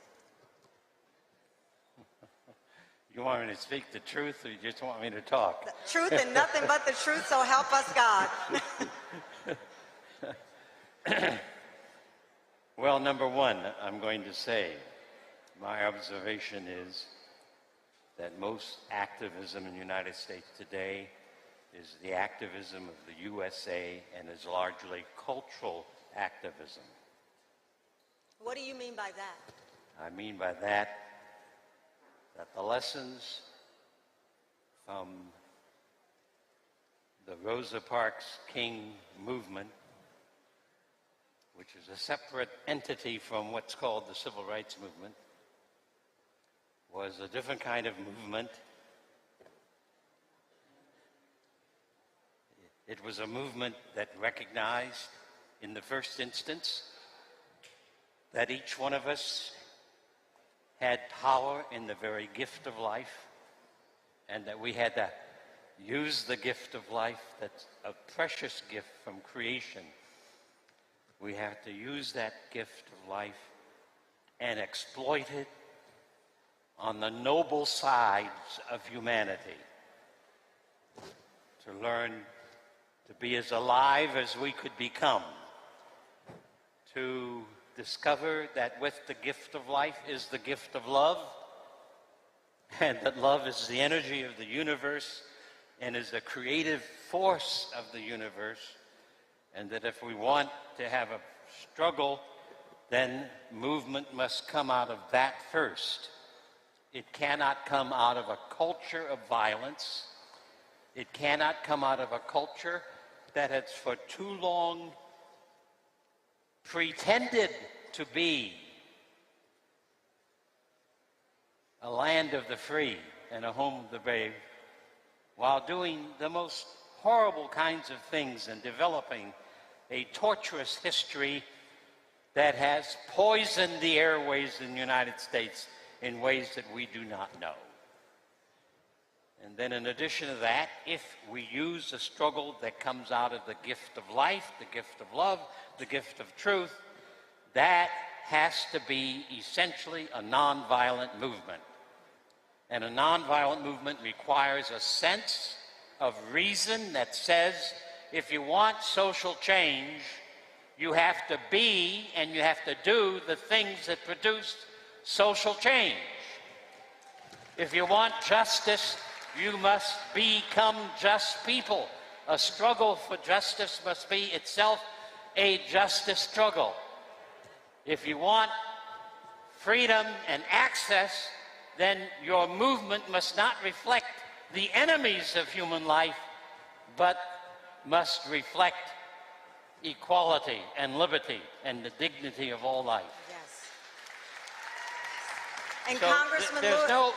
You want me to speak the truth, or you just want me to talk? The truth and nothing but the truth, so help us God. Well, number one, I'm going to say, my observation is that most activism in the United States today is the activism of the USA and is largely cultural activism. What do you mean by that? I mean by that the lessons from the Rosa Parks King movement, which is a separate entity from what's called the Civil Rights Movement, was a different kind of movement. It was a movement that recognized, in the first instance, that each one of us had power in the very gift of life, and that we had to use the gift of life, that's a precious gift from creation. We have to use that gift of life and exploit it on the noble sides of humanity, to learn to be as alive as we could become, to discover that with the gift of life is the gift of love, and that love is the energy of the universe and is the creative force of the universe, and that if we want to have a struggle, then movement must come out of that first. It cannot come out of a culture of violence. It cannot come out of a culture that has for too long pretended to be a land of the free and a home of the brave, while doing the most horrible kinds of things and developing a torturous history that has poisoned the airways in the United States in ways that we do not know. And then in addition to that, if we use a struggle that comes out of the gift of life, the gift of love, the gift of truth, that has to be essentially a nonviolent movement. And a nonviolent movement requires a sense of reason that says, if you want social change, you have to be and you have to do the things that produce social change. If you want justice, you must become just people. A struggle for justice must be itself a justice struggle. If you want freedom and access, then your movement must not reflect the enemies of human life, but must reflect equality and liberty and the dignity of all life. Yes. And So Congressman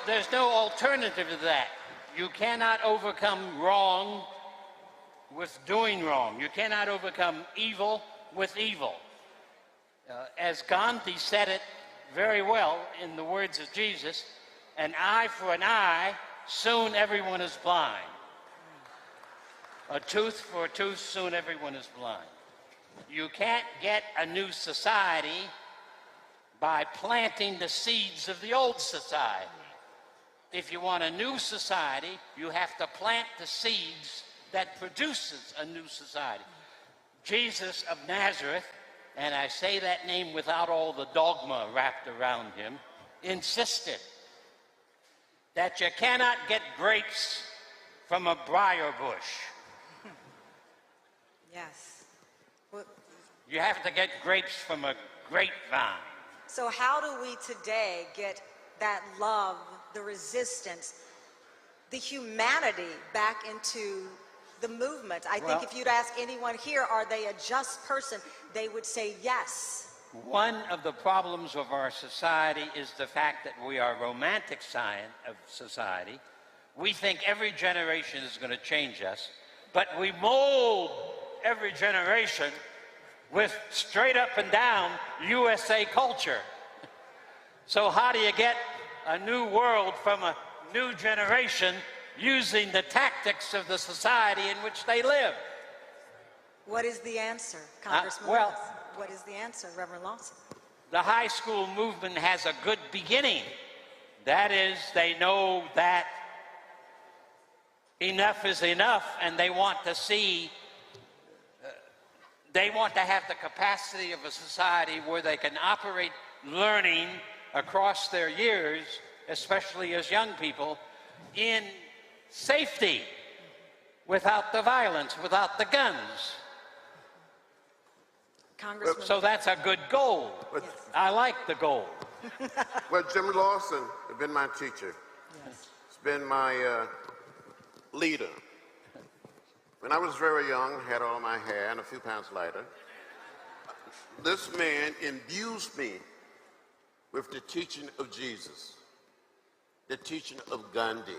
there's no alternative to that. You cannot overcome wrong with doing wrong. You cannot overcome evil with evil. As Gandhi said it very well in the words of Jesus, an eye for an eye, soon everyone is blind. A tooth for a tooth, soon everyone is blind. You can't get a new society by planting the seeds of the old society. If you want a new society, you have to plant the seeds that produces a new society. Jesus of Nazareth, and I say that name without all the dogma wrapped around him, insisted that you cannot get grapes from a briar bush. Yes. You have to get grapes from a grapevine. So how do we today get that love, the resistance, the humanity back into the movement? I think if you'd ask anyone here, are they a just person, they would say yes. One of the problems of our society is the fact that we are romantic of society. We think every generation is going to change us, but we mold every generation with straight up and down USA culture. So how do you get a new world from a new generation using the tactics of the society in which they live? What is the answer, Congressman? What is the answer, Reverend Lawson? The high school movement has a good beginning. That is, they know that enough is enough, and they want to see, they want to have the capacity of a society where they can operate learning across their years, especially as young people, in safety, without the violence, without the guns. Congressman. So that's a good goal. Yes. I like the goal. Well, Jim Lawson has been my teacher. Yes. He's been my leader. When I was very young, had all my hair and a few pounds lighter, this man imbues me with the teaching of Jesus, the teaching of Gandhi.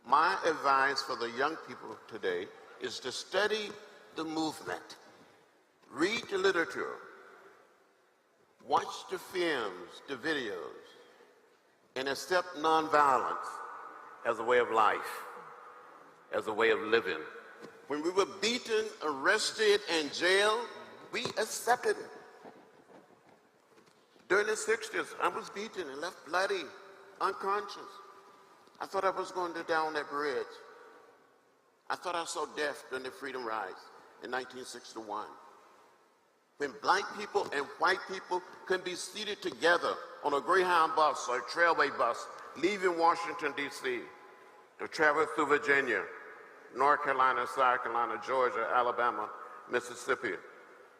My advice for the young people today is to study the movement, read the literature, watch the films, the videos, and accept nonviolence as a way of life, as a way of living. When we were beaten, arrested, and jailed, we accepted it. During the 60s, I was beaten and left bloody, unconscious. I thought I was going to down that bridge. I thought I saw death during the Freedom Rise in 1961. When black people and white people can be seated together on a Greyhound bus or a Trailway bus, leaving Washington, D.C., to travel through Virginia, North Carolina, South Carolina, Georgia, Alabama, Mississippi.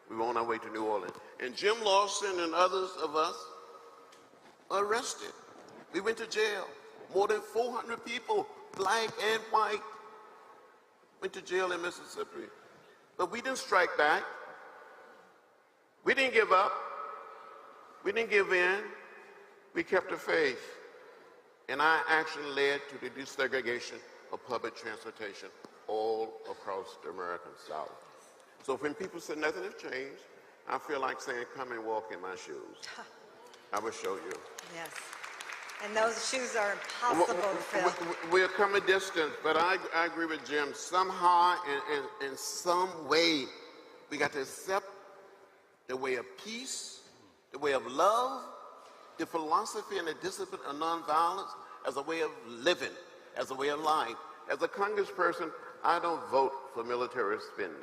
We were on our way to New Orleans. And Jim Lawson and others of us were arrested. We went to jail. More than 400 people, black and white, went to jail in Mississippi. But we didn't strike back. We didn't give up. We didn't give in. We kept the faith. And our action led to the desegregation of public transportation all across the American South. So when people say nothing has changed, I feel like saying, come and walk in my shoes. I will show you. Yes. And those shoes are impossible to fill. We're come a distance, but I agree with Jim. Somehow, in some way, we got to accept the way of peace, the way of love, the philosophy and the discipline of nonviolence as a way of living, as a way of life. As a congressperson, I don't vote for military spending.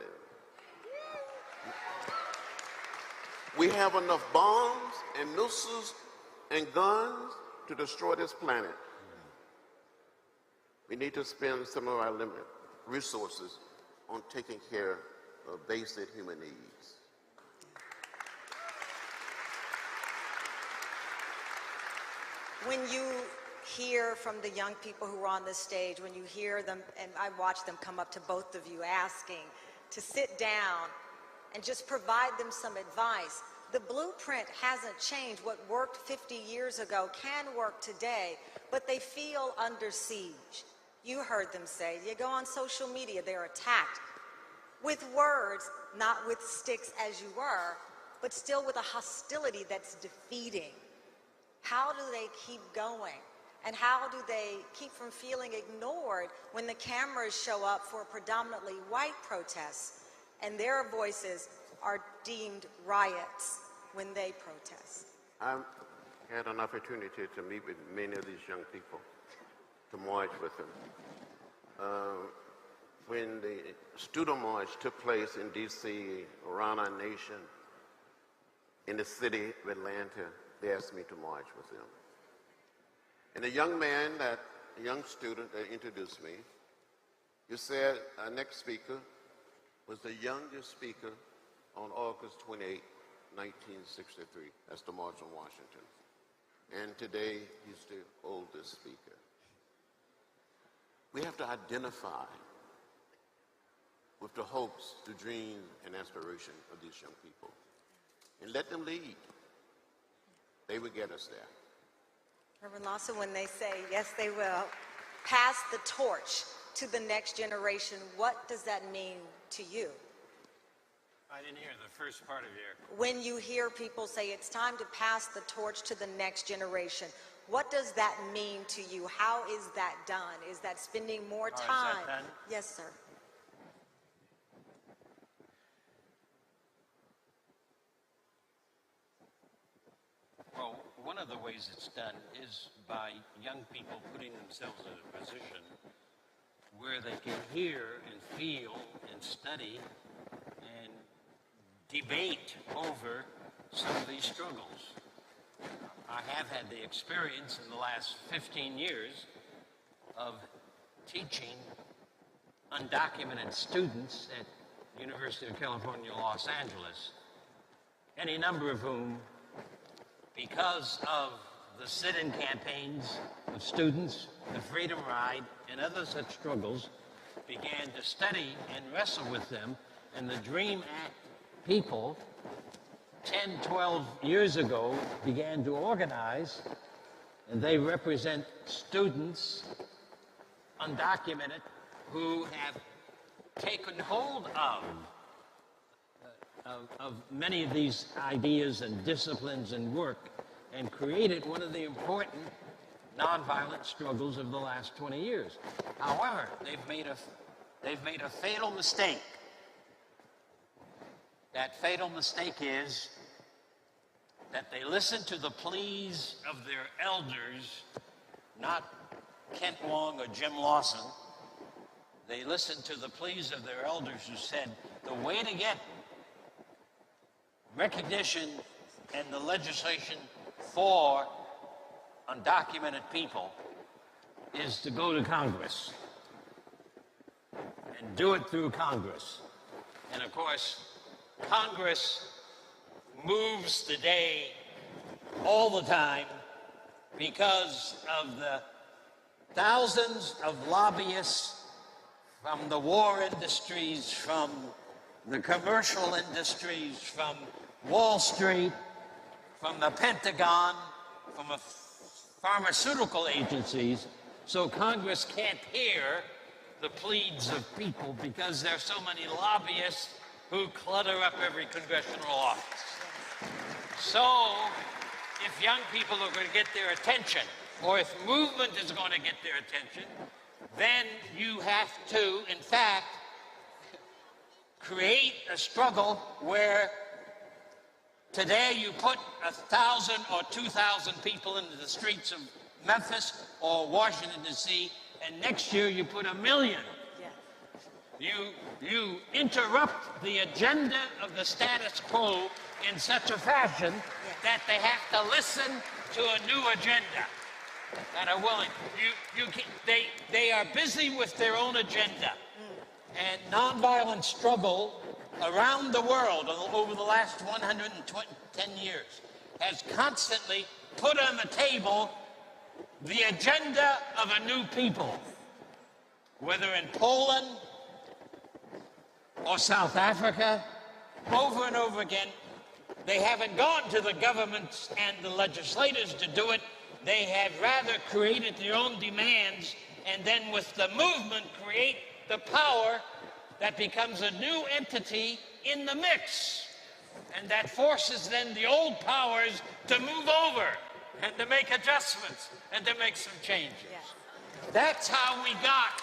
We have enough bombs and missiles and guns to destroy this planet. We need to spend some of our limited resources on taking care of basic human needs. When you hear from the young people who are on this stage, when you hear them, and I watch them come up to both of you asking to sit down and just provide them some advice, the blueprint hasn't changed. What worked 50 years ago can work today, but they feel under siege. You heard them say, you go on social media, they're attacked with words, not with sticks as you were, but still with a hostility that's defeating. How do they keep going? And how do they keep from feeling ignored when the cameras show up for predominantly white protests and their voices are deemed riots when they protest? I've had an opportunity to meet with many of these young people, to march with them. When the student march took place in D.C. around our nation, in the city of Atlanta, they asked me to march with them. And the young man, a young student that introduced me, you said our next speaker was the youngest speaker on August 28, 1963. That's the March on Washington. And today, he's the oldest speaker. We have to identify with the hopes, the dreams, and aspiration of these young people. And let them lead. They will get us there. Reverend Lawson, when they say, yes, they will, pass the torch to the next generation, what does that mean to you? I didn't hear the first part of your... When you hear people say it's time to pass the torch to the next generation, what does that mean to you? How is that done? Is that spending more time? How is that done? Yes, sir. Well, one of the ways it's done is by young people putting themselves in a position where they can hear and feel and study and debate over some of these struggles. I have had the experience in the last 15 years of teaching undocumented students at University of California, Los Angeles, any number of whom, because of the sit-in campaigns of students, the Freedom Ride, and other such struggles, began to study and wrestle with them. And the DREAM Act people, 10, 12 years ago, began to organize, and they represent students, undocumented, who have taken hold of many of these ideas and disciplines and work, and created one of the important nonviolent struggles of the last 20 years. However, they've made a fatal mistake. That fatal mistake is that they listen to the pleas of their elders, not Kent Wong or Jim Lawson. They listened to the pleas of their elders who said the way to get recognition and the legislation for undocumented people is to go to Congress and do it through Congress. And of course, Congress moves today all the time because of the thousands of lobbyists from the war industries, from the commercial industries, from Wall Street, from the Pentagon, from the pharmaceutical agencies, so Congress can't hear the pleas of people because there are so many lobbyists who clutter up every congressional office. So, if young people are going to get their attention, or if movement is going to get their attention, then you have to, in fact, create a struggle where today you put 1,000 or 2,000 people into the streets of Memphis or Washington, D.C., and next year you put 1 million. You interrupt the agenda of the status quo in such a fashion that they have to listen to a new agenda that are willing. They are busy with their own agenda. And nonviolent struggle around the world over the last 110 years has constantly put on the table the agenda of a new people, whether in Poland or South Africa, over and over again. They haven't gone to the governments and the legislators to do it. They have rather created their own demands, and then with the movement create the power that becomes a new entity in the mix. And that forces then the old powers to move over and to make adjustments and to make some changes. That's how we got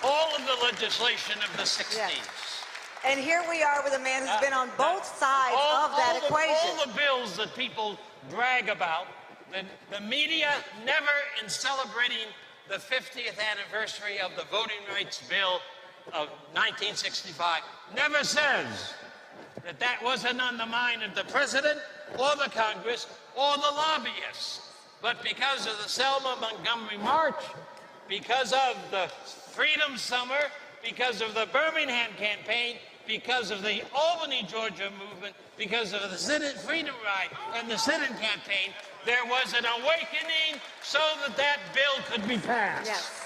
all of the legislation of the 60s. And here we are with a man who's been on both sides of that equation. All the bills that people brag about, the media never, in celebrating the 50th anniversary of the Voting Rights Bill of 1965, never says that that wasn't on the mind of the president or the Congress or the lobbyists. But because of the Selma Montgomery March, because of the Freedom Summer, because of the Birmingham campaign, because of the Albany, Georgia movement, because of the Senate Freedom Ride and the Senate campaign, there was an awakening so that that bill could be passed. Yes.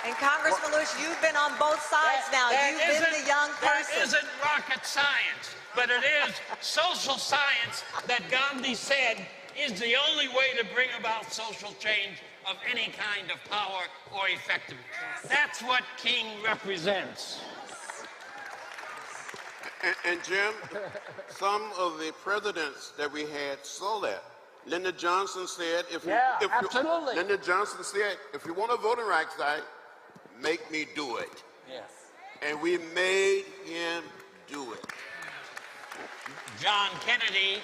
And Congressman Lewis, you've been on both sides now. You've been the young person. That isn't rocket science, but it is social science that Gandhi said is the only way to bring about social change of any kind of power or effectiveness. That's what King represents. And Jim, some of the presidents that we had saw that. Lyndon Johnson said, absolutely. Lyndon Johnson said, if you want a voting rights act, make me do it. Yes. And we made him do it. John Kennedy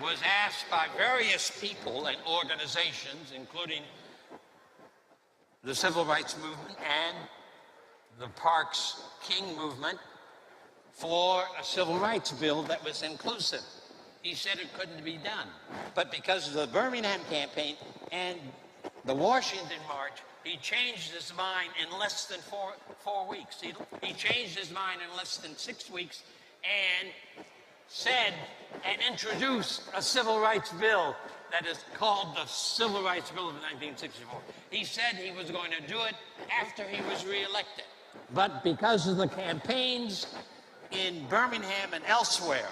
was asked by various people and organizations, including the Civil Rights Movement and the Parks King Movement, for a civil rights bill that was inclusive. He said it couldn't be done. But because of the Birmingham campaign and the Washington March, he changed his mind in less than four weeks. He changed his mind in less than 6 weeks and said and introduced a civil rights bill that is called the Civil Rights Bill of 1964. He said he was going to do it after he was reelected. But because of the campaigns in Birmingham and elsewhere,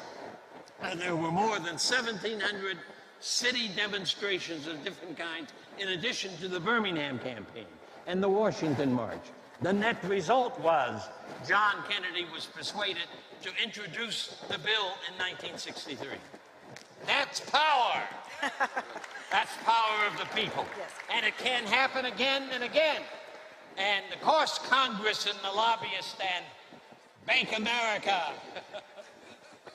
and there were more than 1,700 city demonstrations of different kinds, in addition to the Birmingham campaign and the Washington March. The net result was John Kennedy was persuaded to introduce the bill in 1963. That's power. That's power of the people. Yes. And it can happen again and again. And of course, Congress and the lobbyists and Bank America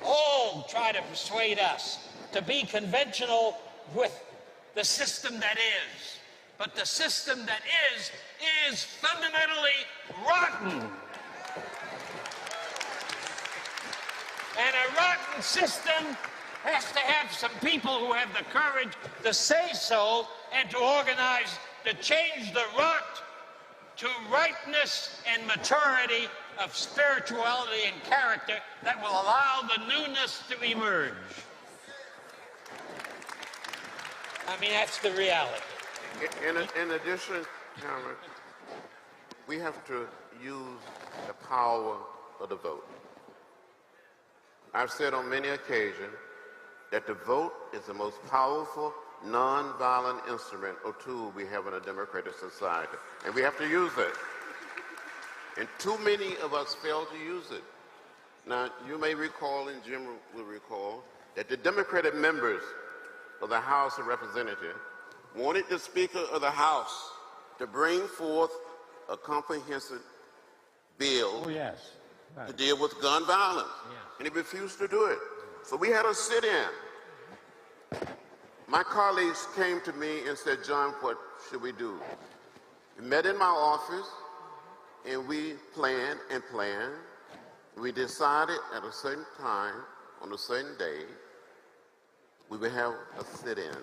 all try to persuade us to be conventional with the system that is. But the system that is fundamentally rotten. And a rotten system has to have some people who have the courage to say so and to organize to change the rot to rightness and maturity of spirituality and character that will allow the newness to emerge. I mean, that's the reality. In addition, Cameron, we have to use the power of the vote. I've said on many occasions that the vote is the most powerful nonviolent instrument or tool we have in a democratic society, and we have to use it. And too many of us fail to use it. Now, you may recall, and Jim will recall, that the Democratic members of the House of Representatives wanted the Speaker of the House to bring forth a comprehensive bill to deal with gun violence, and he refused to do it. So we had a sit-in. My colleagues came to me and said, John, what should we do? We met in my office, and we planned and planned. We decided at a certain time, on a certain day, we would have a sit-in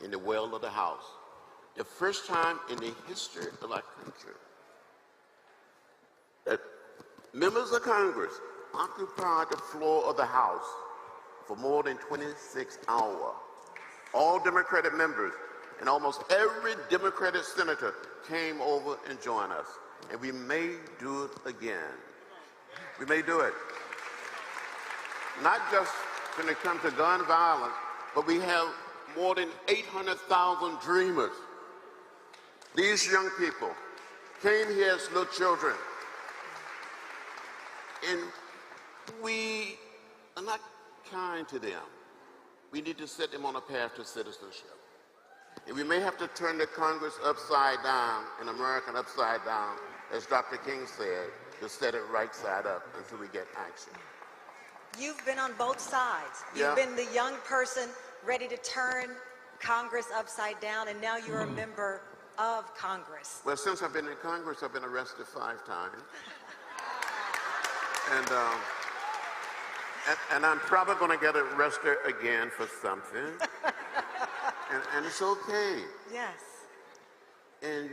in the well of the House. The first time in the history of our country that members of Congress occupied the floor of the House for more than 26 hours. All Democratic members and almost every Democratic senator came over and joined us. And we may do it again. We may do it. Not just when it comes to gun violence, but we have more than 800,000 dreamers. These young people came here as little children, and we are not kind to them. We need to set them on a path to citizenship. And we may have to turn the Congress upside down and America upside down as Dr. King said, to set it right side up until we get action. You've been on both sides. Yeah. You've been the young person ready to turn Congress upside down, and now you're a member of Congress. Well, since I've been in Congress, I've been arrested 5 times. And I'm probably going to get arrested again for something. and it's okay. Yes. And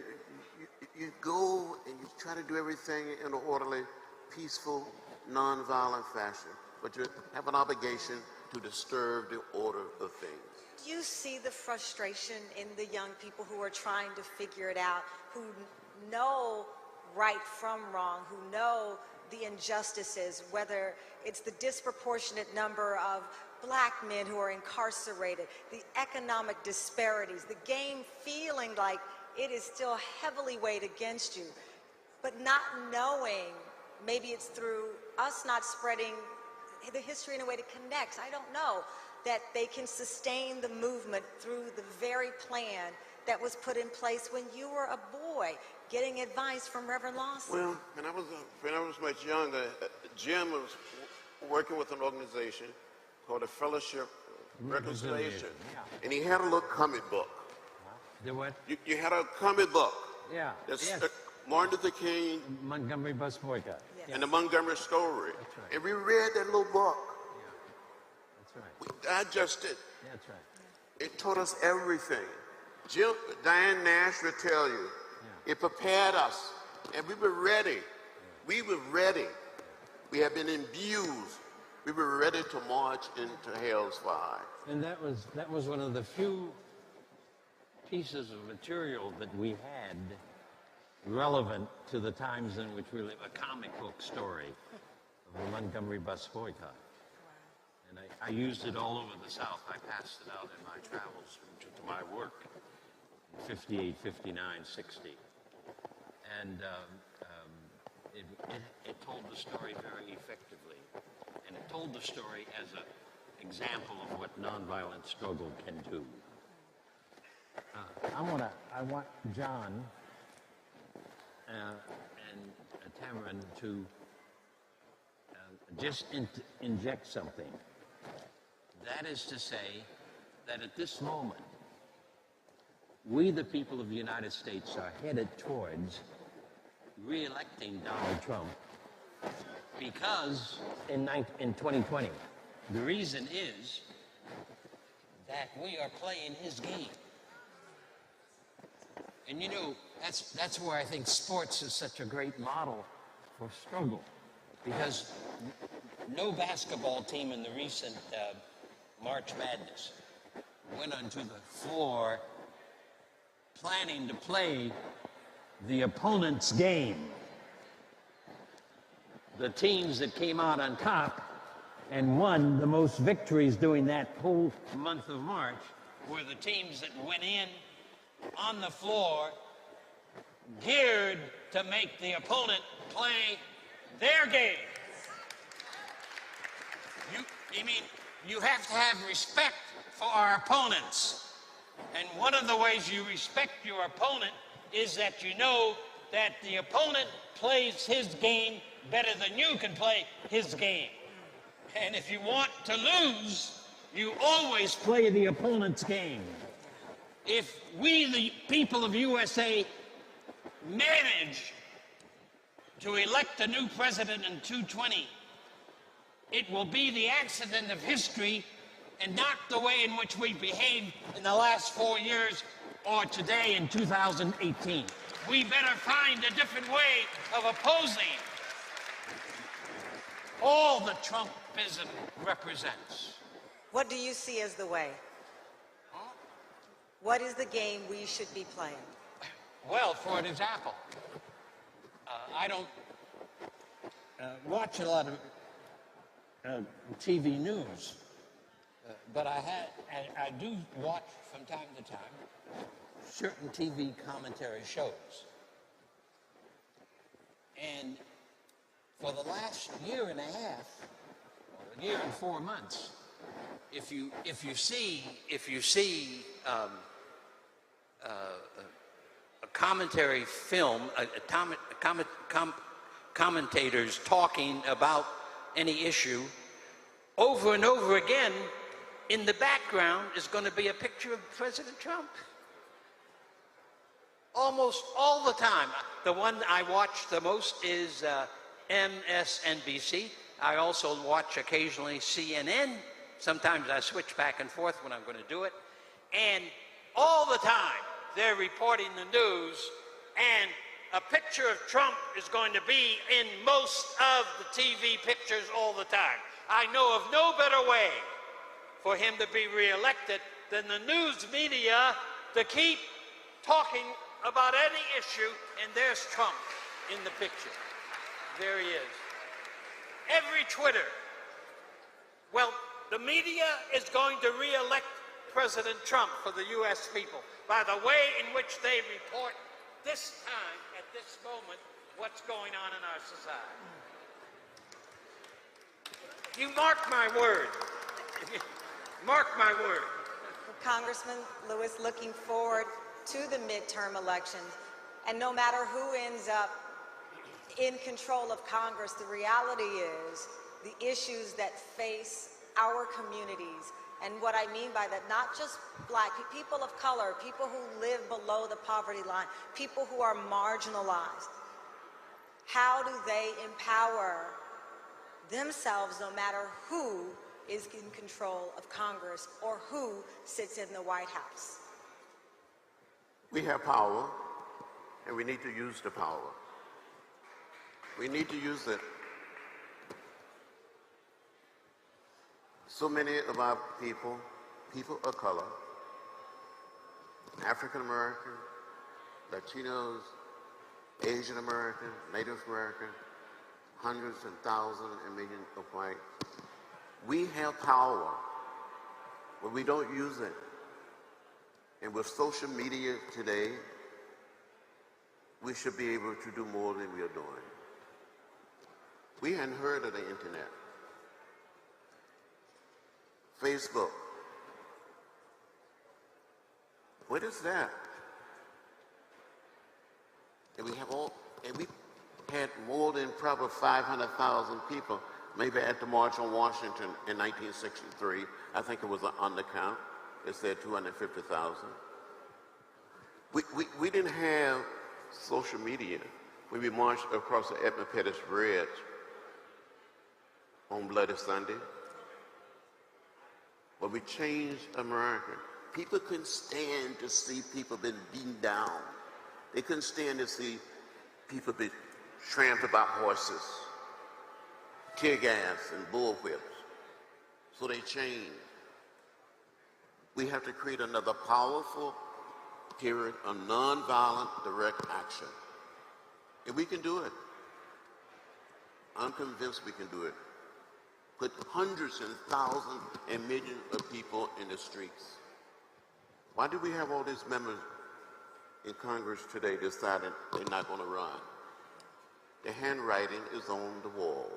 you go and you try to do everything in an orderly, peaceful, nonviolent fashion, but you have an obligation to disturb the order of things. Do you see the frustration in the young people who are trying to figure it out, who know right from wrong, who know the injustices, whether it's the disproportionate number of black men who are incarcerated, the economic disparities, the game feeling like it is still heavily weighed against you, but not knowing, maybe it's through us not spreading the history in a way that connects, I don't know, that they can sustain the movement through the very plan that was put in place when you were a boy, getting advice from Reverend Lawson. Well, when I was much younger, Jim was working with an organization called the Fellowship of Reconciliation, and he had a little comic book. The what? You had a comic book. Yeah. That's Yes. Martin Luther King Montgomery bus boycott. and the Montgomery story. That's right. And we read that little book. That's right. We digested. That's right. It taught us everything. Diane Nash would tell you, it prepared us, and we were ready. We were ready. We had been imbued. We were ready to march into hell's fire. And that was one of the few pieces of material that we had relevant to the times in which we live, a comic book story of the Montgomery bus boycott. And I used it all over the South. I passed it out in my travels to my work in 58, 59, 60. And it told the story very effectively. And it told the story as an example of what nonviolent struggle can do. I want John and Tamarin to just inject something. That is to say that at this moment, we, the people of the United States, are headed towards re-electing Donald Trump because in 2020, the reason is that we are playing his game. And you know, that's where I think sports is such a great model for struggle, because no basketball team in the recent March Madness went onto the floor planning to play the opponent's game. The teams that came out on top and won the most victories during that whole month of March were the teams that went in on the floor geared to make the opponent play their game. You have to have respect for our opponents. And one of the ways you respect your opponent is that you know that the opponent plays his game better than you can play his game. And if you want to lose, you always play the opponent's game. If we, the people of USA, manage to elect a new president in 2020, it will be the accident of history and not the way in which we behaved in the last 4 years or today in 2018. We better find a different way of opposing all that Trumpism represents. What do you see as the way? What is the game we should be playing? Well, for an example, I don't watch a lot of TV news, but I do watch from time to time certain TV commentary shows. And for the last year and a half, or a year and 4 months, if you see a commentary film, commentators talking about any issue, over and over again, in the background is going to be a picture of President Trump. Almost all the time. The one I watch the most is MSNBC. I also watch occasionally CNN. Sometimes I switch back and forth when I'm going to do it. And all the time, they're reporting the news, and a picture of Trump is going to be in most of the TV pictures all the time. I know of no better way for him to be reelected than the news media to keep talking about any issue, and there's Trump in the picture. There he is. Every Twitter. Well, the media is going to re-elect President Trump for the U.S. people by the way in which they report this time, at this moment, what's going on in our society. You mark my word. Mark my word. Congressman Lewis, looking forward to the midterm elections, and no matter who ends up in control of Congress, the reality is the issues that face our communities, and what I mean by that, not just black people of color, people who live below the poverty line, people who are marginalized. How do they empower themselves no matter who is in control of Congress or who sits in the White House? We have power, and we need to use the power. We need to use it. So many of our people of color, African American, Latinos, Asian American, Native American, hundreds and thousands and millions of whites. We have power, but we don't use it. And with social media today, we should be able to do more than we are doing. We hadn't heard of the internet. Facebook. What is that? And we had more than probably 500,000 people, maybe at the March on Washington in 1963. I think it was an undercount. It said 250,000. We didn't have social media when we marched across the Edmund Pettus Bridge on Bloody Sunday. But we changed America. People couldn't stand to see people being beaten down. They couldn't stand to see people be trampled by horses, tear gas and bullwhips. So they changed. We have to create another powerful period of nonviolent direct action. And we can do it. I'm convinced we can do it. Put hundreds and thousands and millions of people in the streets. Why do we have all these members in Congress today deciding they're not going to run? The handwriting is on the wall.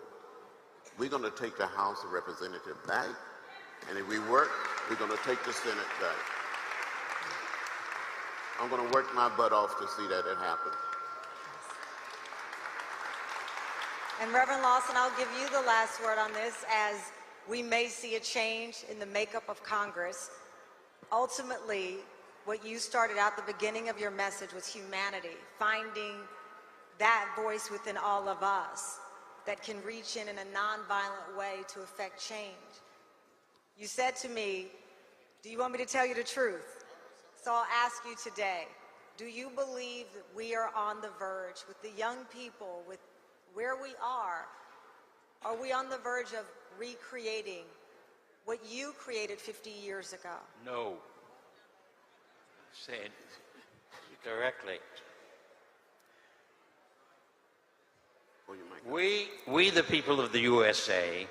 We're going to take the House of Representatives back, and if we work, we're going to take the Senate back. I'm going to work my butt off to see that it happens. And Reverend Lawson, I'll give you the last word on this, as we may see a change in the makeup of Congress. Ultimately, what you started out the beginning of your message was humanity, finding that voice within all of us that can reach in a nonviolent way to affect change. You said to me, do you want me to tell you the truth? So I'll ask you today, do you believe that we are on the verge with the young people, with where we are we on the verge of recreating what you created 50 years ago? No. Say it directly. We, the people of the USA,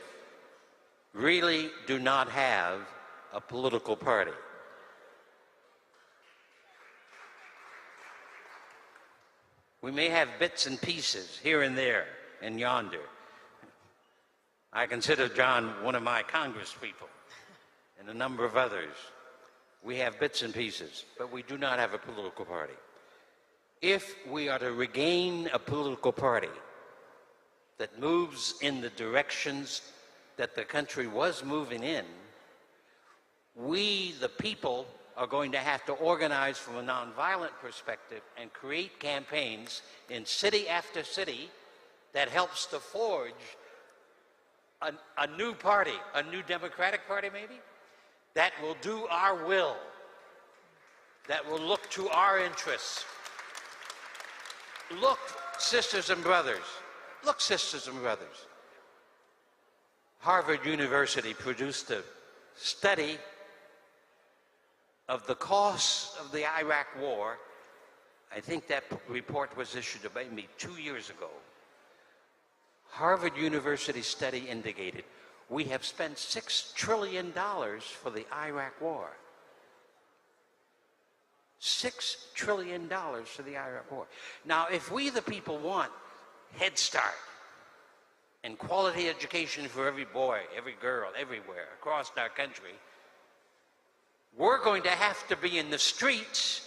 really do not have a political party. We may have bits and pieces here and there and yonder. I consider John one of my congresspeople and a number of others. We have bits and pieces, but we do not have a political party. If we are to regain a political party that moves in the directions that the country was moving in, we, the people, are going to have to organize from a nonviolent perspective and create campaigns in city after city that helps to forge a new party, a new Democratic Party maybe, that will do our will, that will look to our interests. Look, sisters and brothers, Harvard University produced a study of the costs of the Iraq War. I think that report was issued about maybe 2 years ago. Harvard University study indicated we have spent $6 trillion for the Iraq War. $6 trillion for the Iraq War. Now, if we, the people, want Head Start and quality education for every boy, every girl, everywhere across our country, we're going to have to be in the streets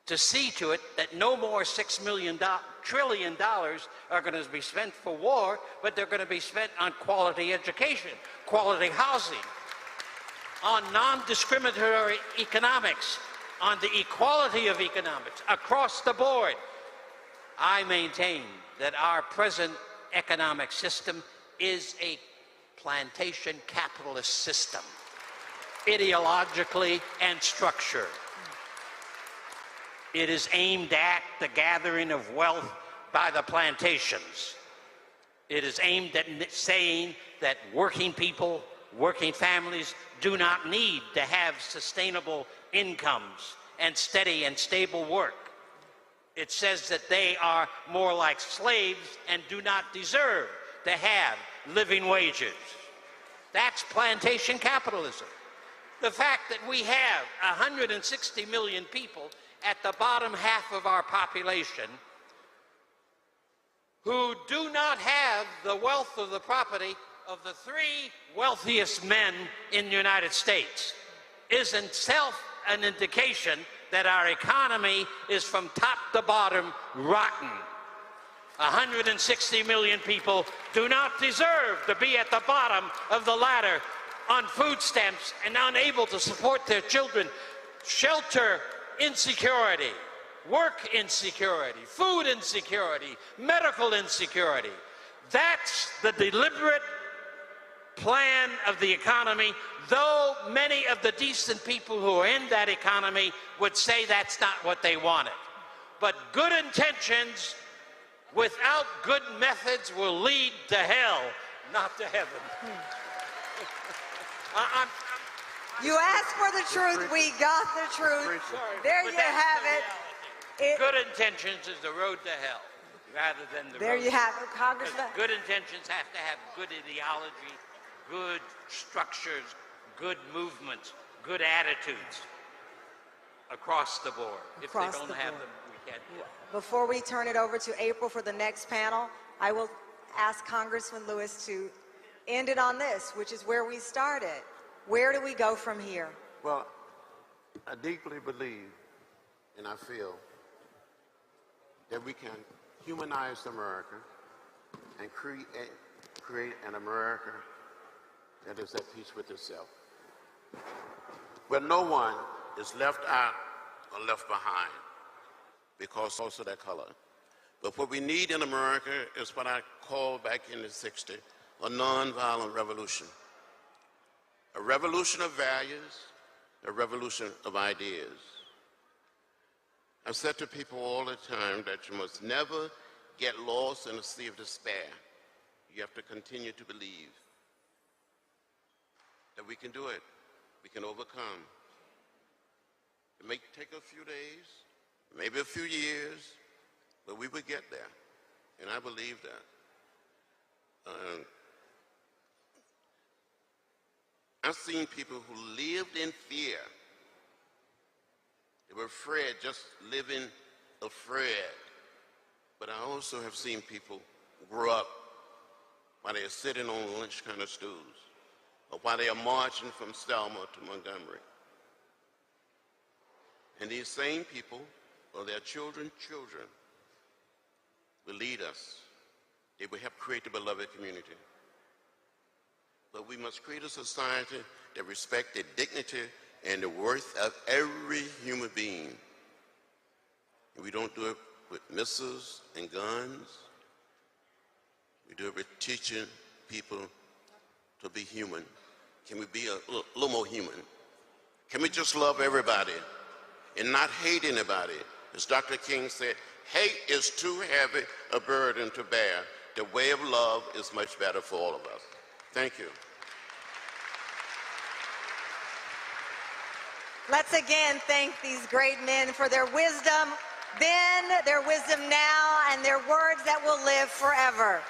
to see to it that no more $6 trillion are going to be spent for war, but they're going to be spent on quality education, quality housing, on non-discriminatory economics, on the equality of economics across the board. I maintain that our present economic system is a plantation capitalist system, ideologically and structured. It is aimed at the gathering of wealth by the plantations. It is aimed at saying that working people, working families do not need to have sustainable incomes and steady and stable work. It says that they are more like slaves and do not deserve to have living wages. That's plantation capitalism. The fact that we have 160 million people at the bottom half of our population who do not have the wealth of the property of the 3 wealthiest men in the United States is in itself an indication that our economy is from top to bottom rotten. 160 million people do not deserve to be at the bottom of the ladder on food stamps and unable to support their children. Shelter insecurity, work insecurity, food insecurity, medical insecurity. That's the deliberate plan of the economy, though many of the decent people who are in that economy would say that's not what they wanted. But good intentions without good methods will lead to hell, not to heaven. You asked for the truth, we got the truth. There you have it. Good intentions is the road to hell, rather than the There road you to have it, Congressman. Good intentions have to have good ideology, good structures, good movements, good attitudes across the board. If they don't have them, we can't do it. Before we turn it over to April for the next panel, I will ask Congressman Lewis to end it on this, which is where we started. Where do we go from here? Well, I deeply believe and I feel that we can humanize America and create an America that is at peace with itself, where no one is left out or left behind because of their color. But what we need in America is what I called back in the 60s a nonviolent revolution. A revolution of values, a revolution of ideas. I've said to people all the time that you must never get lost in a sea of despair. You have to continue to believe that we can do it, we can overcome. It may take a few days, maybe a few years, but we will get there, and I believe that. I've seen people who lived in fear. They were afraid, just living afraid. But I also have seen people grow up while they are sitting on lunch kind of stools, or while they are marching from Selma to Montgomery. And these same people or their children will lead us. They will help create the beloved community. But we must create a society that respects the dignity and the worth of every human being. And we don't do it with missiles and guns. We do it with teaching people to be human. Can we be a little more human? Can we just love everybody and not hate anybody? As Dr. King said, hate is too heavy a burden to bear. The way of love is much better for all of us. Thank you. Let's again thank these great men for their wisdom then, their wisdom now, and their words that will live forever.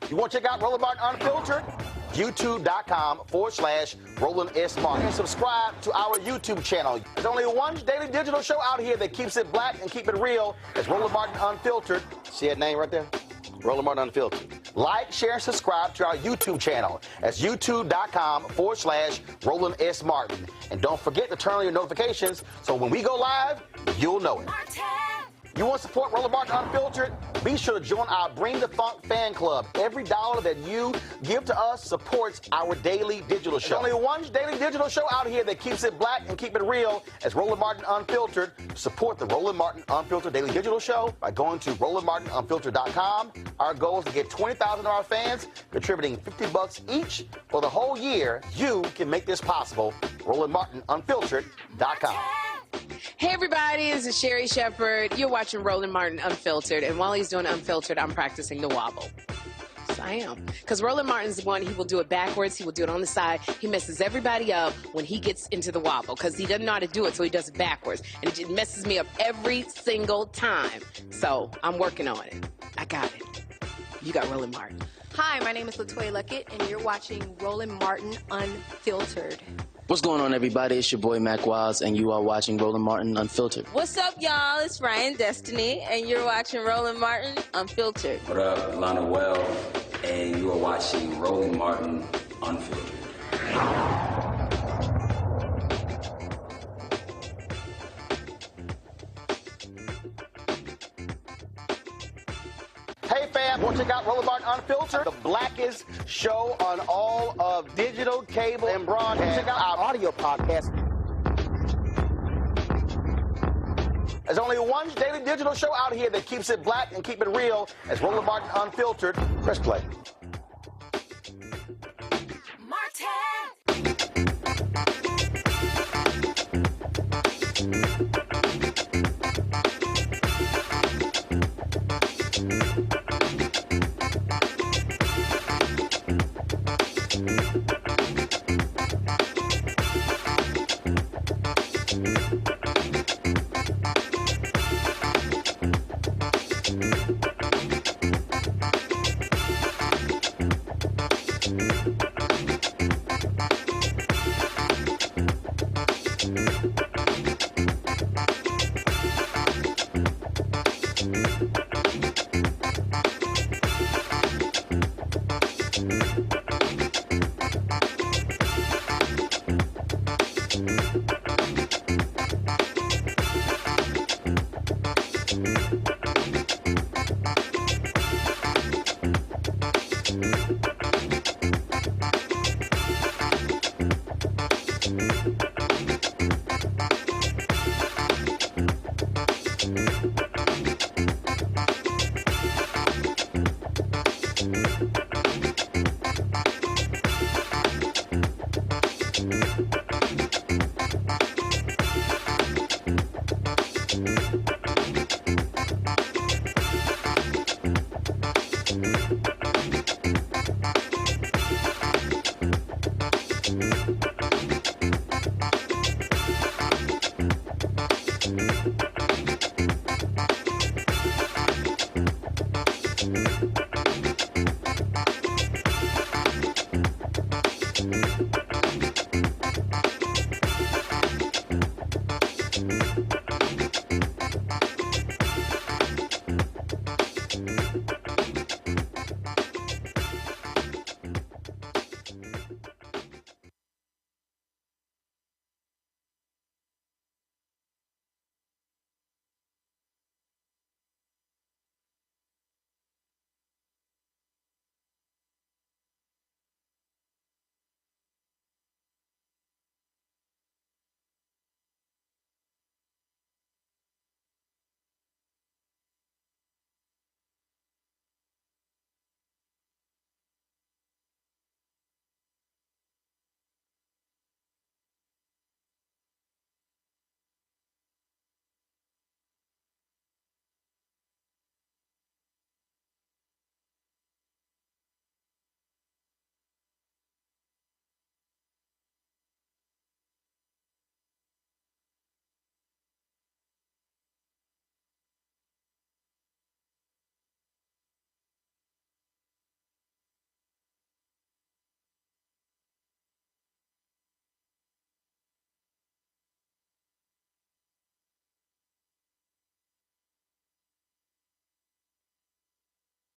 You want to check out Roland Martin Unfiltered? YouTube.com/Roland S. Martin. And subscribe to our YouTube channel. There's only one daily digital show out here that keeps it black and keep it real. It's Roland Martin Unfiltered. See that name right there? Roland Martin Unfiltered. Like, share, and subscribe to our YouTube channel. That's YouTube.com/Roland S. Martin. And don't forget to turn on your notifications so when we go live, you'll know it. You want to support Roland Martin Unfiltered? Be sure to join our Bring the Funk fan club. Every dollar that you give to us supports our daily digital show. There's only one daily digital show out here that keeps it black and keep it real. It's Roland Martin Unfiltered. Support the Roland Martin Unfiltered daily digital show by going to RolandMartinUnfiltered.com. Our goal is to get 20,000 of our fans contributing $50 each for the whole year. You can make this possible. RolandMartinUnfiltered.com. Hey everybody, this is Sherry Shepherd. You're watching Roland Martin Unfiltered, and while he's doing Unfiltered, I'm practicing the wobble. Yes, I am. Because Roland Martin's the one, he will do it backwards, he will do it on the side. He messes everybody up when he gets into the wobble, because he doesn't know how to do it, so he does it backwards. And it messes me up every single time. So, I'm working on it. I got it. You got Roland Martin. Hi, my name is LaToya Luckett, and you're watching Roland Martin Unfiltered. What's going on, everybody? It's your boy Mac Wiles, and you are watching Roland Martin Unfiltered. What's up, y'all? It's Ryan Destiny, and you're watching Roland Martin Unfiltered. What up, Lana Well, and you are watching Roland Martin Unfiltered. Hey fam, want to check out Roland Martin Unfiltered? The blackest show on all of digital, cable, and broadcast. Check out our audio podcast. There's only one daily digital show out here that keeps it black and keep it real. It's Roland Martin Unfiltered. Press play.